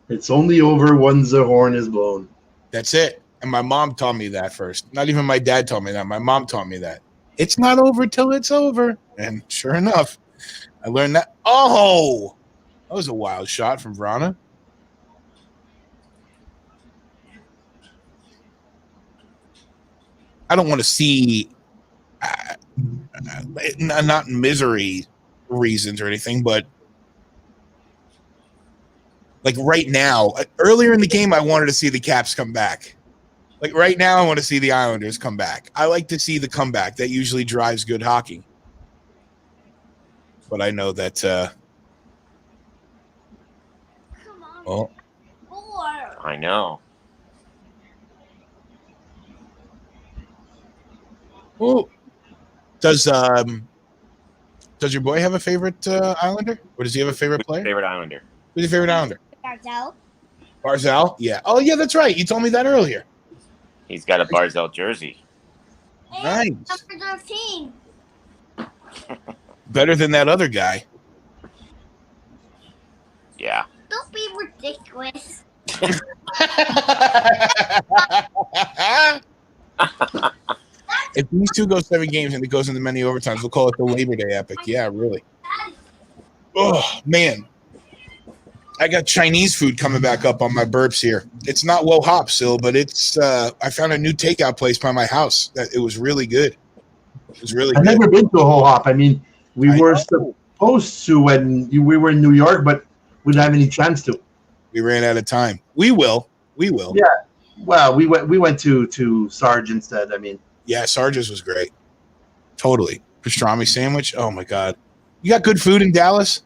It's only over once the horn is blown. That's it. And my mom taught me that first. Not even my dad taught me that. My mom taught me that. It's not over till it's over. And sure enough, I learned that. Oh, that was a wild shot from Vrana. I don't want to see, not misery reasons or anything, but like right now, earlier in the game, I wanted to see the Caps come back. Like right now, I want to see the Islanders come back. I like to see the comeback. That usually drives good hockey. But I know that. Well, I know. oh, does your boy have a favorite Islander, or does he have a favorite player? Favorite Islander. Who's your favorite Islander? Barzell. Barzell? Yeah. Oh, yeah, that's right. You told me that earlier. He's got a Barzell jersey. Nice. Number 13. Better than that other guy. Yeah. Don't be ridiculous. If these two go 7 games and it goes into many overtimes, we'll call it the Labor Day epic. Yeah, really. Oh, man. I got Chinese food coming back up on my burps here. It's not Wo Hop still, but it's I found a new takeout place by my house that it was really good. It was really I've good. never been to a whole hop. I mean, we I were know. supposed to when we were in New York, but we didn't have any chance to. We ran out of time. We will. Yeah. Well, we went to Sarge instead. I mean, Yeah, Sarge's was great. Totally. Pastrami sandwich. Oh my God. You got good food in Dallas?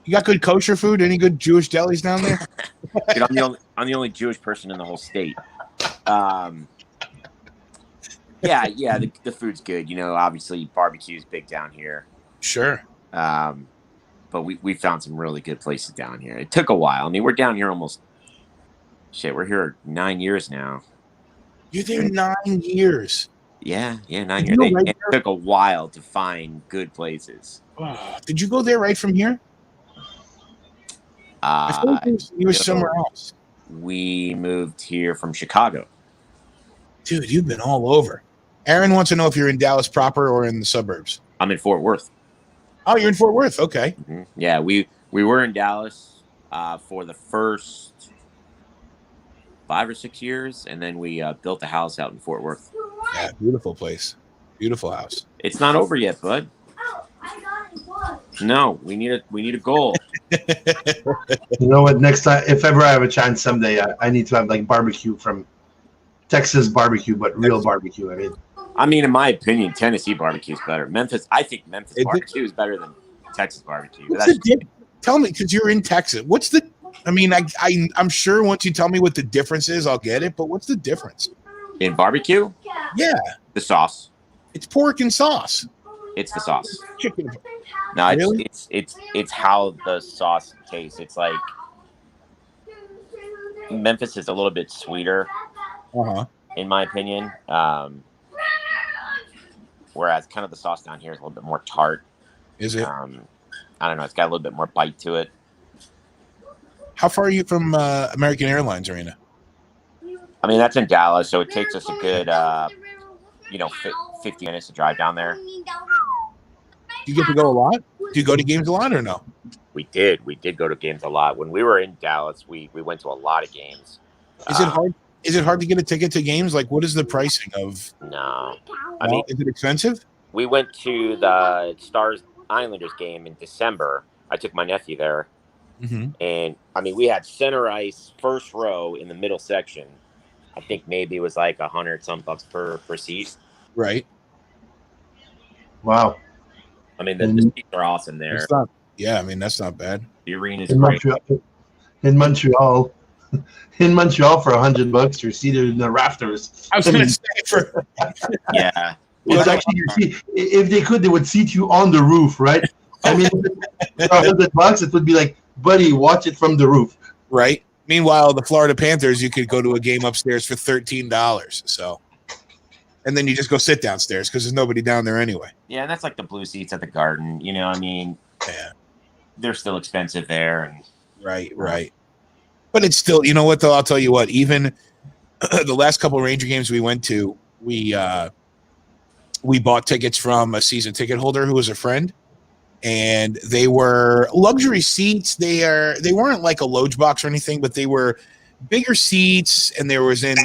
You got good kosher food? Any good Jewish delis down there? Dude, I'm the only Jewish person in the whole state. Yeah, the food's good. You know, obviously barbecue's big down here. Sure. But we found some really good places down here. It took a while. I mean, we're down here we're here 9 years now. You're there 9 years. Yeah, 9 Did years. you go right It took a while to find good places. Oh, did you go there right from here? I feel like you were somewhere else. We moved here from Chicago. Dude, you've been all over. Aaron wants to know if you're in Dallas proper or in the suburbs. I'm in Fort Worth. Oh, you're in Fort Worth. Okay. Mm-hmm. Yeah, we were in Dallas for the first 5 or 6 years, and then we built a house out in Fort Worth. Yeah, beautiful place. Beautiful house. It's not over yet, bud. No, we need a goal. you know what? Next time, if ever I have a chance someday, I need to have like barbecue from Texas barbecue, but real barbecue. I mean, in my opinion, Tennessee barbecue is better. I think Memphis barbecue is better than Texas barbecue. Tell me, because you're in Texas. What's the? I mean, I'm sure once you tell me what the difference is, I'll get it. But what's the difference in barbecue? Yeah, the sauce. It's pork and sauce. It's the sauce. Chicken. No, really? it's how the sauce tastes. It's like Memphis is a little bit sweeter, in my opinion. Whereas kind of the sauce down here is a little bit more tart. Is it? I don't know. It's got a little bit more bite to it. How far are you from American Airlines Arena? I mean, that's in Dallas, so it takes us a good, 50 minutes to drive down there. Do you get to go a lot? Do you go to games a lot or no? We did. We did go to games a lot. When we were in Dallas, we went to a lot of games. Is it hard? Is it hard to get a ticket to games? Like, what is the pricing of? No. I mean, is it expensive? We went to the Stars Islanders game in December. I took my nephew there. Mm-hmm. And, I mean, we had center ice, first row in the middle section. I think maybe it was like $100 per seat. Right. Wow. I mean, the seats are awesome there. Yeah, I mean, that's not bad. The arena is great. In Montreal, for $100, you're seated in the rafters. I was going to say for yeah. It's actually, if they could, they would seat you on the roof, right? I mean, for $100, it would be like, buddy, watch it from the roof. Right. Meanwhile, the Florida Panthers, you could go to a game upstairs for $13. So, and then you just go sit downstairs because there's nobody down there anyway. Yeah, and that's like the blue seats at the Garden. You know, I mean, yeah, they're still expensive there. And right. But it's still, you know what, though? I'll tell you what, even the last couple of Ranger games we went to, we bought tickets from a season ticket holder who was a friend, and they were luxury seats. They weren't like a loge box or anything, but they were bigger seats, and they were in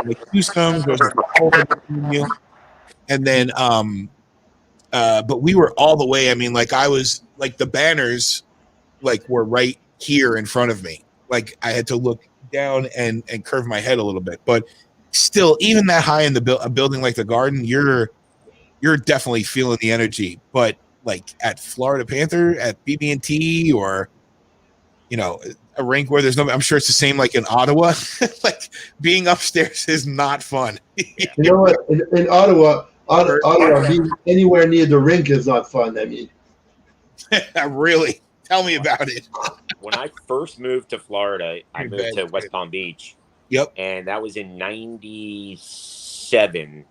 like Houston. There was like a hole in between you. And then but we were all the way. I mean, like I was like the banners like were right here in front of me. Like I had to look down and curve my head a little bit. But still, even that high in a building like the Garden, you're definitely feeling the energy. But like at Florida Panther, at BB&T, or a rink where there's no, I'm sure it's the same like in Ottawa. Like being upstairs is not fun. You know what? In Ottawa, being anywhere near the rink is not fun. I mean, really, tell me about it. When I first moved to Florida, I moved to West Palm Beach. Yep. And that was in 97.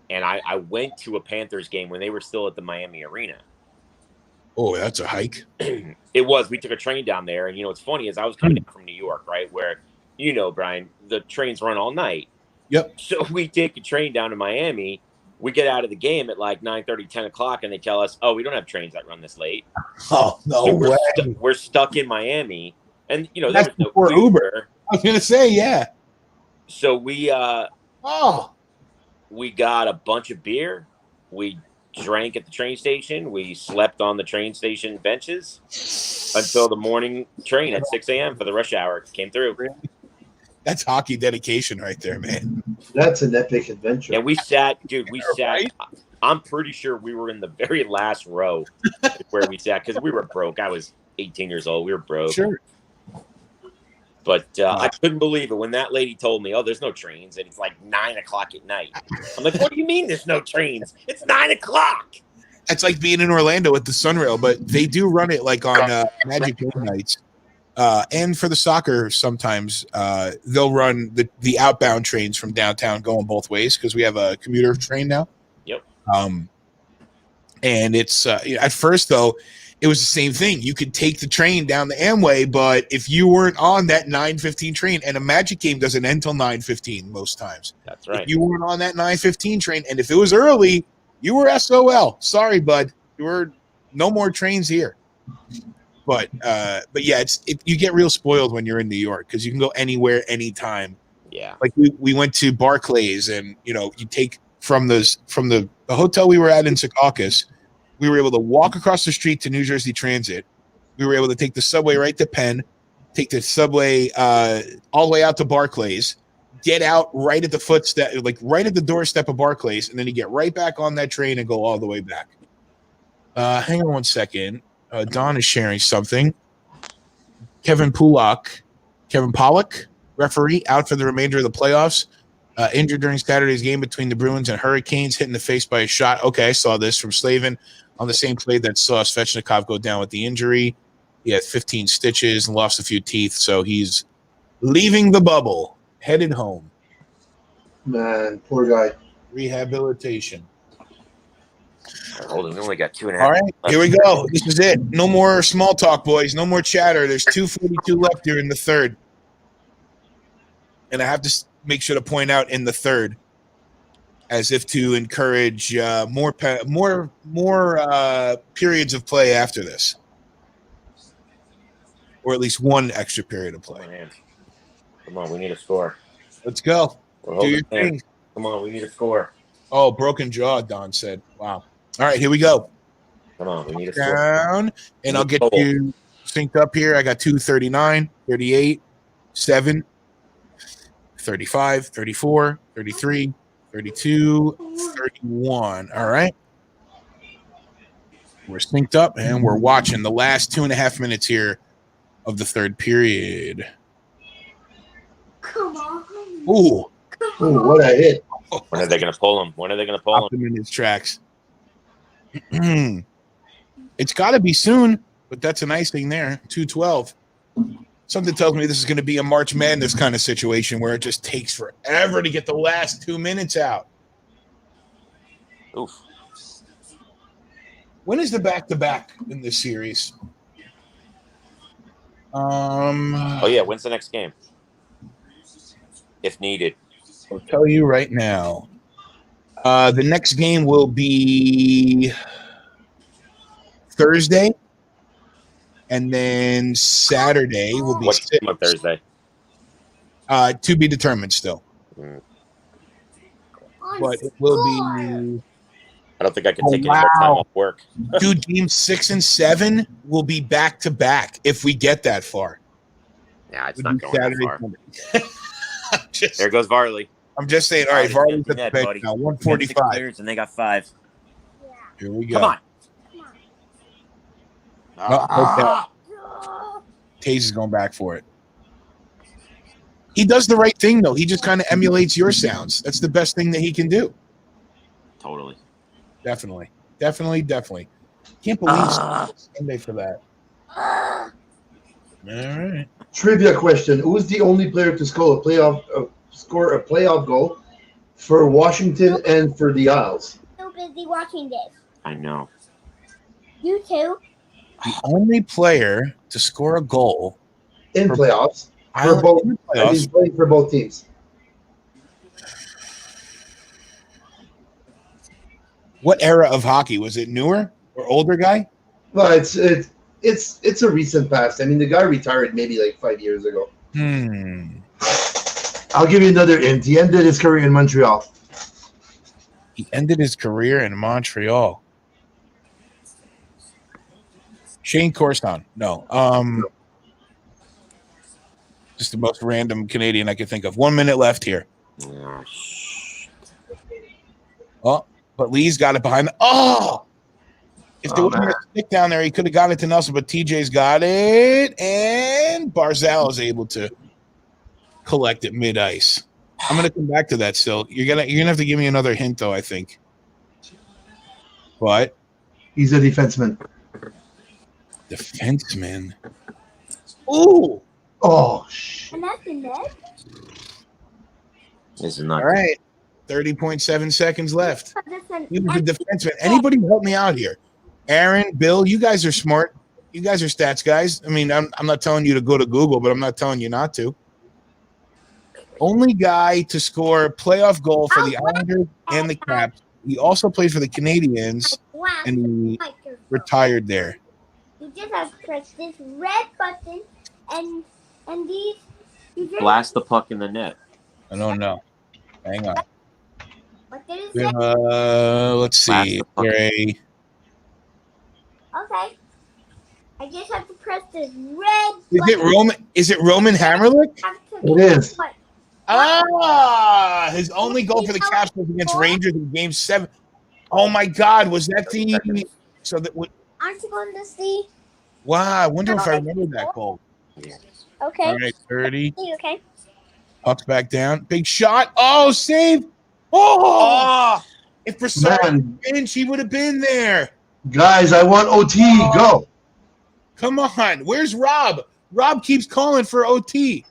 And I went to a Panthers game when they were still at the Miami Arena. Oh, that's a hike. It was. We took a train down there. And, what's funny is I was coming down from New York, right, where, Brian, the trains run all night. Yep. So we take a train down to Miami. We get out of the game at like 9:30, 10 o'clock, and they tell us, oh, we don't have trains that run this late. Oh, no so way. We're stuck in Miami. And, there that's was no before Uber. I was going to say, yeah. So we got a bunch of beer. We drank at the train station. We slept on the train station benches until the morning train at 6 a.m. for the rush hour came through. That's hockey dedication right there, man. That's an epic adventure. And we sat. Right? I'm pretty sure we were in the very last row where we sat because we were broke. I was 18 years old. We were broke. Sure. But I couldn't believe it when that lady told me, oh, there's no trains. And it's like 9 o'clock at night. I'm like, what do you mean there's no trains? It's 9 o'clock. It's like being in Orlando at the Sunrail, but they do run it like on Magic Game nights. And for the soccer, sometimes they'll run the outbound trains from downtown going both ways because we have a commuter train now. Yep. And it's at first, though, it was the same thing. You could take the train down the Amway, but if you weren't on that 9:15 train, and a Magic game doesn't end till 9:15 most times. That's right. If you weren't on that 9:15 train, and if it was early, you were SOL. Sorry, bud. You were no more trains here. But yeah, you get real spoiled when you're in New York because you can go anywhere, anytime. Yeah. Like we went to Barclays, and you take from the hotel we were at in Secaucus. We were able to walk across the street to New Jersey Transit. We were able to take the subway right to Penn, take the subway all the way out to Barclays, get out right at the footstep, like right at the doorstep of Barclays, and then you get right back on that train and go all the way back. Hang on one second. Don is sharing something. Kevin Pollock, referee, out for the remainder of the playoffs. Injured during Saturday's game between the Bruins and Hurricanes, hit in the face by a shot. Okay, I saw this from Slavin on the same play that saw Svechnikov go down with the injury. He had 15 stitches and lost a few teeth, so he's leaving the bubble, headed home. Man, poor guy. Rehabilitation. Hold on, we only got 2.5. All right, here we go. This is it. No more small talk, boys. No more chatter. There's 2:42 left here in the third. And I have to make sure to point out in the third, as if to encourage more periods of play after this, or at least one extra period of play. Oh, man. Come on, we need a score. Let's go. Do your thing. Come on, we need a score. Oh, broken jaw, Don said. Wow. All right, here we go. Come on, we need a score. Down, and I'll get you synced up here. I got 2:39, 38, 7, 35, 34, 33, 32, 31. All right. We're synced up, and we're watching the last 2.5 minutes here of the third period. Come on. Ooh. Ooh, what a hit. When are they going to pull him? When are they going to pull him? In his tracks. It's got to be soon, but that's an icing there. 2:12. Something tells me this is going to be a March Madness kind of situation where it just takes forever to get the last 2 minutes out. Oof. When is the back-to-back in this series? Oh yeah, when's the next game? If needed. I'll tell you right now. The next game will be Thursday, and then Saturday will be What's game on Thursday? To be determined still. But it will be. I don't think I can take any more time off work. Dude, games 6 and 7 will be back to back if we get that far. Nah, it's not going that far. There goes Varley. I'm just saying. All right, Varley's at the bench now. 145, and they got 5. Here we go. Come on. Taze is going back for it. He does the right thing, though. He just kind of emulates your sounds. That's the best thing that he can do. Totally. Definitely. Can't believe Sunday for that. All right. Trivia question: who is the only player to score a playoff goal for Washington and for the Isles? So busy watching this. I know. You too. The only player to score a goal In playoffs. for both. playoffs. He's playing for both teams. What era of hockey was it? Newer or older guy? Well, it's a recent past. I mean, the guy retired maybe like 5 years ago. I'll give you another hint. He ended his career in Montreal. He ended his career in Montreal. Shane Corson. No. Just the most random Canadian I could think of. 1 minute left here. Oh, but Lee's got it behind. If there wasn't a stick down there, he could have got it to Nelson, but TJ's got it, and Barzal is able to collect it mid-ice. I'm gonna come back to that still. You're gonna have to give me another hint, though, I think. What? He's a defenseman. Defenseman. Ooh. Oh, shit. And that's in there. This is not All right. 30.7 seconds left. Listen, He was a defenseman. Anybody help me out here? Aaron, Bill, you guys are smart. You guys are stats guys. I mean, I'm not telling you to go to Google, but I'm not telling you not to. Only guy to score a playoff goal for the Islanders and the Caps. He also played for the Canadiens, and he retired there. You just have to press this red button, and these. blast the puck in the net. I don't know. Hang on. What did it say? Let's see. Gray. Okay. I just have to press this red Is it Roman? Is it Roman Hammerlick? It is. His only goal for the Caps was against Rangers in Game 7. Oh my God, was that the? So that would. Aren't you going to see? Wow, I wonder if I remember that goal. Okay. All right, 30. Okay. Puck's back down. Big shot. Oh, save. Oh! If Brassard had been, she would have been there. Guys, I want OT. Go. Come on. Where's Rob? Rob keeps calling for OT.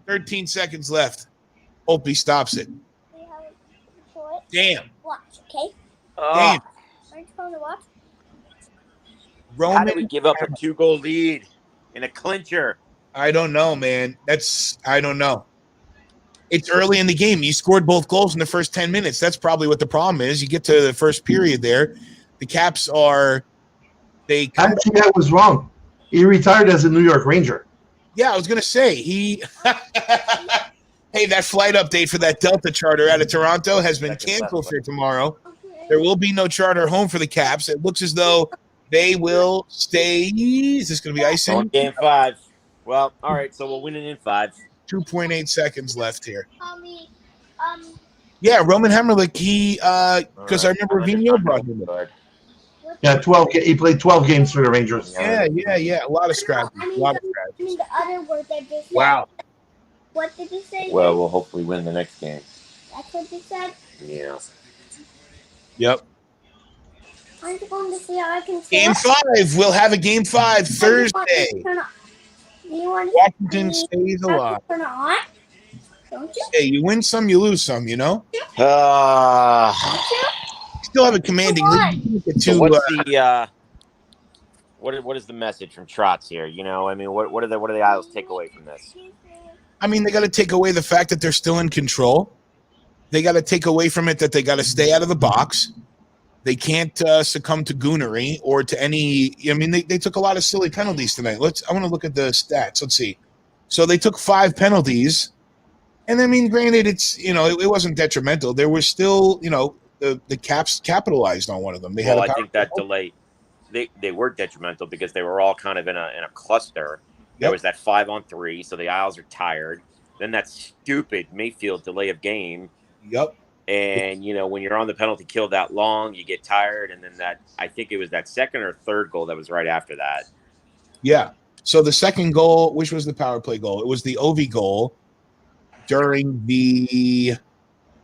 13 seconds left. Hope he stops it. Damn. Watch, okay? Damn. Aren't you going to watch? How did we Roman. give up a 2-goal lead in a clincher? I don't know, man. I don't know. It's early in the game. You scored both goals in the first 10 minutes. That's probably what the problem is. You get to the first period there. The Caps are Actually, I was wrong. He retired as a New York Ranger. Yeah, I was gonna say he hey, that flight update for that Delta charter out of Toronto has been canceled for tomorrow. There will be no charter home for the Caps. It looks as though they will stay. Is this gonna be icing? On game 5. Well, all right, so we'll win it in 5. 2.8 seconds left here. Yeah, Roman Hammerlick, because I remember Vigneault brought him in. Yeah, 12. He played 12 games for the Rangers. Yeah. A lot of scraps. I mean the other word that just said. Wow. What did you say? Well, we'll hopefully win the next game. That's what you said? Yeah. Yep. Aren't you going to see how I can Game 5. We'll have a game 5 Thursday. Washington stays alive. Turn it on? Don't you? Hey, you win some, you lose some, you know? Uh, Still have a commanding lead. so what's the What is the message from Trotz here? You know, I mean, what do the Isles take away from this? I mean, they got to take away the fact that they're still in control. They got to take away from it that they got to stay out of the box. They can't succumb to goonery or to any. I mean, they took a lot of silly penalties tonight. I want to look at the stats. Let's see. So they took 5 penalties, and I mean, granted, it's it wasn't detrimental. There was still the Caps capitalized on one of them. They I think that delay. They were detrimental because they were all kind of in a cluster. There was that 5-on-3, so the Isles are tired. Then that stupid Mayfield delay of game. Yep. And, when you're on the penalty kill that long, you get tired. And then I think it was that second or third goal that was right after that. Yeah. So the second goal, which was the power play goal, it was the Ovi goal during the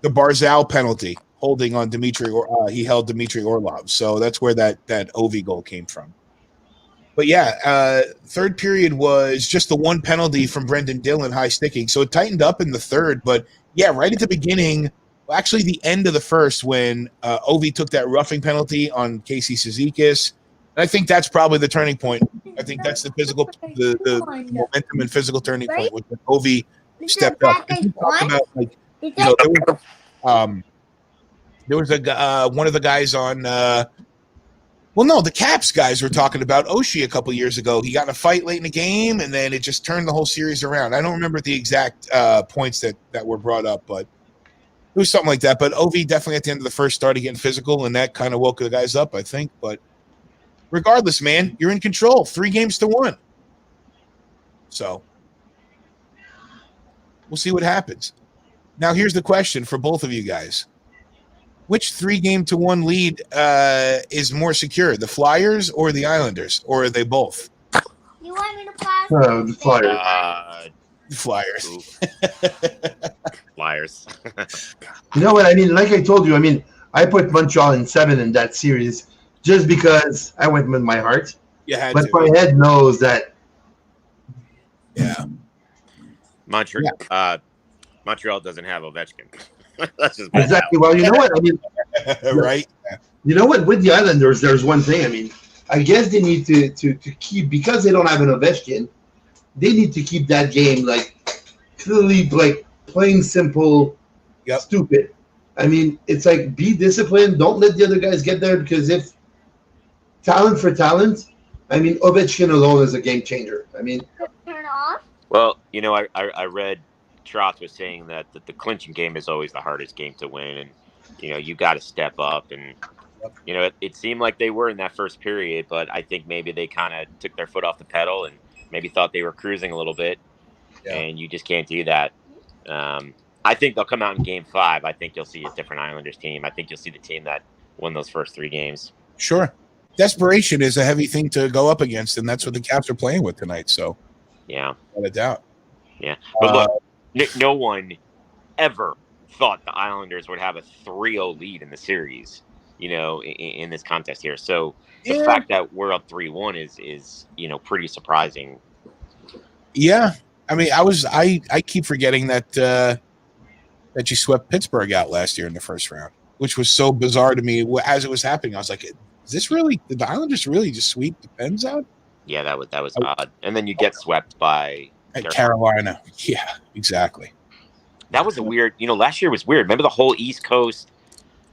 Barzal penalty, holding on Dmitry, he held Dmitry Orlov. So that's where that Ovi goal came from. But yeah, third period was just the one penalty from Brendan Dillon, high sticking. So it tightened up in the third. But yeah, right at the beginning, actually the end of the first, when Ovi took that roughing penalty on Casey Cizikas. And I think that's probably the turning point. I think that's the the momentum and physical turning point when Ovi stepped up. About, there was a one of the guys on the Caps guys were talking about Oshie a couple years ago. He got in a fight late in the game, and then it just turned the whole series around. I don't remember the exact points that were brought up, but it was something like that. But Ovi definitely at the end of the first started getting physical, and that kind of woke the guys up, I think. But regardless, man, you're in control. 3-1. So we'll see what happens. Now, here's the question for both of you guys. Which 3-1 lead is more secure, the Flyers or the Islanders? Or are they both? You want me to pass? The Flyers. The Flyers. Flyers. You know what I mean? Like I told you, I mean, I put Montreal in 7 in that series just because I went with my heart. But my head knows that. Yeah. Montreal doesn't have Ovechkin. That's just exactly. Well, you know what I mean, right? You know what? With the Islanders, there's one thing. I mean, I guess they need to keep, because they don't have an Ovechkin. They need to keep that game clearly plain simple, stupid. I mean, it's be disciplined. Don't let the other guys get there, because if talent for talent, I mean, Ovechkin alone is a game changer. I mean, turn off. Well, I read Trotz was saying that the clinching game is always the hardest game to win, and you got to step up, and it seemed like they were in that first period, but I think maybe they kind of took their foot off the pedal and maybe thought they were cruising a little bit, and you just can't do that. I think they'll come out in Game 5. I think you'll see a different Islanders team. I think you'll see the team that won those first 3 games. Sure. Desperation is a heavy thing to go up against, and that's what the Caps are playing with tonight. So, yeah, without a doubt. Yeah, but look. No one ever thought the Islanders would have a 3-0 lead in the series, in this contest here. So the fact that we're up 3-1 is pretty surprising. Yeah. I mean, I keep forgetting that you swept Pittsburgh out last year in the first round, which was so bizarre to me as it was happening. I was like, is this really, did the Islanders really just sweep the Pens out? Yeah, that was odd. And then you get swept by Carolina. Yeah, exactly. That was a weird, last year was weird. Remember the whole East Coast?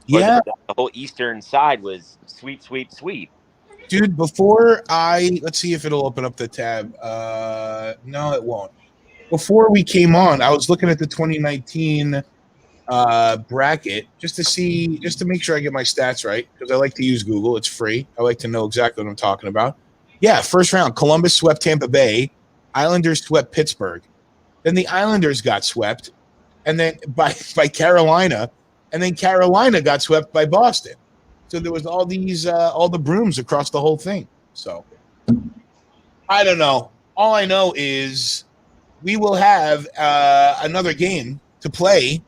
Yeah. The whole Eastern side was sweep. Dude, let's see if it'll open up the tab. No, it won't. Before we came on, I was looking at the 2019 bracket just to make sure I get my stats right, because I like to use Google. It's free. I like to know exactly what I'm talking about. Yeah, first round, Columbus swept Tampa Bay. Islanders swept Pittsburgh. Then the Islanders got swept, and then by Carolina, and then Carolina got swept by Boston. So there was all the brooms across the whole thing. So I don't know. All I know is we will have another game to play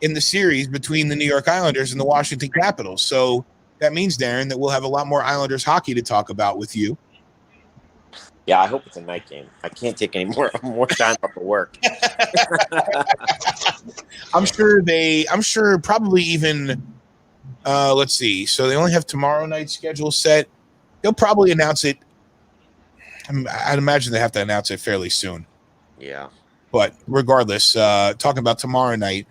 in the series between the New York Islanders and the Washington Capitals. So that means, Darren, that we'll have a lot more Islanders hockey to talk about with you. Yeah, I hope it's a night game. I can't take any more time off of work. I'm sure probably even let's see. So they only have tomorrow night's schedule set. They'll probably announce it I'd imagine they have to announce it fairly soon. Yeah. But regardless, talking about tomorrow night,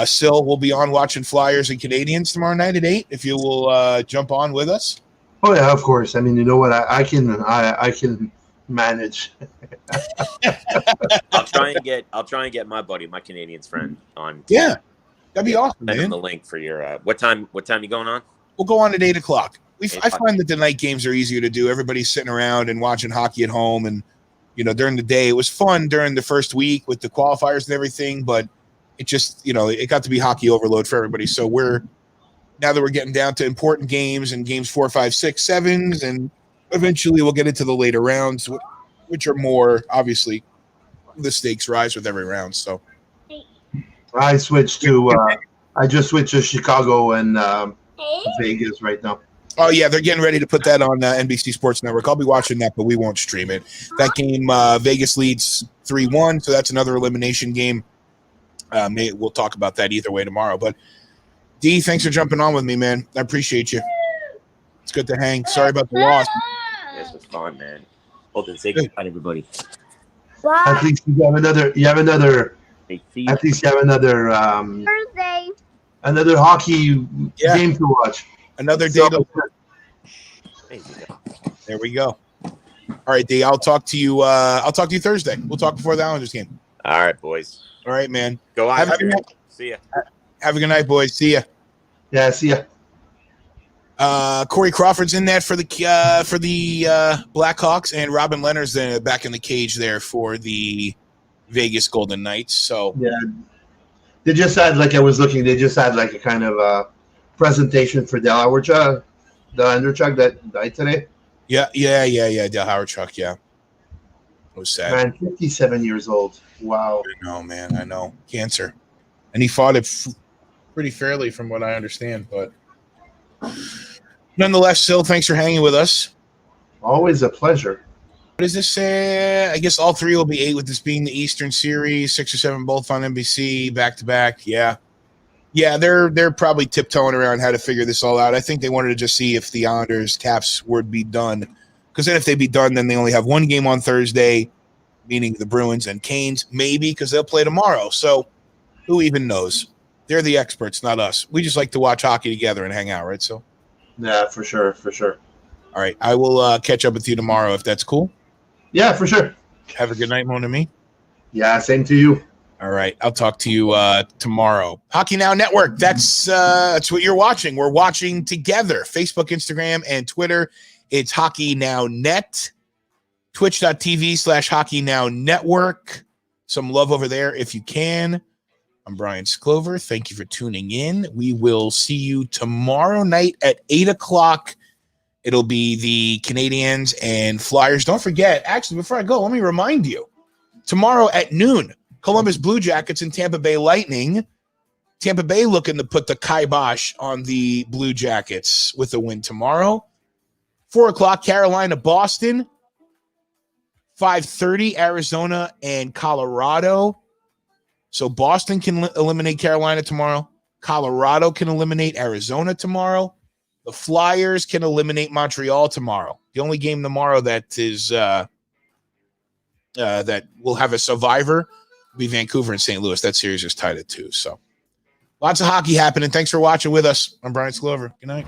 Sil will be on watching Flyers and Canadians tomorrow night at 8. If you will jump on with us. Oh yeah, of course. I mean, you know what? I can manage. I'll try and get my buddy, my Canadians friend, on. Yeah, that'd be awesome, Send him man. the link for your what time you going on? We'll go on at 8 o'clock. 8 I o'clock. find that the night games are easier to do. Everybody's sitting around and watching hockey at home, and during the day it was fun during the first week with the qualifiers and everything, but it just it got to be hockey overload for everybody. So now that we're getting down to important games and games 4, 5, 6, 7s, and eventually we'll get into the later rounds, which are more obviously the stakes rise with every round. So I just switched to Chicago and Vegas right now. Oh yeah, they're getting ready to put that on NBC Sports Network. I'll be watching that, but we won't stream it. That game, Vegas leads 3-1, so that's another elimination game. We'll talk about that either way tomorrow. But D, thanks for jumping on with me, man. I appreciate you. It's good to hang. Sorry about the loss. This was fun, man. Hold on, say goodbye, everybody. Wow. At least you have another. Hey, see you. At least you have another Thursday. another hockey Yeah. game to watch. Another day. There you go. There we go. All right, D. I'll talk to you. I'll talk to you Thursday. We'll talk before the Islanders game. All right, boys. All right, man. Go Have a out. good night. See ya. Have a good night, boys. See ya. Yeah, see ya. Corey Crawford's in that for the Blackhawks, and Robin Leonard's back in the cage there for the Vegas Golden Knights. So Yeah, they just had They just had like a kind of presentation for Del Howardchuk that died today. yeah. Del Howard Chuck, yeah. It was sad. Man, 57 years old. Wow. I know, man. I know. Cancer. And he fought it pretty fairly from what I understand. But nonetheless, Sil, thanks for hanging with us. Always a pleasure. What does this say? I guess all three will be 8 with this being the Eastern Series, 6 or 7 both on NBC, back-to-back. Yeah. Yeah, they're probably tiptoeing around how to figure this all out. I think they wanted to just see if the Islanders, Caps would be done. Because then if they be done, then they only have one game on Thursday, meaning the Bruins and Canes, maybe, because they'll play tomorrow. So who even knows? They're the experts, not us. We just like to watch hockey together and hang out, right? So, Yeah, for sure. all right. I will catch up with you tomorrow if that's cool. Yeah, for sure. Have a good night, Mon ami. Yeah, same to you. All right. I'll talk to you tomorrow. Hockey Now Network. That's what you're watching. We're watching together. Facebook, Instagram, and Twitter. It's Hockey Now Net. Twitch.tv/Hockey Now Network. Some love over there if you can. I'm Brian Sklover. Thank you for tuning in. We will see you tomorrow night at 8 o'clock. It'll be the Canadians and Flyers. Don't forget, actually, before I go, let me remind you. Tomorrow at noon, Columbus Blue Jackets and Tampa Bay Lightning. Tampa Bay looking to put the kibosh on the Blue Jackets with a win tomorrow. 4 o'clock, Carolina, Boston. 5:30, Arizona and Colorado. So Boston can eliminate Carolina tomorrow. Colorado can eliminate Arizona tomorrow. The Flyers can eliminate Montreal tomorrow. The only game tomorrow that is that will have a survivor will be Vancouver and St. Louis. That series is tied at 2. So lots of hockey happening. Thanks for watching with us. I'm Brian Sklover. Good night.